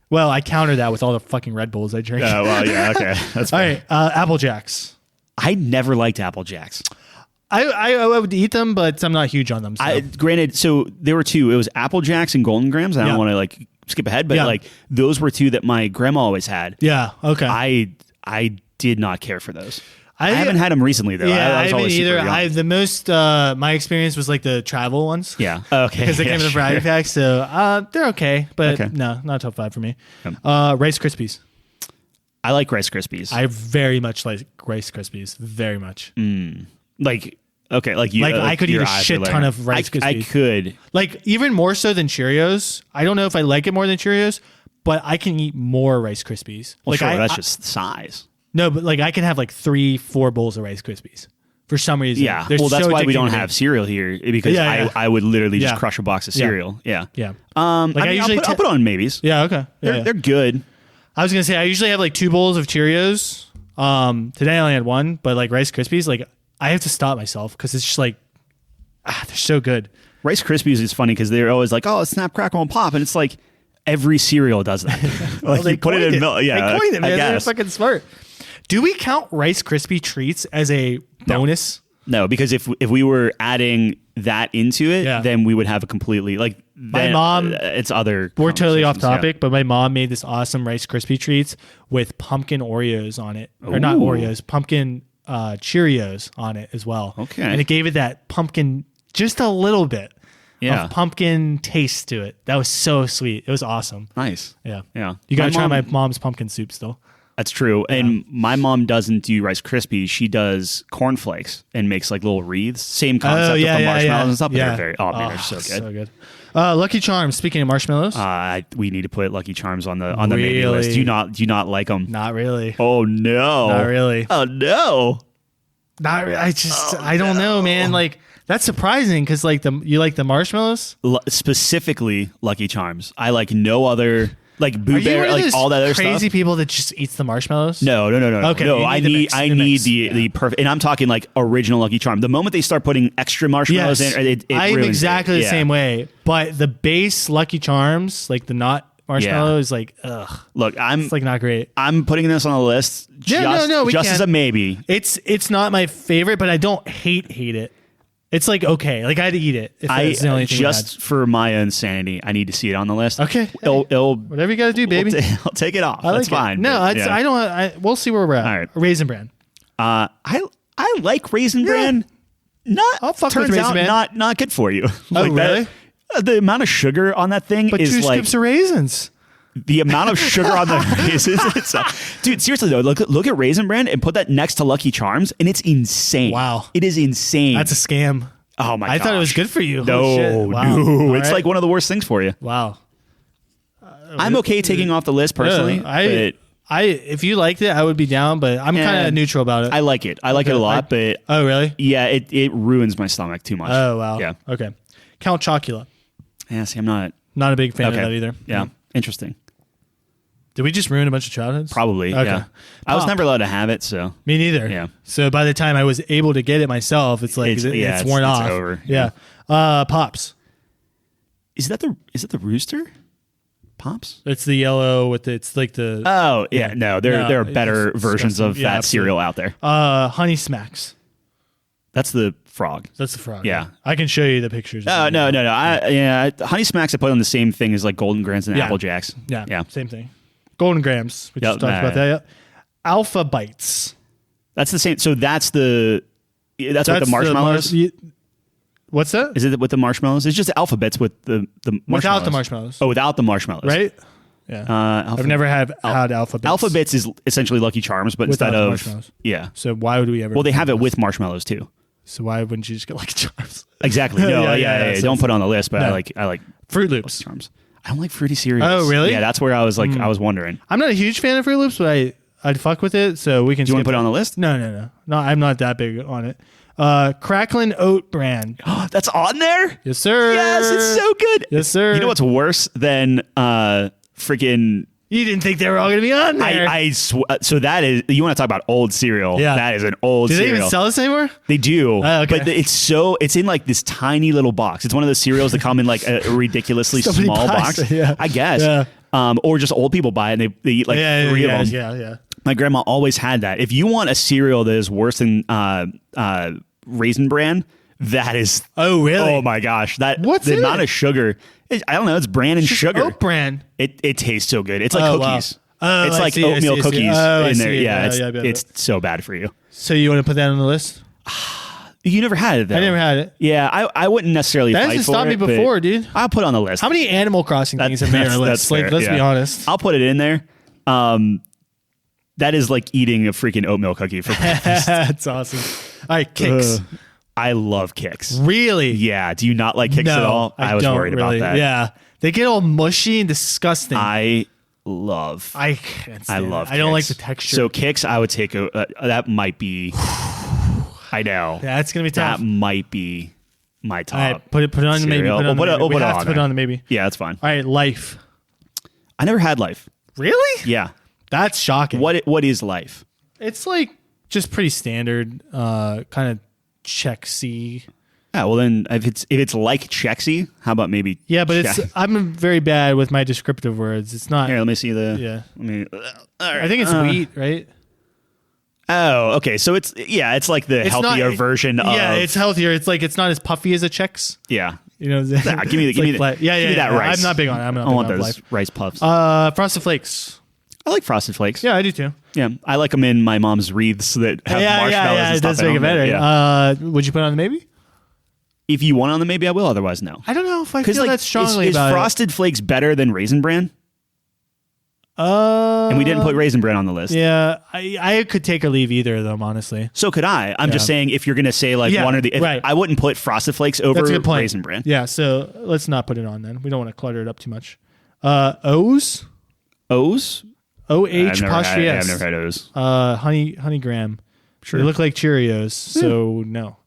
Well, I counter that with all the fucking Red Bulls I drink. Well, yeah, okay. That's All fair. right, Apple Jacks. I never liked Apple Jacks. I would eat them, but I'm not huge on them. So. Granted, so there were 2. It was Apple Jacks and Golden Grams. I don't want to like skip ahead, but like those were 2 that my grandma always had. Yeah. Okay. I did not care for those. I haven't had them recently though. Yeah, I I was haven't always super either. young. The most my experience was like the travel ones. Yeah. Okay. Because they came in the variety pack, so they're okay, but Okay. no, not top 5 for me. Rice Krispies. I like Rice Krispies. I very much like Rice Krispies. Very much. Like okay, like you. Like I could eat your a eyes shit are ton layering. of Rice Krispies. I could. Like even more so than Cheerios. I don't know if I like it more than Cheerios, but I can eat more Rice Krispies. Well, like sure, that's just size. No, but like I can have like 3-4 bowls of Rice Krispies for some reason. Yeah. They're Well, that's so why we addicting don't to me. have cereal here because Yeah. I would literally just Yeah. crush a box of cereal. Yeah. Yeah. Like I usually I'll put on maybes. Yeah. Okay. Yeah, They're good. I was gonna say I usually have like 2 bowls of Cheerios. Today I only had 1, but like Rice Krispies, like I have to stop myself because it's just like they're so good. Rice Krispies is funny because they're always like, oh, snap, crackle, and pop, and it's like every cereal does that. Like Well, they you put it coined in milk. Yeah, they coined it, man. I They're guess. fucking smart. Do we count Rice Krispie treats as a bonus? No, because if we were adding that into it, Yeah. then we would have a completely like then, mom- It's other. We're totally off conversations, topic, but my mom made this awesome Rice Krispie treats with pumpkin Oreos on it, or not Ooh. Oreos, pumpkin Cheerios on it as well. Okay. And it gave it that pumpkin, just a little bit Yeah. of pumpkin taste to it. That was so sweet. It was awesome. Yeah. Nice. Yeah. Yeah. You got to try my mom- mom's pumpkin soup still. That's true. And my mom doesn't do Rice Krispies. She does cornflakes and makes like little wreaths. Same concept with the marshmallows and stuff. But they're very, man, they're so good. So good. Lucky Charms. Speaking of marshmallows, We need to put Lucky Charms on the menu list. Really? Do you not like them? not really. Oh no. Not really. Oh no. Not. I don't know, man. Like that's surprising because like you like the marshmallows. Specifically Lucky Charms. I like no other like Boo Are you one Bear, of like those all that other crazy stuff. people that just eats the marshmallows? No. Okay, No, you I need the need mix, I the need mix. the perfect, and I'm talking like original Lucky Charm. The moment they start putting extra marshmallows Yes, in, it I'm ruins exactly it. the Yeah. same way. But the base Lucky Charms, like the not marshmallow, Yeah. is like ugh. Look, It's like not great. I'm putting this on the list. Yeah, no, we just can. as a maybe. It's not my favorite, but I don't hate it. It's like okay, like I'd eat it. If that's the only thing we Just for my own sanity, I need to see it on the list. Okay. It'll had. Whatever you got to do, baby. I'll take it off. I like That's it. fine. No, but, it's, yeah. I don't. We'll see where we're at. All right. Raisin Bran. I like Raisin Bran. I'll fuck with Turns Raisin out Bran. not good for you. Oh, really? The amount of sugar on that thing But is 2 like scoops of raisins. The amount of sugar on the raisins. Dude, seriously though, look at Raisin Bran and put that next to Lucky Charms, and it's insane. Wow. It is insane. That's a scam. Oh my god! I thought it was good for you. No, Holy shit. Wow. no, All it's right. like one of the worst things for you. Wow. I'm okay taking off the list personally. But if you liked it, I would be down, but I'm kind of neutral about it. I like it. I like it a lot, but oh really? yeah, it ruins my stomach too much. Oh wow. Yeah. Okay. Count Chocula. Yeah. See, I'm not a big fan of that either. Yeah. Interesting. Did we just ruin a bunch of childhoods? Probably. Okay. Yeah. I was never allowed to have it, so me neither. Yeah. So by the time I was able to get it myself, it's like it's worn off. It's over. Yeah. Pops. Is that the rooster? Pops? It's the yellow with it's like the Oh yeah, no, there are better versions of that cereal out there. Honey Smacks. That's the frog. That's the frog. Yeah. I can show you the pictures. No. Honey Smacks I put on the same thing as like Golden Grams and Apple Jacks. Yeah. Same thing. Golden Grams. We just talked about that. Yep. Alpha Bites. That's the same. So that's with the marshmallows. What's that? Is it with the marshmallows? It's just alphabets with the marshmallows. Without the marshmallows. Oh, without the marshmallows. Right? Yeah. I've never had alphabets. Alphabets is essentially Lucky Charms, but without instead of marshmallows. Yeah. So why would we ever? Well, they have it with marshmallows too. So why wouldn't you just get Lucky Charms? Exactly. No. yeah. Don't put it on the list, but no. I like Fruit Loops. Lucky Charms. I don't like fruity cereals. Oh, really? Yeah, that's where I was like, I was wondering. I'm not a huge fan of Fruit Loops, but I'd fuck with it. So we can. Do you want to put it on the list? No. I'm not that big on it. Cracklin' Oat Brand. That's on there? Yes, sir. Yes, it's so good. Yes, sir. You know what's worse than freaking... You didn't think they were all going to be on there. So that is... You want to talk about old cereal. Yeah. That is an old cereal. Do they even sell this anymore? They do. Okay. But it's in like this tiny little box. It's one of those cereals that come in like a ridiculously small box. Yeah. I guess. Yeah. Or just old people buy it and they eat like three of them. Yeah. My grandma always had that. If you want a cereal that is worse than Raisin Bran, that is... Oh, really? Oh, my gosh. What's the in amount it? of sugar... I don't know. It's bran and sugar. Oat Bran. It tastes so good. It's like cookies. Wow. It's like oatmeal cookies in there. Yeah, it's so bad for you. So you want to put that on the list? You never had it, though. I never had it. Yeah, I wouldn't necessarily That fight hasn't for stopped me it, before, dude. I'll put it on the list. How many Animal Crossing things have made our list? Like, let's be honest. I'll put it in there. That is like eating a freaking oatmeal cookie for breakfast. That's awesome. All right, Kix. I love Kix. Really? Yeah. Do you not like Kix at all? I was worried about that. Yeah. They get all mushy and disgusting. I love Kix. I don't like the texture. So Kix, I would take that might be... I know. Yeah, it's going to be tough. That might be my top. All right, put it on the maybe. Cereal. Put it on the maybe. We have to put it on the maybe. Yeah, that's fine. All right, Life. I never had Life. Really? Yeah. That's shocking. What is Life? It's like just pretty standard, kind of Chex-y. Yeah, well then if it's like Chex-y, how about maybe? Yeah, but I'm very bad with my descriptive words. It's not. Here, let me see the. Yeah. Let me. I think it's wheat, right? Oh, okay. So it's like the healthier version of. Yeah, it's healthier. It's like it's not as puffy as a Chex. Yeah. You know, give me that rice. I'm not big on it. I want those rice puffs. Frosted Flakes. I like Frosted Flakes. Yeah, I do too. Yeah, I like them in my mom's wreaths that have marshmallows and it stuff. Does make it better. Yeah. Would you put it on the maybe? If you want on the maybe, I will. Otherwise, no. I don't know if I feel that strongly is about Frosted Flakes better than Raisin Bran? And we didn't put Raisin Bran on the list. Yeah, I could take or leave either of them, honestly. So could I. I'm just saying if you're going to say like one or the... right. I wouldn't put Frosted Flakes over That's a good point. Raisin Bran. Yeah, so let's not put it on then. We don't want to clutter it up too much. O's? O's? O-H apostrophe S. I've never had O's. Honey Graham. Sure. They look like Cheerios, so no.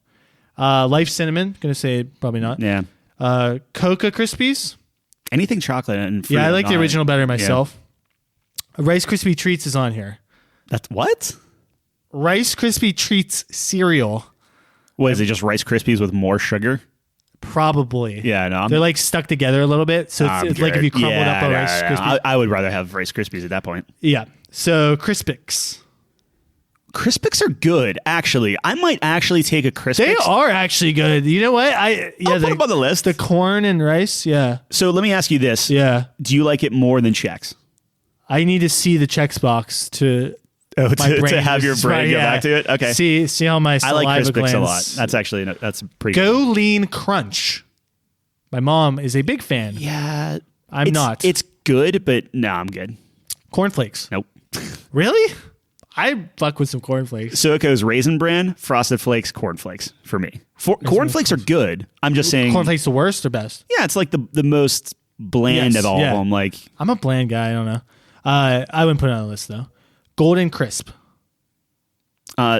Life Cinnamon. Going to say probably not. Yeah. Coca Krispies. Anything chocolate and fruit. Yeah, I like the original better myself. Yeah. Rice Krispie Treats is on here. That's what? Rice Krispie Treats cereal. What is it? Just Rice Krispies with more sugar? Probably. Yeah, no. They're like stuck together a little bit. So it's like if you crumbled up a Rice Krispie. I would rather have Rice Krispies at that point. Yeah. So Crispix. Crispix are good, actually. I might actually take a Crispix. They are actually good. You know what? I'll put them on the list. The corn and rice, yeah. So let me ask you this. Yeah. Do you like it more than Chex? I need to see the Chex box to have your brain go back to it? Okay. See how my saliva I like Crispix glands. a lot. That's pretty Go good. Lean Crunch. My mom is a big fan. Yeah. I'm not. It's good, but no, I'm good. Cornflakes. Nope. Really? I fuck with some cornflakes. So it goes Raisin Bran, Frosted Flakes, cornflakes for me. Cornflakes are good. I'm just saying. Cornflakes the worst or best? Yeah, it's like the most bland of all of them. Like, I'm a bland guy. I don't know. I wouldn't put it on the list though. Golden Crisp.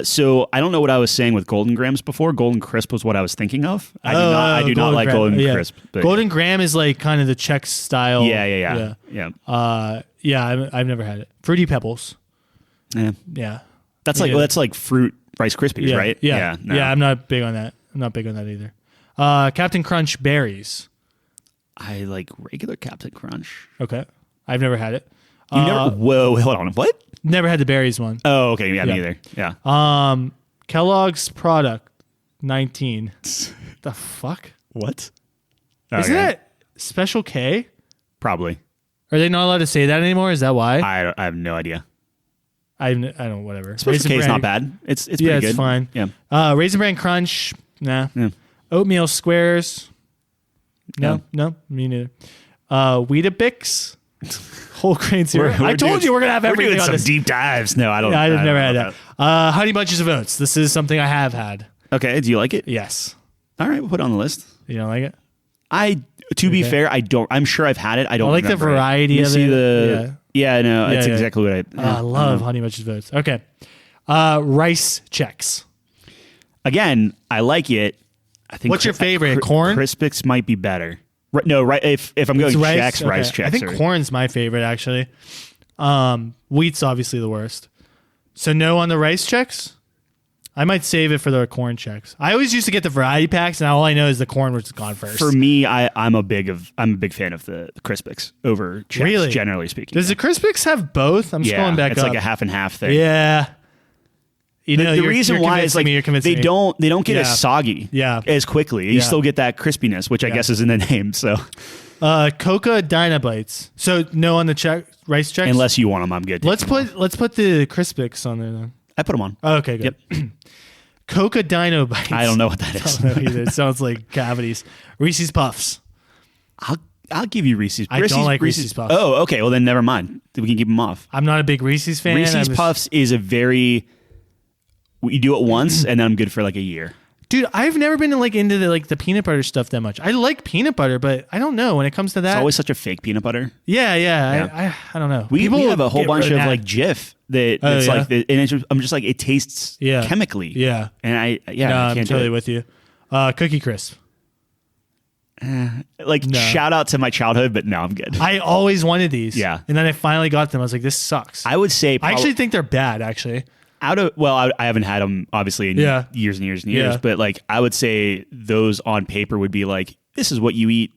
So I don't know what I was saying with Golden Grams before. Golden Crisp was what I was thinking of. I do not like Golden Crisp. But Golden Graham is like kind of the Chex style. Yeah. I've never had it. Fruity Pebbles. Yeah. That's like fruit Rice Krispies, right? Yeah. No. Yeah, I'm not big on that. I'm not big on that either. Captain Crunch berries. I like regular Captain Crunch. Okay. I've never had it. You never? Whoa, hold on. What? Never had the berries one. Oh, okay. Yeah, me either. Yeah. Kellogg's Product 19. The fuck? What? Isn't that Special K? Probably. Are they not allowed to say that anymore? Is that why? I have no idea. I don't. Whatever. Special K is not bad. It's pretty good. It's fine. Yeah. Raisin Bran Crunch. Nah. Yeah. Oatmeal Squares. No, me neither. Weetabix. Whole grain cereal. I told you we're gonna have everything. We're doing on some this. deep dives. No, I don't. I've never had that. Honey Bunches of Oats. This is something I have had. Okay. Do you like it? Yes. All right. We'll put it on the list. You don't like it? To be fair, I don't. I'm sure I've had it. I don't. I like the variety of it. Yeah, no, it's exactly what I love Honey Bunches of Oats. Okay. Rice Chex. Again, I like it. I think. What's your favorite? Corn? Crispix might be better. No, right. If I'm going Chex, okay. Rice Chex. I think corn's my favorite actually. Wheat's obviously the worst. So no on the Rice Chex. I might save it for the corn Chex. I always used to get the variety packs, and all I know is the corn was gone first. For me, I'm a big fan of the Crispix over Chex. Really? Generally speaking. Does the Crispix have both? I'm scrolling back it's up. like a half and half thing. Yeah. You know, the reason why is like they don't get as soggy as quickly. You still get that crispiness, which I guess is in the name. So, Coca Dynabites. So no on the Rice Chex. Unless you want them, I'm good. Let's put the Crispix on there then. I put them on. Oh, okay, good. Yep. Coca Dino Bites. I don't know what that is. I don't know either. It sounds like cavities. Reese's Puffs. I'll give you Reese's. I don't like Reese's Puffs. Oh, okay. Well, then never mind. We can keep them off. I'm not a big Reese's fan. Reese's Puffs is a very... You do it once, and then I'm good for like a year. Dude, I've never been into the peanut butter stuff that much. I like peanut butter, but I don't know when it comes to that. It's always such a fake peanut butter. Yeah. I don't know. We have a whole bunch of like Jif that's like, and I'm just like, it tastes chemically. Yeah. And I I'm totally with you. Cookie Crisp. Shout out to my childhood, but no, I'm good. I always wanted these. Yeah. And then I finally got them. I was like, this sucks. I would say I actually think they're bad, actually. I haven't had them obviously in years and years and years, but like I would say those on paper would be like, this is what you eat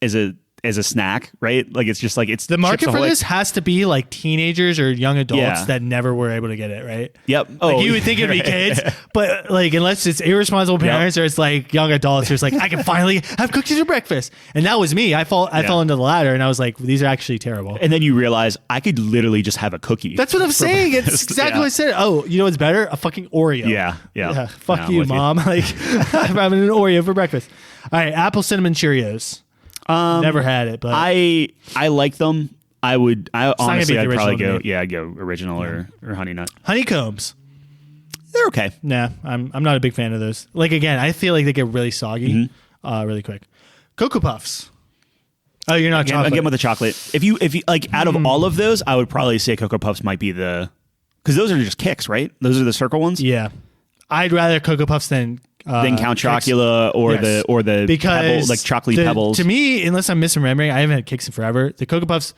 as a snack, right? Like it's just like it's the market for this has to be like teenagers or young adults that never were able to get it, right? Yep. You would think it'd be kids, but like unless it's irresponsible parents or it's like young adults who's like, I can finally have cookies for breakfast. And that was me. I fell into the latter and I was like, these are actually terrible. And then you realize I could literally just have a cookie. That's what I'm saying. It's exactly what I said. Oh, you know what's better? A fucking Oreo. Yeah. Fuck you, Mom. Like I'm having an Oreo for breakfast. All right, apple cinnamon Cheerios. Never had it, but I like them. Honestly, I'd probably go original or Honey Nut. Honeycombs. They're okay. Nah, I'm not a big fan of those. Like again, I feel like they get really soggy, really quick. Cocoa Puffs. Oh, you're not chocolate. Again with the chocolate. If you like out of all of those, I would probably say Cocoa Puffs might be because those are just Kicks, right? Those are the circle ones. Yeah, I'd rather Cocoa Puffs than Count Chocula or the because pebble, like chocolate pebbles. To me, unless I'm misremembering, I haven't had Kicks in forever. The Cocoa Puffs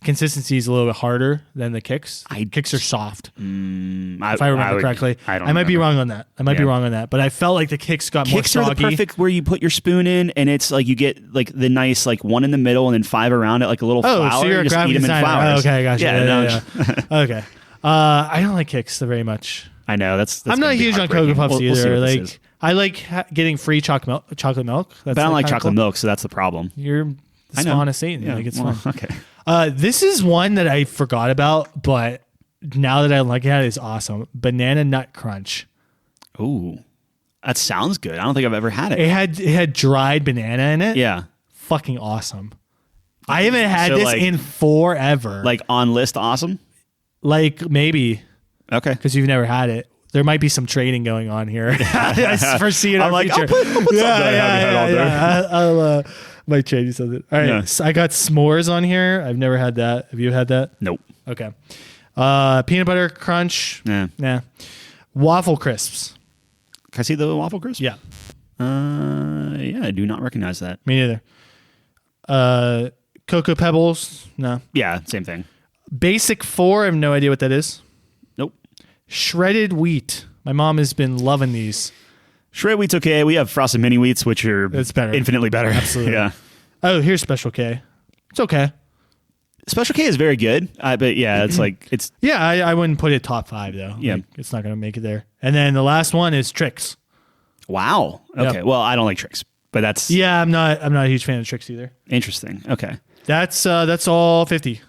consistency is a little bit harder than the Kicks. Kicks are soft. If I remember correctly, I might be wrong on that. But I felt like the Kicks got more soggy. Kicks are the perfect where you put your spoon in, and it's like you get like the nice like one in the middle and then 5 around it, like a little flour. So you're a graphic designer. Oh, okay, gotcha. Yeah. Okay. I don't like Kicks very much. I know that's I'm not huge on Cocoa Puffs either. I like getting free chocolate milk. But I don't like chocolate milk, so that's the problem. You're the spawn of Satan. Yeah, it's fun. Okay. This is one that I forgot about, but now that I'm looking at it, is awesome. Banana Nut Crunch. Ooh, that sounds good. I don't think I've ever had it. It had dried banana in it. Yeah, fucking awesome. I haven't had So, this like- in forever. Like on list, awesome. Like maybe Okay. because you've never had it. There might be some trading going on here. I foresee it. I'm like, future. I'll put something I haven't had all day. I'll might trade you something. All right, Yeah. so I got s'mores on here. I've never had that. Have you had that? Nope. Okay. Peanut butter crunch. Nah. Nah. Waffle crisps. Can I see the waffle crisp? Yeah. Yeah, I do not recognize that. Me neither. Cocoa Pebbles. No. Yeah, same thing. Basic 4. I have no idea what that is. Nope. Shredded wheat. My mom has been loving these. Shredded wheat's okay. We have frosted mini wheats, which are It's better. infinitely better. Absolutely. Yeah. Oh, here's Special K. It's okay. Special K is very good, but yeah, it's like it's Yeah, I wouldn't put it top 5 though. Yeah. Like, it's not going to make it there. And then the last one is Trix. wow. Okay, Yep. well, I don't like tricks, but that's Yeah, I'm not a huge fan of Trix either. interesting. Okay, That's all 50.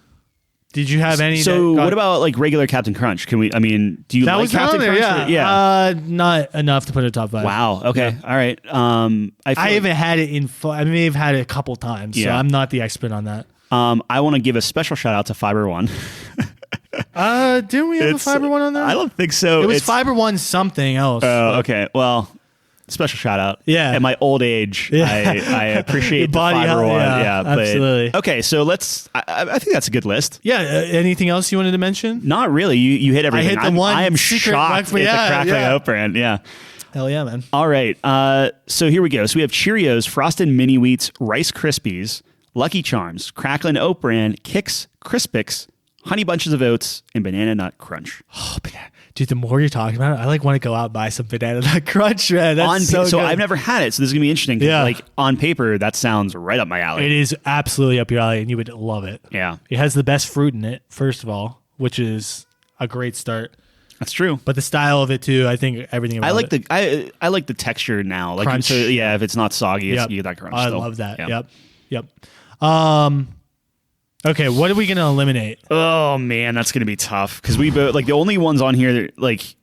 Did you have any? so that got- what about like regular Captain Crunch? Can we? I mean, do you that like was Captain on there? Crunch? Yeah, not enough to put it top 5. Wow. Okay. Yeah. All right. I feel I haven't had it in. I may have had it a couple times, so Yeah. I'm not the expert on that. I want to give a special shout out to Fiber One. Didn't we have a Fiber one on there? I don't think so. It was It's- Fiber One something else. Oh, okay. Well, special shout out. Yeah. At my old age, Yeah. I appreciate the Body Fiber health, One. yeah, Yeah, but, absolutely. Okay, so let's. I think that's a good list. Yeah. Anything else you wanted to mention? Not really. You hit everything. hit the one I am secret shocked at weapon. Yeah, the Crackle yeah. Oat brand. Yeah. Hell yeah, man. All right. So here we go. So we have Cheerios, Frosted Mini Wheats, Rice Krispies, Lucky Charms, Crackle Oat brand, Kix, Crispix, Honey Bunches of Oats, and Banana Nut Crunch. Oh, dude, the more you're talking about it, I want to go out and buy some Banana Nut Crunch, man. That's so good. I've never had it, so this is gonna be interesting. 'Cause, Yeah. like on paper, that sounds right up my alley. It is absolutely up your alley, and you would love it. Yeah, It has the best fruit in it, first of all, which is a great start. that's true. But the style of it too, I think everything about I like it. I like the texture now. Like Crunch. So, yeah, if it's not soggy, Yep. you get that crunch. I still. love that. Yeah. Yep. Okay, what are we gonna eliminate? Oh man, that's gonna be tough because we both like the only ones on here that like.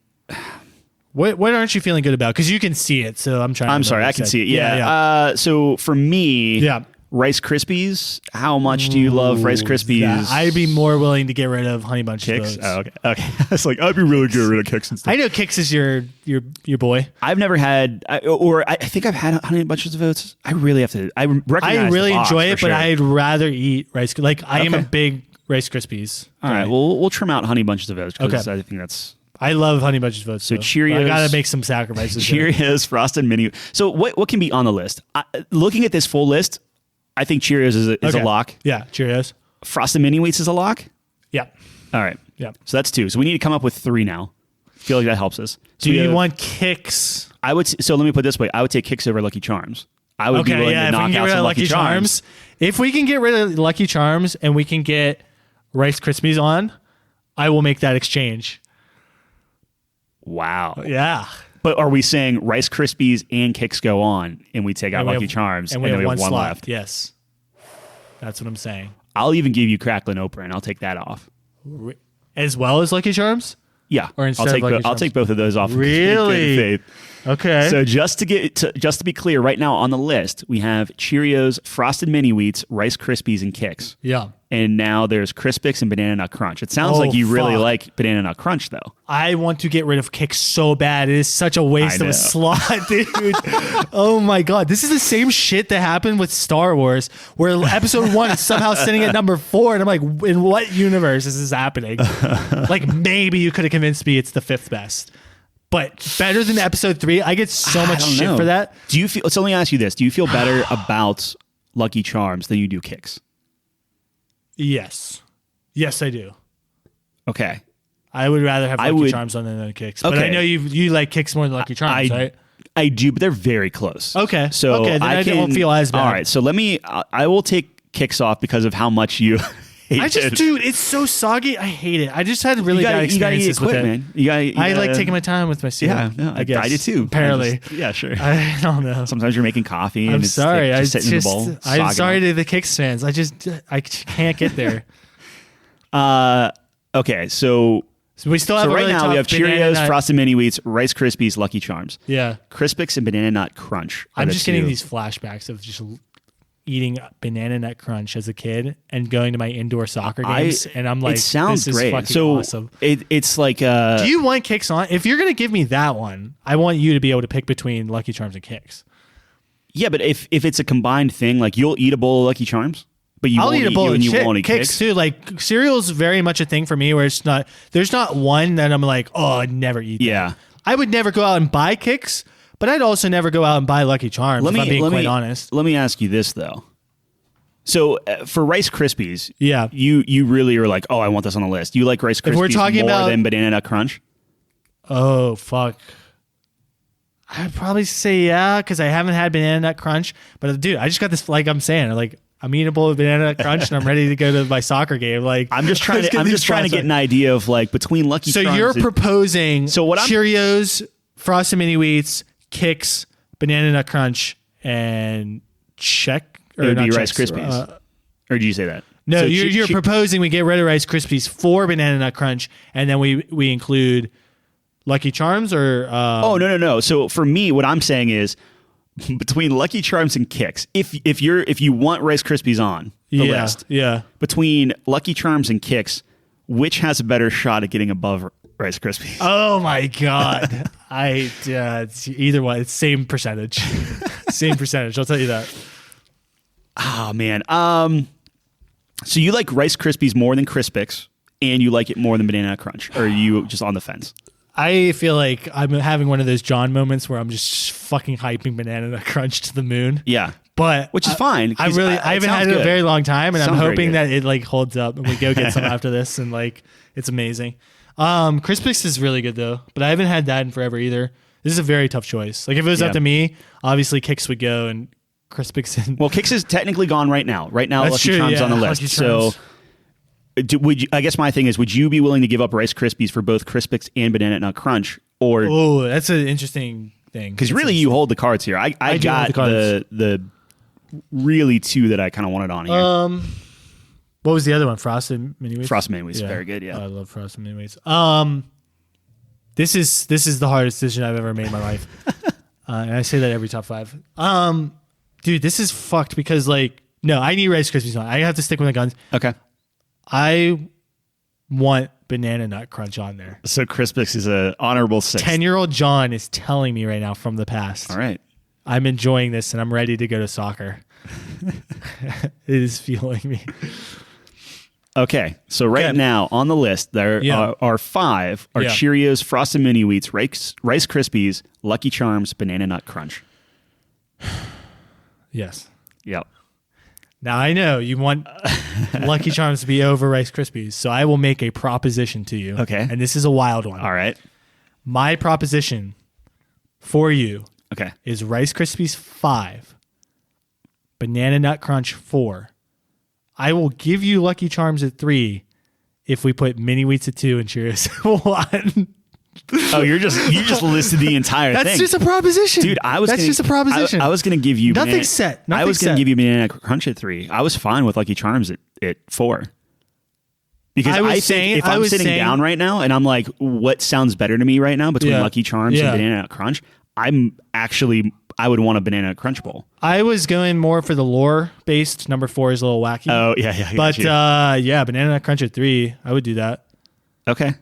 What aren't you feeling good about? Because you can see it, so I'm trying. I'm to sorry, I can see it. Yeah. So for me, Yeah. Rice Krispies. How much do you love Rice Krispies? Yeah, I'd be more willing to get rid of Honey Bunch of Kicks. Oats. Oh, okay. Okay. It's like I'd be really get rid of Kicks and stuff. I know Kix is your boy. I've never had, I think I've had Honey Bunches of Oats. I really have to. I recognize. I really the box enjoy for it, sure. but I'd rather eat Rice. Like I am a Okay. big Rice Krispies. All right. guy. Well, we'll trim out Honey Bunches of Oats because Okay. I think that's I love Honey Bunches of Oats. So though. Cheerios- I gotta make some sacrifices. there. Cheerios, Frosted Mini. So what can be on the list? Looking at this full list, I think Cheerios is Okay. a lock. Yeah, Cheerios. Frosted Mini Wheats is a lock. Yeah, All right. yeah. So that's 2. So we need to come up with 3 now. I feel like that helps us. So Do we you have- want Kix? I would. So let me put it this way. I would take Kicks over Lucky Charms. I would be Okay, willing yeah. to If we knock can get out rid some of Lucky Charms. if we can get rid of Lucky Charms and we can get Rice Krispies on, I will make that exchange. Wow. Yeah. But are we saying Rice Krispies and Kicks go on, and we take out And we Lucky have- Charms, and we then have one one slot. left? Yes, that's what I'm saying. I'll even give you Crackle Oat brand. I'll take that off. As well as Lucky Charms. Yeah, Or instead I'll of take Lucky I'll Charms? take both of those off. in Really? good faith. Okay. So just to be clear, right now on the list we have Cheerios, Frosted Mini Wheats, Rice Krispies, and Kicks. yeah. And now there's Crispix and Banana Nut Crunch. It sounds Oh, like you really fuck. like Banana Nut Crunch, though. I want to get rid of Kix so bad. It is such a waste I of know. a slot, dude. Oh my god, this is the same shit that happened with Star Wars, where Episode 1 is somehow sitting at number 4, and I'm like, in what universe is this happening? Like maybe you could have convinced me it's the 5th best, but better than Episode 3. I get so I much don't shit know. for that. Do you feel? So let me ask you this: do you feel better about Lucky Charms than you do Kicks? Yes, I do. Okay. I would rather have I Lucky would- Charms on than Kix, but Okay. I know you like Kix more than Lucky Charms, right? I do, but they're very close. Okay. So Okay, then I don't feel as bad. All right. So let me. I will take Kicks off because of how much you hate I just, it. dude, it's so soggy. I hate it. I just had really bad You gotta eat experiences it quick, with it. man. You I gotta, like taking my time with my cereal. Yeah, no, I guess. I do too. Apparently, Yeah, sure. I don't know. Sometimes you're making coffee. And I'm it's sorry. Like, I just sitting in the bowl. I'm sogging sorry up. to the Kicks fans. I can't get there. Okay, so So we still have a right really now tough we have Banana Cheerios, Nut- Frosted Mini Wheats, Rice Krispies, Lucky Charms, Yeah, Crispix, and Banana Nut Crunch. are I'm the just getting two. these flashbacks of just eating Banana Nut Crunch as a kid and going to my indoor soccer games, and I'm like, it sounds this is great. fucking So awesome. It's like, Do you want Kix on? If you're gonna give me that one, I want you to be able to pick between Lucky Charms and Kix. yeah, but if it's a combined thing, like you'll eat a bowl of Lucky Charms, but you I'll won't eat a bowl of you won't eat Kix too. Like cereal's very much a thing for me where it's not. There's not one that I'm like, oh, I'd never eat. Yeah, that. I would never go out and buy Kix, but I'd also never go out and buy Lucky Charms. If I'm being quite honest. Let me ask you this though. So for Rice Krispies, yeah, you really are like, oh, I want this on the list. You like Rice Krispies we're talking more about, than Banana Nut Crunch? Oh fuck. I'd probably say yeah, because I haven't had Banana Nut Crunch. But dude, I just got this. Like I'm saying, like I'm eating a bowl of Banana Nut Crunch, and I'm ready to go to my soccer game. Like I'm just trying to get an idea of like between Lucky Charms. So you're proposing Cheerios, Frosted Mini Wheats, Kix, Banana Nut Crunch, and check or it would not be Chex, Rice Krispies. Or did you say that? No, So you're proposing we get rid of Rice Krispies for Banana Nut Crunch, and then we include Lucky Charms or oh no. So for me, what I'm saying is between Lucky Charms and Kix, if you want Rice Krispies on the list, between Lucky Charms and Kix, which has a better shot at getting above Rice Krispies? Oh my god, it's either one. It's same percentage, same percentage. I'll tell you that. Oh man. So you like Rice Krispies more than Crispix, and you like it more than Banana Nut Crunch, or are you just on the fence? I feel like I'm having one of those John moments where I'm just fucking hyping Banana Nut Crunch to the moon. Yeah. But which is fine. I haven't had it in a very long time, and I'm hoping that it like holds up and we go get some after this, and like it's amazing. Crispix is really good though, but I haven't had that in forever either. This is a very tough choice. Like if it was up to me, obviously Kix would go and Crispix. And well, Kix is technically gone right now. Right now, Lucky Charms on the list. So, I guess my thing is, would you be willing to give up Rice Krispies for both Crispix and Banana Nut Crunch? Or that's an interesting thing. Because really, you hold the cards here. I got the really two that I kind of wanted on here. What was the other one? Frosted Mini Wheats? Frosted Mini Wheats, very good. Yeah, I love Frosted Mini Wheats. This is the hardest decision I've ever made in my life, and I say that every top five. Dude, this is fucked because no, I need Rice Krispies on. I have to stick with my guns. Okay, I want Banana Nut Crunch on there. So Crispix is an honorable 6. 10-year-old John is telling me right now from the past. All right, I'm enjoying this and I'm ready to go to soccer. It is fueling me. Okay, so now on the list there are 5 are Cheerios, Frosted Mini Wheats, Rice Krispies, Lucky Charms, Banana Nut Crunch. Yes. Yep. Now I know you want Lucky Charms to be over Rice Krispies, so I will make a proposition to you. Okay. And this is a wild one. All right. My proposition for you is Rice Krispies 5, Banana Nut Crunch 4. I will give you Lucky Charms at 3 if we put Mini Wheats at 2 and Cheerios at 1. Oh, you just listed the entire thing. That's just a proposition, dude. Just a proposition. I was going to give you nothing's set. I was going to give you Banana Crunch at 3. I was fine with Lucky Charms at 4 because I think if I'm sitting down right now and I'm like, what sounds better to me right now between Lucky Charms and Banana Crunch? I would want a Banana Crunch bowl. I was going more for the lore based. Number 4 is a little wacky. Oh yeah. But Banana Nut Crunch at 3. I would do that. Okay.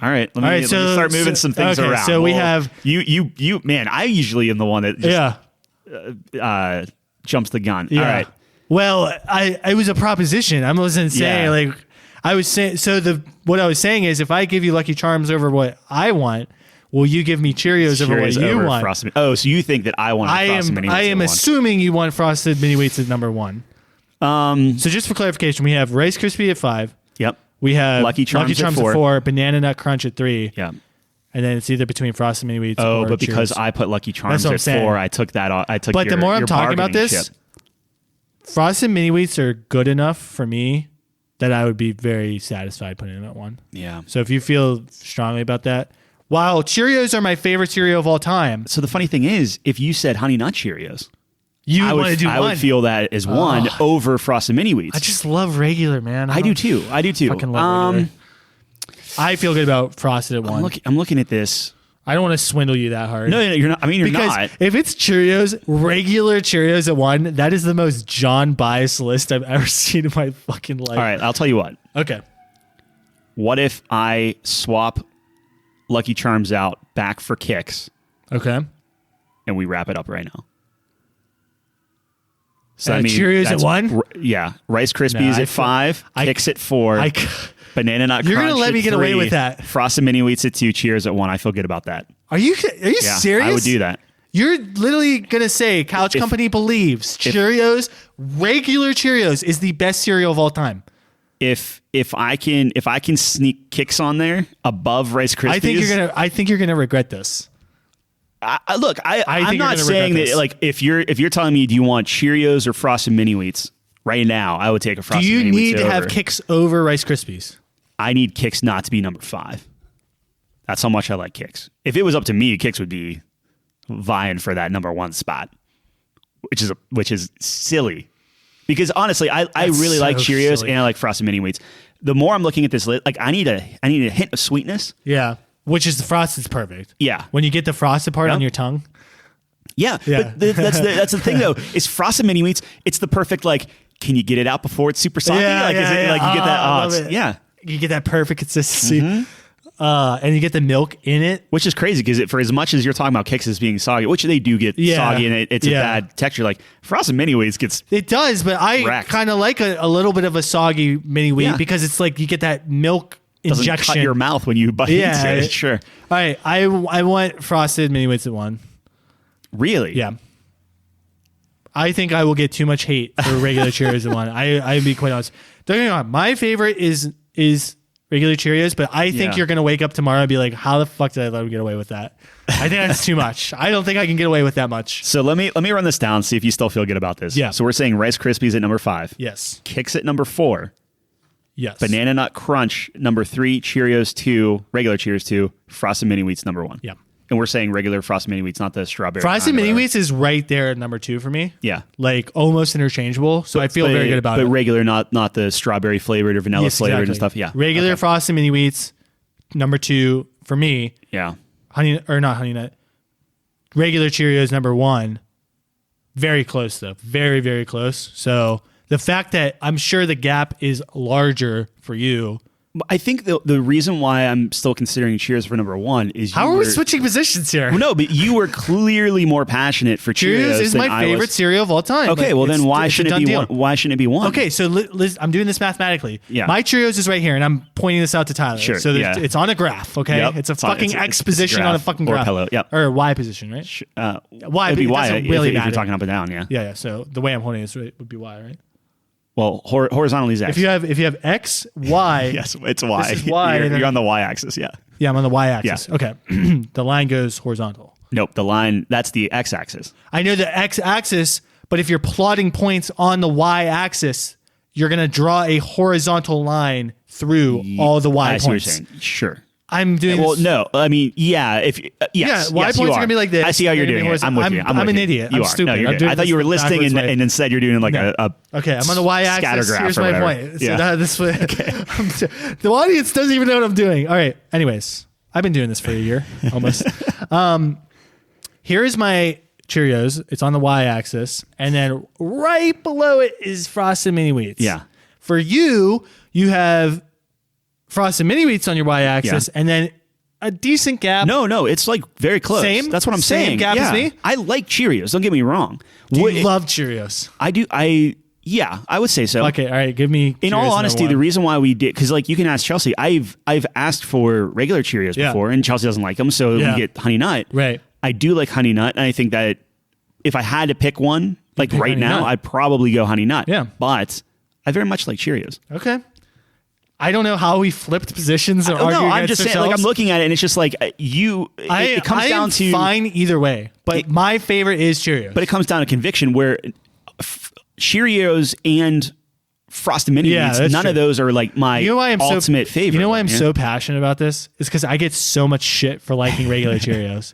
All right, let me start moving some things around. So we have you. Man, I usually am the one that just, jumps the gun. Yeah. All right. Well, I was a proposition. I wasn't saying I was saying. So what I was saying is, if I give you Lucky Charms over what I want, will you give me Cheerios over what you want? Frosted. Oh, so you think that I want Frosted Mini Wheats? I am assuming you want Frosted Mini Wheats at number 1. So just for clarification, we have Rice Krispie at 5. Yep. We have Lucky Charms at 4, Banana Nut Crunch at 3. Yeah. And then it's either between Frosted Mini Wheats or but because Cheerios. I put Lucky Charms at 4, I took that off. But the more I'm talking about this, Frosted Mini Wheats are good enough for me that I would be very satisfied putting them at 1. Yeah. So if you feel strongly about that, while Cheerios are my favorite cereal of all time. So the funny thing is, if you said Honey Nut Cheerios, I would feel that as 1 over Frosted Mini Wheats. I just love regular, man. I do too. Fucking love regular. I feel good about Frosted at 1. I'm looking at this. I don't want to swindle you that hard. No, you're not. I mean, you're because not. If it's Cheerios, regular Cheerios at 1, that is the most John biased list I've ever seen in my fucking life. All right, I'll tell you what. Okay. What if I swap Lucky Charms out back for Kix? Okay. And we wrap it up right now. So Cheerios at 1? Yeah. Rice Krispies at 5. Kix at 4. Banana Nut Crunch. You're gonna let me get 3, away with that. Frosted Mini Wheats at 2. Cheers at 1. I feel good about that. Are you serious? I would do that. You're literally gonna say Couch Company believes Cheerios, regular Cheerios, is the best cereal of all time. If I can sneak Kix on there above Rice Krispies, I think you're gonna regret this. I'm not saying that. Like, if you're telling me, do you want Cheerios or Frosted Mini Wheats right now? I would take a Frosted Mini Wheats. Do you need to have Kix over Rice Krispies? I need Kix not to be number 5. That's how much I like Kix. If it was up to me, Kix would be vying for that number 1 spot, which is silly. Because honestly, I really like Cheerios and I like Frosted Mini Wheats. The more I'm looking at this list, like I need a hint of sweetness. Yeah, which is the frosted's perfect. Yeah, when you get the frosted part on your tongue. Yeah. But that's the thing though. Is Frosted Mini Wheats? It's the perfect like. Can you get it out before it's super soggy? Like you get that? Yeah. You get that perfect consistency. And you get the milk in it. Which is crazy because for as much as you're talking about Kix as being soggy, which they do get soggy and it's a bad texture, like Frosted Mini Wheats gets It does, but I kind of like a little bit of a soggy mini wheat because it's like you get that milk injection. Doesn't cut your mouth when you bite into it. Sure. All right, I want Frosted Mini Wheats at 1. Really? Yeah. I think I will get too much hate for regular Cheerios at 1. I'd be quite honest. Don't get me wrong. My favorite is regular Cheerios, but I think you're going to wake up tomorrow and be like, how the fuck did I let him get away with that? I think that's too much. I don't think I can get away with that much. So let me run this down, see if you still feel good about this. Yeah. So we're saying Rice Krispies at number 5. Yes. Kix at number 4. Yes. Banana Nut Crunch number 3. Cheerios 2. Regular Cheerios 2. Frosted Mini Wheats number 1. Yeah. And we're saying regular Frosted Mini Wheats, not the strawberry. Frosted Mini Wheats is right there at number 2 for me. Yeah. Like almost interchangeable. So I feel very good about it. But regular, not the strawberry flavored or vanilla flavored and stuff. Yeah. Regular Frosted Mini Wheats, number 2 for me. Yeah. Not Honey Nut. Regular Cheerios, number 1. Very close though. Very, very close. So the fact that I'm sure the gap is larger for you. I think the reason why I'm still considering Cheerios for number 1 is how are we switching positions here? Well, no, but you were clearly more passionate for Cheerios. Cheerios is my favorite cereal of all time. Okay, well then why shouldn't it be 1? Why shouldn't it be 1? Okay, so Liz, I'm doing this mathematically. Yeah. My Cheerios is right here, and I'm pointing this out to Tyler. Sure. So it's on a graph. Okay, it's a fucking X position on a fucking graph. Or pillow. Yep. Or Y position, right? Y would be Y. Really if you're talking up and down. Yeah. Yeah. So the way I'm holding this would be Y, right? Well, horizontally is X. If you have X, Y. Yes, it's Y. This is Y. You're on the Y axis, yeah. Yeah, I'm on the Y axis. Yeah. Okay. The line goes horizontal. Nope, the line, that's the X axis. I know the X axis, but if you're plotting points on the Y axis, you're going to draw a horizontal line through all the Y points. I see what you're saying. Sure. I'm doing well, no, I mean, yeah. Yes, Y points are gonna be like this. I see how you're doing it. I'm with you. I'm an idiot. I'm stupid. No, you're good. I thought you were listing and instead you're doing like a okay. I'm on the Y axis. Here's my point. So yeah. This way, the audience doesn't even know what I'm doing. All right. Anyways, I've been doing this for a year almost. Here is my Cheerios. It's on the Y axis, and then right below it is Frosted Mini Wheats. Yeah. For you have Frosted Mini Wheats on your Y-axis, and then a decent gap. No, it's like very close. Same? That's what I'm saying. Same gap as me? I like Cheerios. Don't get me wrong. You love Cheerios? I do. Yeah, I would say so. Okay, all right. Give me. In all honesty, the reason why we did, because like you can ask Chelsea. I've asked for regular Cheerios before, and Chelsea doesn't like them, so we get Honey Nut. Right. I do like Honey Nut, and I think that if I had to pick one, like right now, I'd probably go Honey Nut. Yeah. But I very much like Cheerios. Okay. I don't know how we flipped positions. No, I'm just saying. Like I'm looking at it, and it's just like it comes down to fine either way. But my favorite is Cheerios. But it comes down to conviction, where Cheerios and Frosted Mini Wheats, none of those are like my ultimate favorite. You know why I'm so passionate about this? Is because I get so much shit for liking regular Cheerios.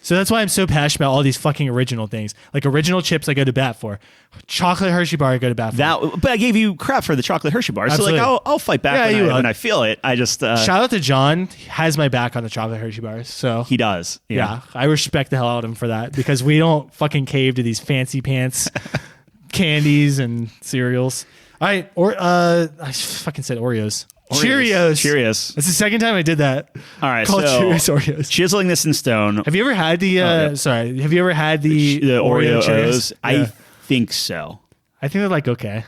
So that's why I'm so passionate about all these fucking original things. Like original chips, I go to bat for. Chocolate Hershey bar, I go to bat for. But I gave you crap for the chocolate Hershey bar. Absolutely. So like I'll fight back when I feel it. I just shout out to John. He has my back on the chocolate Hershey bars. So he does. Yeah. I respect the hell out of him for that because we don't fucking cave to these fancy pants candies and cereals. All right, I fucking said Oreos. Cheerios. That's the second time I did that. All right, Called so Cheerios Oreos. Chiseling this in stone. Have you ever had the? Have you ever had the Oreo Cheerios? I think so. I think they're like okay.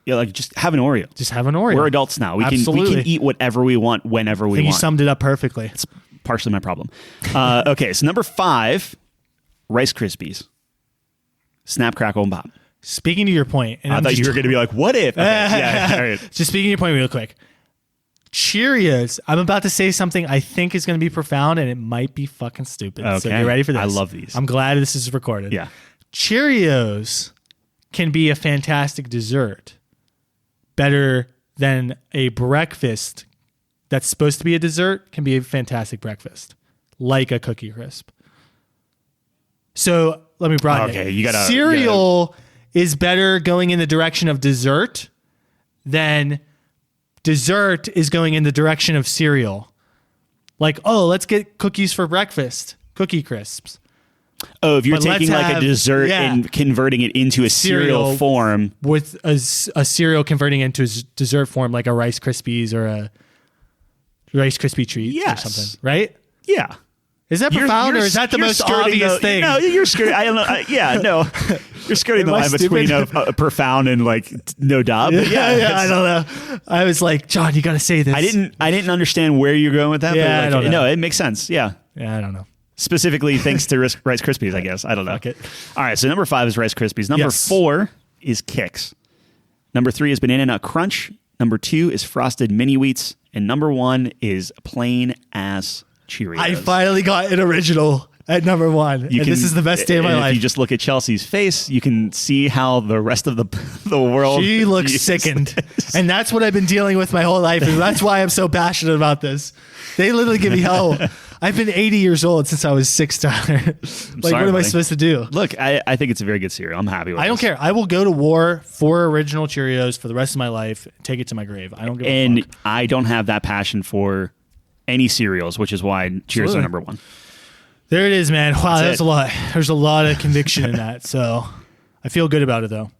Yeah, like just have an Oreo. Just have an Oreo. We're adults now. We can eat whatever we want whenever we want. You summed it up perfectly. It's partially my problem. Okay, so number 5, Rice Krispies. Snap, crackle, and pop. Speaking to your point, and I thought you were going to be like, "What if?" Okay, yeah, all right. Just speaking to your point, real quick. Cheerios. I'm about to say something I think is going to be profound, and it might be fucking stupid. Okay. So get ready for this. I love these. I'm glad this is recorded. Yeah. Cheerios can be a fantastic dessert, better than a breakfast that's supposed to be a dessert can be a fantastic breakfast, like a Cookie Crisp. So let me broaden it. You gotta cereal is better going in the direction of dessert than dessert is going in the direction of cereal. Like, let's get cookies for breakfast, Cookie Crisps. Oh, if you're taking like a dessert and converting it into a cereal form. With a cereal converting into a dessert form, like a Rice Krispies or a Rice Krispie treat or something, right? Yeah. Is that profound, or is that the most obvious thing? No, you're skirting. I don't know. No. You're skirting the line between a profound and like no doubt. But yeah, I don't know. I was like, John, you got to say this. I didn't understand where you're going with that. Yeah, but I don't know. No, it makes sense. Yeah. Yeah, I don't know. Specifically thanks to Rice Krispies, I guess. I don't know. Fuck it. All right, so number 5 is Rice Krispies. Number 4 is Kix. Number 3 is Banana Nut Crunch. Number 2 is Frosted Mini Wheats. And number 1 is plain ass Cheerios. I finally got an original at number 1. This is the best day of my life. If you just look at Chelsea's face, you can see how the rest of the world. She looks sickened. And that's what I've been dealing with my whole life. And that's why I'm so passionate about this. They literally give me hell. I've been 80 years old since I was 6, Tyler. What am I supposed to do? Look, I think it's a very good cereal. I'm happy with it. I don't care. I will go to war for original Cheerios for the rest of my life. Take it to my grave. I don't give a fuck. I don't have that passion for any cereals, which is why Cheerios are number 1. There it is, man. Wow, that's a lot. There's a lot of conviction in that. So I feel good about it, though.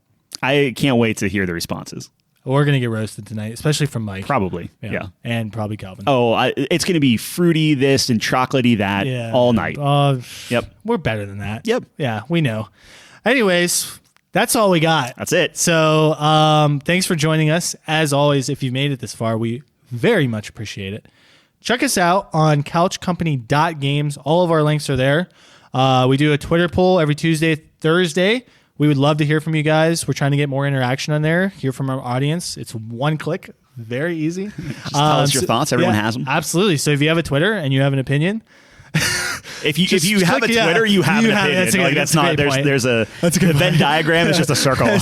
I can't wait to hear the responses. We're going to get roasted tonight, especially from Mike. Probably, yeah. And probably Calvin. Oh, it's going to be fruity this and chocolatey that all night. Yep. We're better than that. Yep. Yeah, we know. Anyways, that's all we got. That's it. So thanks for joining us. As always, if you've made it this far, we very much appreciate it. Check us out on couchcompany.games. All of our links are there. We do a Twitter poll every Tuesday, Thursday. We would love to hear from you guys. We're trying to get more interaction on there, hear from our audience. It's one click, very easy. Just tell us your thoughts. Everyone has them. Absolutely. So if you have a Twitter and you have an option, if you have a Twitter, you have an opinion. There's a Venn diagram. It's just a circle.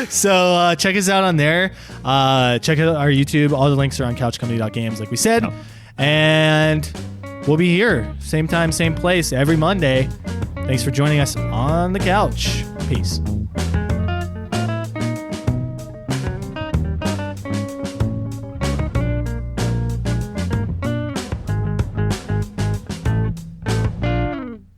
So check us out on there. Check out our YouTube. All the links are on couchcompany.games, like we said. Oh. And we'll be here, same time, same place, every Monday. Thanks for joining us on the couch. Peace.